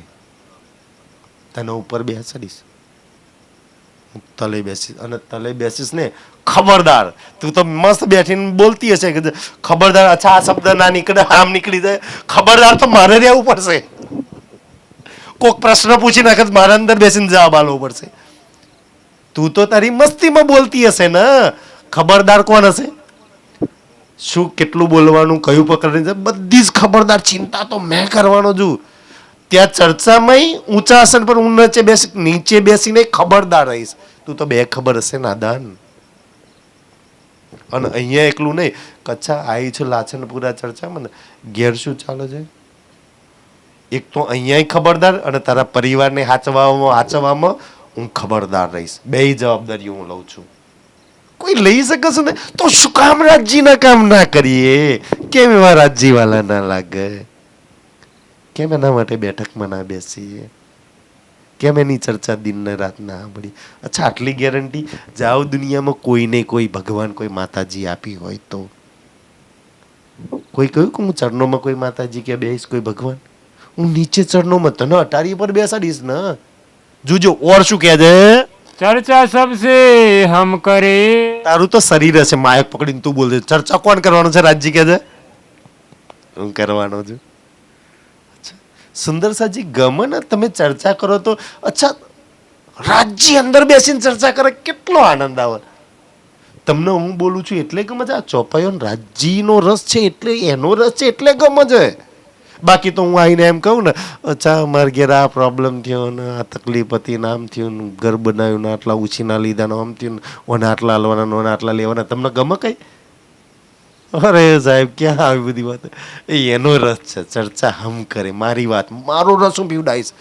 તને ઉપર બેસાડીશ, હું તલે બેસીશ. અને તલે બેસીશ ને ખબરદાર. તું તો મસ્ત બેઠીને બોલતી હશે કે ખબરદાર. અચ્છા, આ શબ્દ ના નીકળે, આમ નીકળી જાય. ખબરદાર તો મારે રહેવું પડશે. કોક પ્રશ્ન પૂછી નાખે મારા અંદર બેસીને જવાબ આલવો પડશે. તું તો તારી મસ્તીમાં બોલતી હશે ને. ખબરદાર કોણ હશે? શું કેટલું બોલવાનું, કયું પકડે, બધી જ ખબરદાર. ચિંતા તો મેં કરવાનો છું. ત્યાં ચર્ચામાં ઊંચા આસન પર હું નીચે બેસીને ખબરદાર રહીશ. તું તો બે ખબર હશે નાદાન. અને અહીંયા એકલું નહીં, કચ્છા આવી છું લાછનપુરા ચર્ચામાં ને, ઘેર શું ચાલે છે? એક તો અહીંયા ખબરદાર અને તારા પરિવારને હાચવામાં હું ખબરદાર રહીશ. બે જવાબદારી હું લઉં છું. કોઈ લઈ શકે છે ને તો શું કામ રાજજીના કામ ના કરીએ? કેમ એવા રાજજી વાલા ના લાગે? કેમ એના માટે બેઠકમાં ના બેસીએ? કેમ એની ચર્ચા દિન ને રાત ના સાંભળી? અચ્છા, આટલી ગેરંટી જાઓ દુનિયામાં કોઈને કોઈ ભગવાન, કોઈ માતાજી આપી હોય તો કોઈ કહ્યું કે હું ચરણોમાં કોઈ માતાજી કે બેસીશ, કોઈ ભગવાન? હું નીચે ચરણોમાં તને અટારી પર બેસાડીશ ને. જોજો ઓર શું કહે છે? चर्चा सबसे हम करे તારું તો શરીર હશે માયક પકડીને તું બોલ. ચર્ચા કોણ કરવાનું છે? રાજજી કહે છે હું કરવાનો છું. સુંદર સાજી ગમે ને તમે ચર્ચા કરો તો. અચ્છા, રાજજી અંદર બેસીને ચર્ચા કરે કેટલો આનંદ આવે. તમને હું બોલું છું એટલે ગમે છે. આ ચોપાઈઓ રાજજીનો રસ છે એટલે એનો રસ છે એટલે ગમે છે. બાકી તો હું આવીને એમ કહું ને, અચ્છા મારે ઘેર આ પ્રોબ્લેમ થયો ને, આ તકલીફ હતી ને, આમ થયું ને, ઘર બનાવ્યું ને, આટલા ઉછીના લીધા ને, આમ થયું ને, ઓને આટલા હાલવાના, ઓને આટલા લેવાના. તમને ગમે કઈ? અરે સાહેબ ક્યાં આવી બધી વાત? એનો રસ છે. ચર્ચા હમ કરે. મારી વાત, મારો રસ હું પીવડાવીશ.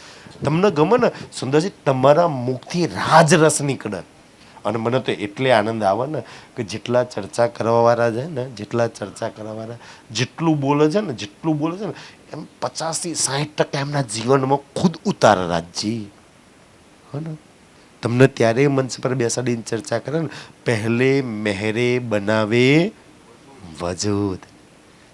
તમને ગમે ને સુંદરજી, તમારા મુખથી રાજ રસ નીકળે. અને મને તો એટલે આનંદ આવે ને કે જેટલા ચર્ચા કરવાવાળા છે ને, જેટલા ચર્ચા કરવાવાળા જેટલું બોલે છે ને એમ 50 થી 60% એમના જીવનમાં ખુદ ઉતારે રાજજી. હે ને? તમને ત્યારે મંચ પર બેસાડીને ચર્ચા કરે ને, પહેલે મહેરે બનાવે વજૂદ.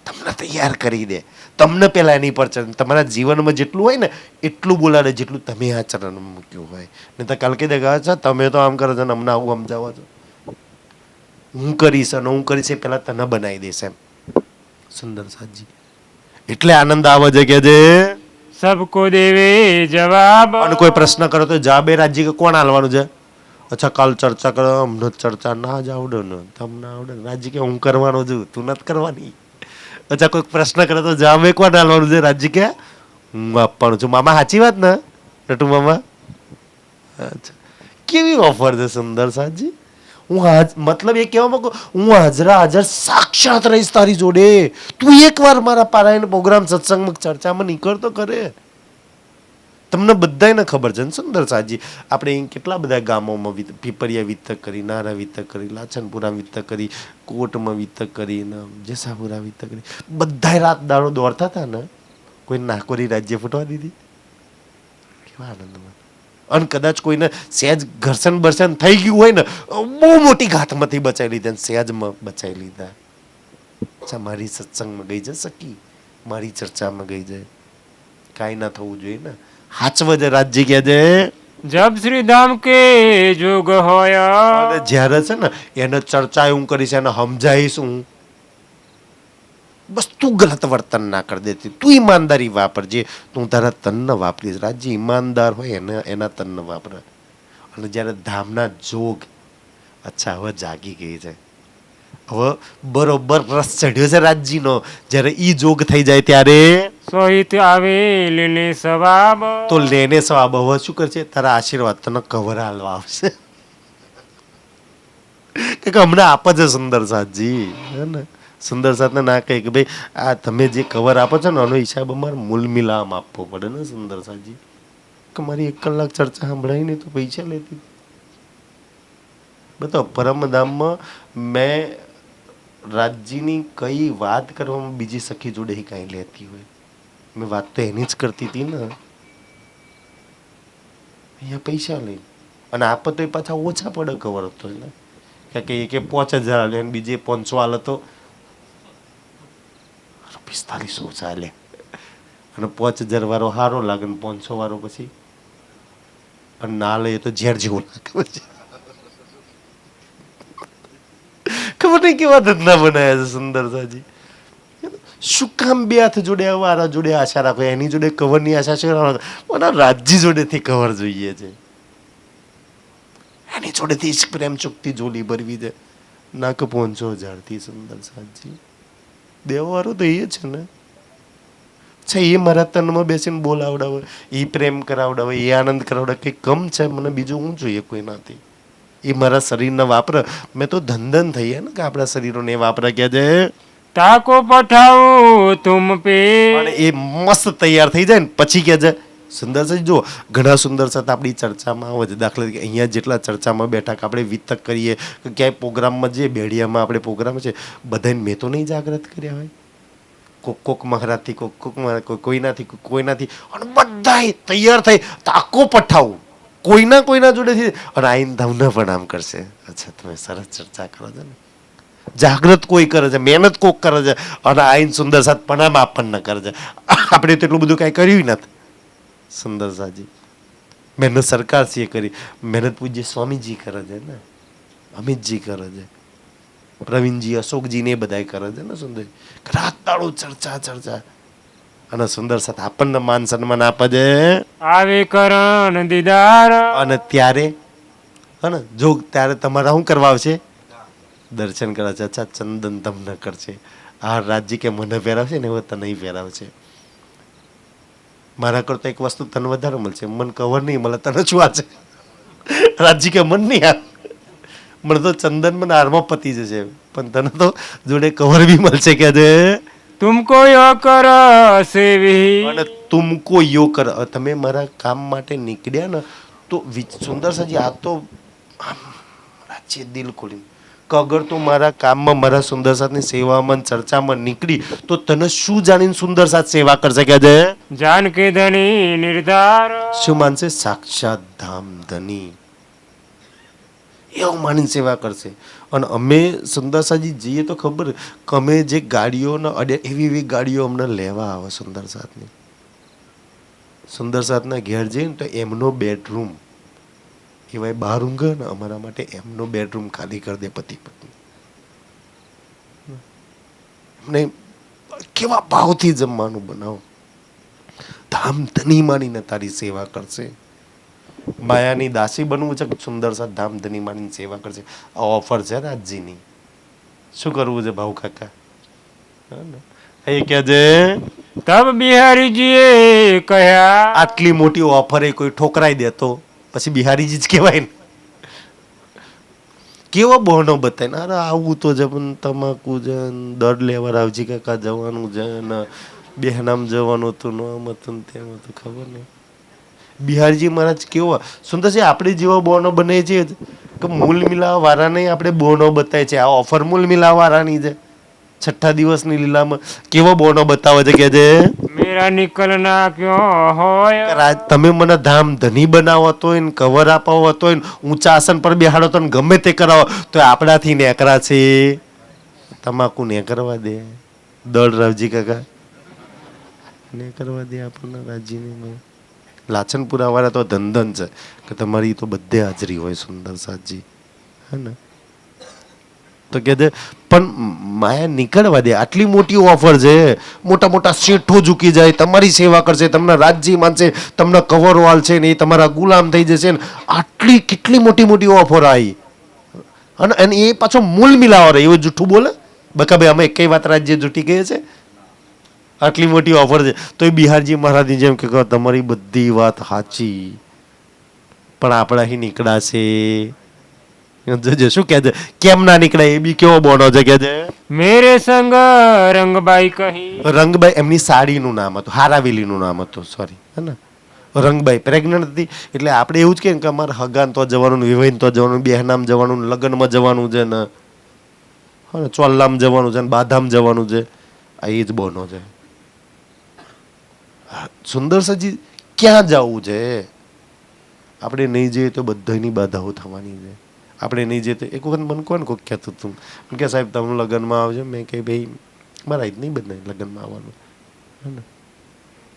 તમને તૈયાર કરી દે. તમને પહેલા એની પર તમારા જીવનમાં જેટલું હોય ને એટલું બોલાડે જેટલું તમે આ ચરણમાં મૂક્યું હોય. ને તો કાલ કહી દે છે તમે તો આમ કરો છો ને અમને આવું સમજાવો છો. હું કરીશ અને હું કરીશ એ પહેલા તને બનાવી દઈશ એમ. સુંદર સાજી એટલે આનંદ આવે છે કે જે सबको देवे जवाब અને કોઈ પ્રશ્ન કરો તો જવાબ એ રાજજી કે કોણ આલવાનું છે? અચ્છા, કાલ ચર્ચા કરો, અમને ચર્ચા ના જ આવડે ને, તમને આવડે. રાજજી કે હું કરવાનો છું, તું નથી કરવાની. અચ્છા, કોઈ પ્રશ્ન કરે તો જવાબ એક વાર આલવાનું છે. રાજજી કે હું આપવાનું છું. મામા સાચી વાત ને નટુ મામા? અચ્છા, કેવી ઓફર છે સુંદર સાજી. હું મતલબ એ કહેવા માંગુ, હું હાજર સાક્ષાત રહીશ તારી જોડે. તું એકવાર મારા પારાયણ પ્રોગ્રામ સત્સંગમાં ચર્ચામાં નીકળતો કરે. તમને બધાને ખબર છે ને સુંદર સાજી, આપણે અહીં કેટલા બધા ગામોમાં પીપરિયા વિતક કરી, નારા વિતક કરી, લાછનપુરા વિતક કરી, કોટમાં વિતક કરી, જેસાપુરા વિતક કરી. બધા રાત દાડો દોડતા હતા ને. કોઈ નાકોરી રાજ્ય ફૂટવા દીધી? કેવા આનંદમાં. અને કદાચ કોઈને સહેજ ઘર્ષણ બર્ષણ થઈ ગયું હોય ને, બહુ મોટી ઘાતમાંથી બચાવી લીધા, સહેજમાં બચાવી લીધા. અચ્છા મારી સત્સંગમાં ગઈ છે સખી, મારી ચર્ચામાં ગઈ છે, કાંઈ ના થવું જોઈએ ને. હાચવ છે રાજજી કહે છે જબ શ્રી ધામ કે જોગ હોય. અને જ્યારે છે ને એને ચર્ચા હું કરીશ, એને સમજાવીશ હું, બસ તું ગલત વર્તન ના કરી દેતી, તું ઈમાનદારી વાપરજે, તું તારા તન વાપરીશ. રાજજી ઈમાનદાર હોય એના તન વાપરે. અને જ્યારે ધામના જોગ, અચ્છા હવે જાગી ગઈ છે, હવે બરોબર રસ ચડ્યો છે રાજજીનો, જ્યારે ઈ જોગ થઈ જાય ત્યારે સોહિત આવે લેને સવાબ. તો લેને સવાબ. હવે શું કરશે? તારા આશીર્વાદ તને કવર હાલવા આવશે કે હમણાં આપે છે સુંદર સાથજી, હે ને. સુંદર સાથને ના કહે કે ભાઈ આ તમે જે કવર આપો છો ને આનો હિસાબ અમારે મૂલ મિલામ આપવો પડે ને સુંદર સાથજી, કે મારી 1 કલાક ચર્ચા સાંભળાય નહીં તો પૈસા લેતી. બતાવો પરમધામમાં મેં રાજજીની કઈ વાત કરવામાં બીજી સખી જોડે કાંઈ લેતી હોય, મેં વાત તો એની જ કરતી હતી ને. અહીંયા પૈસા લઈ અને આપે તો એ પાછા ઓછા પડે કવર હતો ને, કે 5,000 હાલે અને બીજે 500 હાલે તો 4500 ચાલે, અને 5,000 વાળો સારો લાગે ને 500 વાળો પછી અને ના લે તો ઝેર જેવું લાગે પછી. ખબર નહીં કેવા ધંધા બનાવ્યા છે સુંદર સાજી. શું કામ બે હાથ જોડે વારા જોડે આશા રાખો, એની જોડે કવરની આશા છે, મને રાજજી જોડેથી કવર જોઈએ છે, એની જોડેથી ઇશ્ક પ્રેમ ચુક્તિ જોલી ભરવી છે, ના કે 500,000 થી સુંદર સાજી. દેવવાળો તો એ છે ને. અચ્છા એ મારા તનમાં બેસીને બોલાવડાવે, એ પ્રેમ કરાવડાવે, એ આનંદ કરાવડાવે, કંઈ કમ છે મને બીજું હું જોઈએ કોઈનાથી. એ મારા શરીરને વાપરે. મેં તો ધંધન થઈએ ને કે આપણા શરીરોને વાપરા ક્યાં છે. તાકો પઠાવું તુમ પે. પણ એ મસ્ત તૈયાર થઈ જાય ને પછી કે છે સુંદર સાજી. જો ઘણા સુંદર સાથ આપણી ચર્ચામાં આવે છે, દાખલા તરીકે અહીંયા જેટલા ચર્ચામાં બેઠા કે આપણે વિતક કરીએ કે ક્યાંય પ્રોગ્રામમાં જઈએ, બેડિયામાં આપણે પ્રોગ્રામ છે, બધાને મેં તો નહીં જાગૃત કર્યા હોય, કોક મહારાજથી કોઈનાથી અને બધા તૈયાર થઈ તાકો પઠાવું કોઈના જોડેથી અને આઈને તમને પણ આમ કરશે. અચ્છા તમે સરસ ચર્ચા કરો છો ને, જાગૃત કોઈ કરે છે, મહેનત કોક કરે છે અને આઈને સુંદર સાથ પણ આપણને કરે છે. આપણે તેટલું બધું કાંઈ કર્યું નથી સુંદર સાજી. મહેનત સરકારશ્રીએ કરી, મહેનત પૂજ્ય સ્વામીજી કરે છે ને, અમિતજી કરે છે, પ્રવીણજી, અશોકજી ને એ બધા કરે છે ને. સુંદર રાત દાડો ચર્ચા અને સુંદર સાથ આપણને માન સન્માન આપે છે. આવે કરણ દીદાર. અને ત્યારે હે જો ત્યારે તમારા શું કરવા આવશે? દર્શન કરવા છે. અચ્છા ચંદન તમને કરશે. આ રાજજી કે મને પહેરાવશે ને એવું તને પહેરાવશે. મારા કરતા એક વસ્તુ તને વધારે મળશે, મને કવર નહીં મળે, તને શું છે? રાજજી કે મન નહીં આ મને તો ચંદન મને હારમાં પતી જશે, પણ તને તો જોડે કવર બી મળશે કે છે તુમકો યો કર સેવી. અને તુમકો યો કર. તમે મારા કામ માટે નીકળ્યા ને તો સુંદર સાજી આ તો રાજ્ય દિલ ખોલીને કે અગર તું મારા કામમાં મારા સુંદર સાથની સેવામાં ચર્ચામાં નીકળી તો તને શું જાણીને સુંદર સાથ સેવા કરશે કે છે? જાન કે ધણી નિર્ધાર. શું માનશે? સાક્ષાત ધામ ધની એવું માનીને સેવા કરશે. અને અમે સુંદર સાજી જઈએ તો ખબર કે અમે જે ગાડીઓને અડે એવી ગાડીઓ અમને લેવા આવે સુંદર સાથની. સુંદર સાથના ઘેર જઈને તો એમનો બેડરૂમ એવાય બહાર ઊંઘે ને અમારા માટે એમનો બેડરૂમ ખાલી કરી દે પતિ પત્ની. એમને કેવા ભાવથી જમવાનું બનાવો, ધામ ધની માનીને તારી સેવા કરશે. માયાની દાસી બનવું છે, સુંદર સાથ ધામ ધની માનીને સેવા કરશે. આ ઓફર છે રાજજીની. શું કરવું છે ભાવ કાકા? એ કે છે તબ બિહારીજીએ કહ્યા. આટલી મોટી ઓફર એ કોઈ ઠોકરાઈ દે તો પછી બિહારીજી જ કહેવાય ને. કેવો બહાનો બતાય, અરે આવું તો છે પણ તમાકુ છે, દર લેવા રાવજી કાકા જવાનું છે ને બેહનામ જવાનું હતું, આમ હતું ને તેમ હતું, ખબર નહીં. બિહારીજી મહારાજ કેવો સુંદર છે. આપણે જેવા બહાનો બને છે કે મૂલ મિલાવા વાળાને આપણે બહાનો બતાય છે. આ ઓફર મૂલ મિલાવા વાળાની છે. 6 દિવસની લીલામાં કેવો બહાનો બતાવે છે કે છે મેરા નિકલના ક્યો હોય. તમે મને ધામ ધની બનાવતો હોય ને કવર અપાવતો હોય ને ઊંચા આસન પર બેહાડો તો ગમે તે કરાવો તો આપણાથી નેકરા છે. તમાકુ ને કરવા દે, દળ રાવજી કાકા ને કરવા દે આપણને રાજીને. લાચનપુરા વાળા તો ધંધન છે કે તમારી તો બધે હાજરી હોય સુંદર સાજી, હે ને? તો કે છે પણ માયા નીકળવા દે. આટલી મોટી ઓફર છે, મોટા મોટા શેઠો ઝૂકી જાય, તમારી સેવા કરશે, તમને રાજજી માનશે, તમને કવર વાલ છે ને એ તમારા ગુલામ થઈ જશે ને. આટલી કેટલી મોટી મોટી ઓફર આવી, અને એ પાછો મૂલ મિલાવો રહે એવું જૂઠું બોલે. બકા ભાઈ અમે કઈ વાત રાજ્ય જૂઠી કહે છે? આટલી મોટી ઓફર છે તો એ બિહારજી મહારાજની જેમ કે તમારી બધી વાત સાચી, પણ આપણા અહીં નીકળાશે. જોજો શું કહે છે, કેમ ના નીકળે એ બી કેવો બોનો છે કે છે મેરે સંગ રંગબાઈ કહી. રંગબાઈ એમની સાડીનું નામ હતું, હારાવેલીનું નામ હતું, સોરી, હે ને? રંગબાઈ પ્રેગ્નન્ટ હતી એટલે આપણે એવું જ કહીએ કે અમારે હગાન તો જવાનું, વિવાહીન તો જવાનું, બેહનામ જવાનું, લગ્નમાં જવાનું છે ને, હા, ચોલ્લામ જવાનું છે ને, બાધામ જવાનું છે. આ એ જ બોનો છે. સુંદર સજી ક્યાં જવું છે? આપણે નહીં જઈએ તો બધાની બાધાઓ થવાની છે. આપણે નહીં જઈએ તો એક વખત મને કોણ કોક કહેતું હતું કે સાહેબ તમે લગ્નમાં આવજો. મેં કહી ભાઈ મારા જ નહીં બધા લગ્નમાં આવવાનું, હે ને?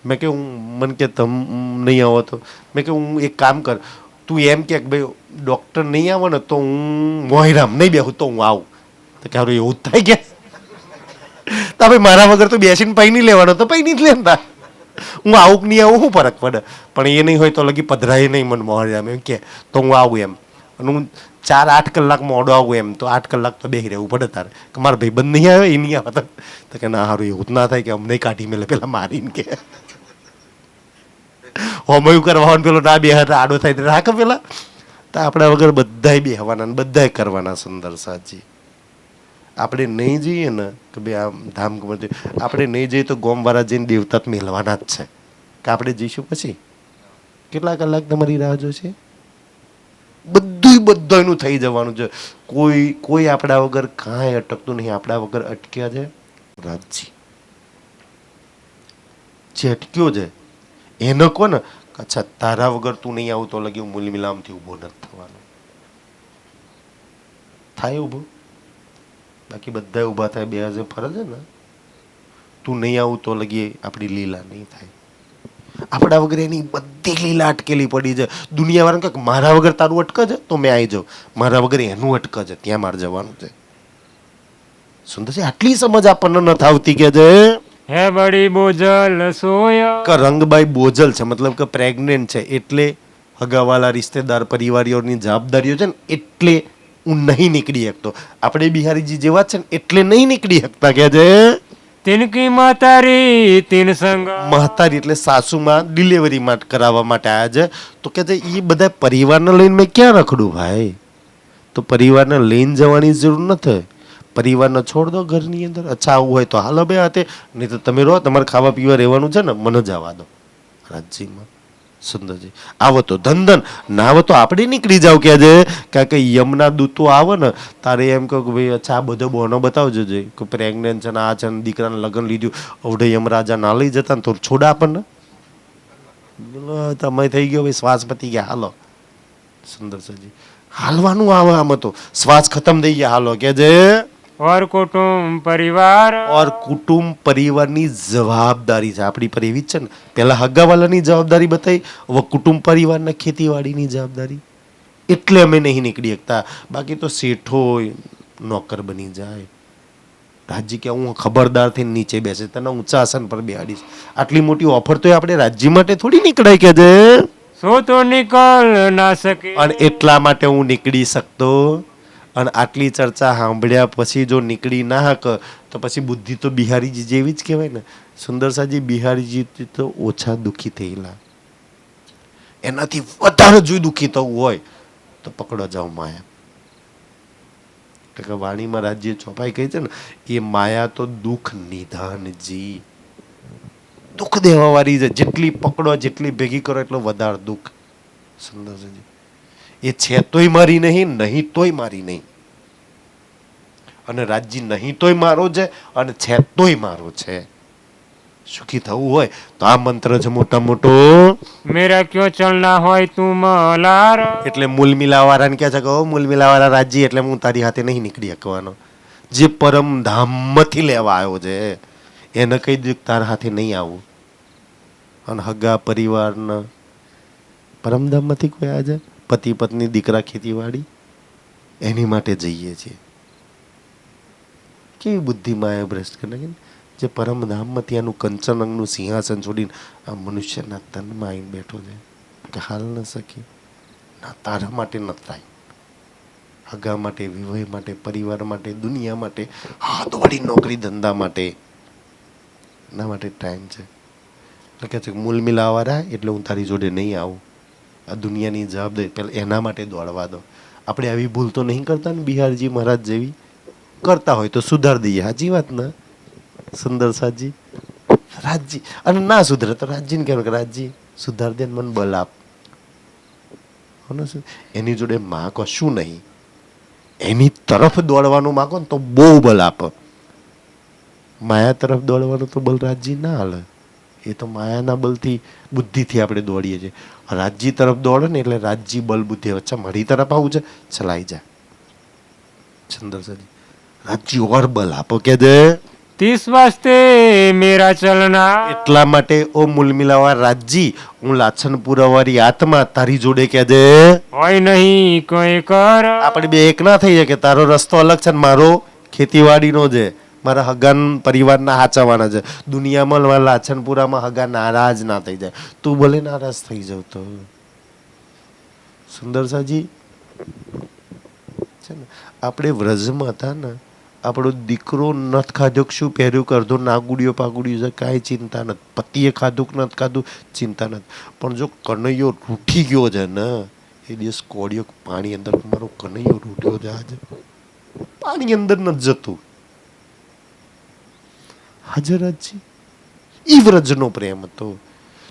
મેં કે હું મને કે તમે નહીં આવો તો મેં કે હું એક કામ કર, તું એમ કે ભાઈ ડૉક્ટર નહીં આવે ને તો હું મોહિરામ નહીં બેહું તો હું આવું. તો કે એવું જ થાય કે તો ભાઈ મારા વગર તો બેસીને પૈ નહીં લેવાનો તો પૈ નહીં જ લેતા. હું આવું કે નહીં આવું શું ફરક પડે? પણ એ નહીં હોય તો લગી પધરાય નહીં મને મોહિરામ એમ કે તો હું આવું એમ. અને હું 4-8 કલાક મોડો આવું એમ તો 8 કલાક તો બેસી રહેવું પડે તારે કે મારા ભાઈ બંધ નહીં આવે એ નહીં આવે તો કે ના સારું એવું જ ના થાય કે અમને કાઢી મેલે પેલા મારીને કે હોમયું કરવાનું પેલો ના બે હાથ આડો થાય રાખે પેલા. તો આપણા વગર બધાય બેહવાના બધાય કરવાના. સુંદર સાજી આપણે નહીં જઈએ ને કે ભાઈ આમ ધામ આપણે નહીં જઈએ તો ગોમવાળા જઈને દેવતા મેળવાના જ છે કે આપણે જઈશું પછી કેટલા કલાક તમારી રાહ જોશે? બધાનું થઈ જવાનું છે. કોઈ આપણા વગર કાંઈ અટકતું નહીં. આપણા વગર અટક્યા છે રાજજી, જે અટક્યો છે એને કોને અચ્છા તારા વગર તું નહીં આવું તો લગી મૂલ મિલામથી ઊભો નથી થવાનો. થાય ઊભો, બાકી બધા ઊભા થાય. બે હજાર ફરજ છે ને, તું નહીં આવું તો લગી આપણી લીલા નહીં થાય. આપણા વગર એની બધી લીલા અટકેલી પડી છે. દુનિયાવાળાને કહે મારા વગર તારું અટકે છે તો મેં આવી જાઉં, મારા વગર એનું અટકે છે ત્યાં મારે જવાનું છે. સુંદર છે. આટલી સમજ આપણને નથી આવતી કે છે હે બડી બોજલ સોયા. કે રંગબાઈ બોજલ છે મતલબ કે પ્રેગ્નેન્ટ છે એટલે હગાવાલા રિશ્તેદાર પરિવારીઓની જવાબદારીઓ છે ને એટલે હું નહીં નીકળી શકતો. આપણે બિહારીજી જેવા છે ને એટલે નહીં નીકળી શકતા કે છે તિનકી માતારી તિન સંગ. મહતારી એટલે સાસુમાં ડિલિવરી માટે કરાવવા માટે આવ્યા છે. તો કે એ બધા પરિવારને લઈને મેં ક્યાં રખડું ભાઈ? તો પરિવારને લઈને જવાની જરૂર નથી. પરિવારને છોડ દો ઘરની અંદર. અચ્છા આવું હોય તો હાલો બે હાથે, નહીં તો તમે રહો, તમારે ખાવા પીવા રહેવાનું છે ને, મને જવા દો રાજ્યમાં. સુંદરજી આવો તો ધન ના આવે તો આપણે નીકળી જાવ કે છે કારણ કે યમના દૂતો આવે ને તારે એમ કહો કે ભાઈ અચ્છા આ બધો બહાનો બતાવજો છે કે પ્રેગ્નેન્ટ છે ને આ છે ને દીકરાને લગ્ન લીધું અવડે યમરાજા ના લઈ જતા ને તો છોડા આપણને તમે થઈ ગયો ભાઈ શ્વાસ પતી ગયા હાલો. સુંદર સજી હાલવાનું આવે આમાં તો શ્વાસ ખતમ થઈ ગયા હાલો કે છે ઓર કુટુંબ પરિવાર. ઓર કુટુંબ પરિવારની જવાબદારી છે આપણી પર એવી જ છે ને. પહેલા હગાવાલાની જવાબદારી બતાવી, હવે કુટુંબ પરિવારના ખેતીવાડીની જવાબદારી. એટલે અમે નહીં નીકળી શકતા. બાકી તો શેઠો નોકર બની જાય. રાજજી કે હું ખબરદાર થઈને નીચે બેસે તને ઊંચા આસન પર બેહાડીશ. આટલી મોટી ઓફર તો આપણે રાજ્ય માટે થોડી નીકળાય કે છે સો તો નીકળ ના શકે. અને એટલા માટે હું નીકળી શકતો. અને આટલી ચર્ચા સાંભળ્યા પછી જો નીકળી ના હક તો પછી બુદ્ધિ તો બિહારીજી જેવી જ કહેવાય ને. સુંદરસાજી બિહારીજી તો ઓછા દુઃખી થયેલા, એનાથી વધારે જો દુઃખી થવું હોય તો પકડો જાઓ માયા. એટલે કે વાણીમાં રાજ્ય ચોપાઈ કહી છે ને એ માયા તો દુઃખ નિધાનજી, દુઃખ દેવા વાળી છે. જેટલી પકડો જેટલી ભેગી કરો એટલો વધારે દુઃખ. સુંદરસાજી એ છે તોય મારી નહીં, નહીં તોય મારી નહીં. અને રાજજી નહીં તોય મારો છે અને છે તોય મારો છે. સુખી થવું હોય તો આ મંત્ર છે મોટા મોટો મેરા ક્યો ચલના હોય તું મલાર. એટલે મૂલ મિલાવાળાને કહે છે કે મૂલ મિલાવાળા રાજજી એટલે હું તારી હાથે નહીં નીકળી શકવાનો. જે પરમ ધામમાંથી લેવા આવ્યો છે એને કહી દઉં તારા હાથે નહીં આવું. અને હગા પરિવારના પરમધામમાંથી કોઈ આજે પતિ પત્ની દીકરા ખેતીવાડી એની માટે જઈએ છીએ. કેવી બુદ્ધિમાં એ ભ્રષ્ટ કરી નાખી જે પરમધામમાંથી આનું કંચન અંગનું સિંહાસન છોડીને આ મનુષ્યના તનમાં આવીને બેઠો છે કે હાલ ન શકી ના તારા માટે ન થાય. હગા માટે, વિવાહ માટે, પરિવાર માટે, દુનિયા માટે, હાથવાળી નોકરી ધંધા માટે, એના માટે ટાઈમ છે. એટલે કહે છે કે મૂલ મિલાવાળા એટલે હું તારી જોડે નહીં આવું. આ દુનિયાની જવાબદારી પહેલાં એના માટે દોડવા દો. આપણે આવી ભૂલ તો નહીં કરતા ને બિહારજી મહારાજ જેવી? કરતા હોય તો સુધાર દઈએ. સાચી વાત ને સુંદર સાજી? રાજજી અને ના સુધરે તો રાજજીને કહેવાય કે રાજજી સુધાર દે મને બલ આપ. એની જોડે માગો શું નહીં, એની તરફ દોડવાનું માગો ને તો બહુ બલ આપ. માયા તરફ દોડવાનું તો બલ રાજજી ના હાલે. એ તો માયાના બલથી બુદ્ધિથી આપણે દોડીએ છીએ. રાજજી તરફ દોડે ને એટલે રાજજી બલ બુદ્ધિ વચ્ચે મારી તરફ આવું છે ચલાઈ જા. સુંદર સાજી રાજજી ઓર બલ આપો કે દે 30 વાસ્તે મેરા ચલના. એટલા માટે ઓ મૂલ મિલાવા રાજજી હું લાછનપુરા વાળી આત્મા તારી જોડે કે દે હોય નહીં કોઈ કર. આપણે બે એક ના થઈ જાય કે તારો રસ્તો અલગ છે ને મારો ખેતીવાડીનો છે, મારા હગાન પરિવારના હાચવાના છે. દુનિયામાં લાછનપુરામાં હગા નારાજ ના થઈ જાય. તું ભલે નારાજ થઈ જાવ તો સુંદર સાજી છે ને આપણે વ્રજમાં હતા ને આપણો દીકરો નથ ખાધો શું પહેર્યું કરતો નાગુડીઓ પાગુડીઓ છે કાંઈ ચિંતા નથી. પતિએ ખાધું કે નથી ખાધું ચિંતા નથી. પણ જો કનૈયો રૂઠી ગયો છે ને એ દિવસ કોળિયો પાણી અંદર મારો કનૈયો રૂઠ્યો છે આજે પાણી અંદર નથી જતું. હાજરાજી ઈ વ્રજનો પ્રેમ હતો.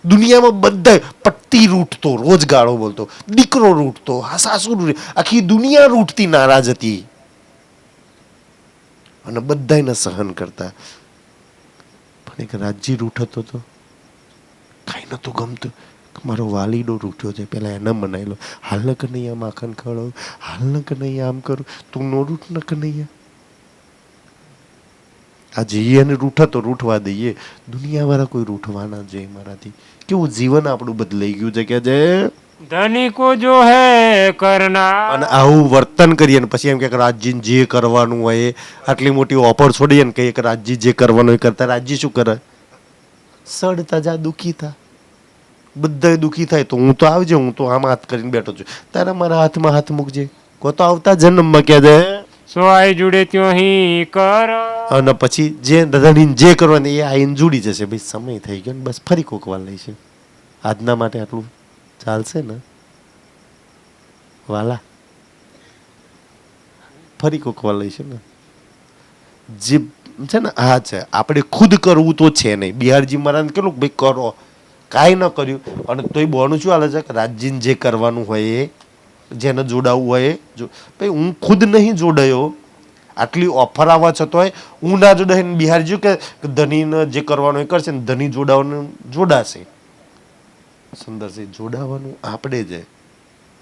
દુનિયામાં બધા પટ્ટી રૂઠતો, રોજ ગાળો બોલતો, દીકરો રૂઠતો, સાસુ રૂઠ, આખી દુનિયા રૂઠતી નારાજ હતી અને બધાને સહન કરતા. પણ એક રાજજી રૂઠતો હતો, કાંઈ નતું ગમતું. મારો વાલીડો રૂઠ્યો છે, પેલા એને મનાઈ લો. હાલ ન કનૈયા માખણ ખવડાવું, હાલ ન કનૈયા આમ કરું, તું નો રૂઠ ન કનૈયા. આ જઈએ અને રૂઠતો રૂઠવા દઈએ. દુનિયાવાળા કોઈ રૂઠવાના જોઈએ મારાથી. કેવું જીવન આપણું બદલાઈ ગયું છે કે જે ધનિકો જો હે કરના. અને આવું વર્તન કરીએ ને પછી એમ કે રાજજી જે કરવાનું હોય આટલી મોટી ઓફર છોડીએ ને કહીએ કે રાજજી જે કરવાનું હોય કરતા. રાજજી શું કરે? સડતા જા, દુઃખી થા. બધા દુઃખી થાય તો હું તો આવજે, હું તો આમ હાથ કરીને બેઠો છું, તારા મારા હાથમાં હાથ મૂકજે. કો તો આવતા જન્મમાં કે દે સોય જુડે ત્યો હી કર. અને પછી જે રણીને જે કરવાનું એ આઈને જોડી જશે. ભાઈ સમય થઈ ગયો ને બસ ફરી કોક વાર લઈશે. આજના માટે આટલું ચાલશે ને વાલા? ફરી કોક વાર લઈશે ને જે છે ને. હા છે આપણે ખુદ કરવું તો છે નહીં. બિહારજી મહારાજ કેટલું ભાઈ કરો, કાંઈ ન કર્યું અને તોય બોનું શું હાલે છે કે રાજજીને જે કરવાનું હોય એ જેને જોડાવવું હોય જો. ભાઈ હું ખુદ નહીં જોડાયો, આટલી ઓફર આવવા છતાંય હું ના જોડાય. બિહારજી કે ધનીને જે કરવાનું એ કરશે ને ધની જોડાવાનું જોડાશે. સુંદરસિંહ જોડાવાનું આપણે જ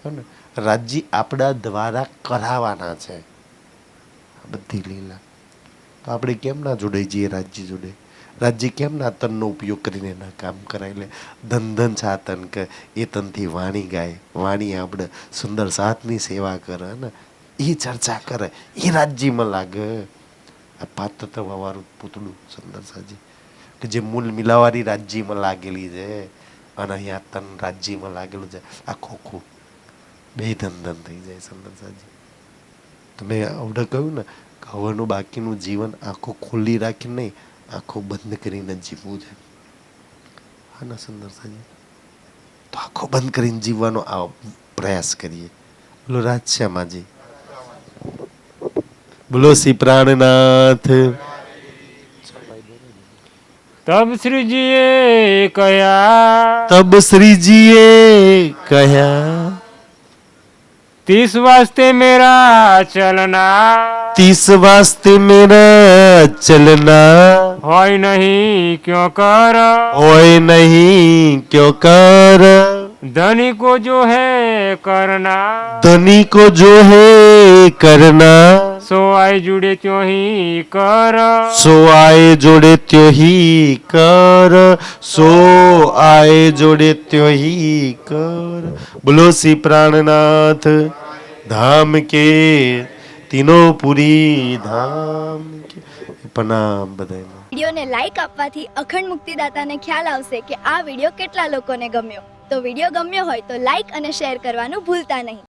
ને રાજજી આપણા દ્વારા કરાવવાના છે બધી લીલા. તો આપણે કેમ ના જોડાઈ જઈએ રાજજી જોડે? રાજજી કેમ ના તનનો ઉપયોગ કરીને એના કામ કરાય લે? ધન છે આ તન કે એ તનથી વાણી ગાય, વાણી આપણે સુંદર સાથની સેવા કરે ને એ ચર્ચા કરે એ રાજજીમાં લાગે. આ પાત્ર વાળું પૂતળું સુંદર સાજી કે જે મૂલ મિલાવારી રાજજીમાં લાગેલી છે અને અહીંયા તન રાજ્યમાં લાગેલું છે. આ ખોખું બે ધન થઈ જાય સુંદર સાજી. તમે આવડે કહ્યું ને કે હવેનું બાકીનું જીવન આંખો ખુલ્લી રાખીને નહીં, આંખો બંધ કરીને જીવવું છે. હા ના સુંદર સાજી? તો આંખો બંધ કરીને જીવવાનો આ પ્રયાસ કરીએ. બોલો રાજશ્યામાજી, બોલો શ્રી પ્રાણનાથ. તબ શ્રીજીએ કયા, તબ શ્રીજીએ કહ્યા 30 વાસ્તે મેરા ચલના. 30 વાસ્તે મેરા ચલના. હોય નહીં ક્યો કર. હોય નહીં ક્યો કર. ધનિકો જો હે करना धनी को जो है करना सो आए जुड़े त्यों ही कर सो आए जोड़े त्यो ही कर सो आए जोड़े त्यो ही कर बोलो श्री प्राणनाथ धाम के तीनों पुरी धाम के प्रणाम बधाई વિડીયોને લાઈક આપવાથી અખંડ મુક્તિદાતાને ખ્યાલ આવશે કે આ વિડીયો કેટલા લોકોને ગમ્યો. તો વિડીયો ગમ્યો હોય તો લાઈક અને શેર કરવાનું ભૂલતા નહીં.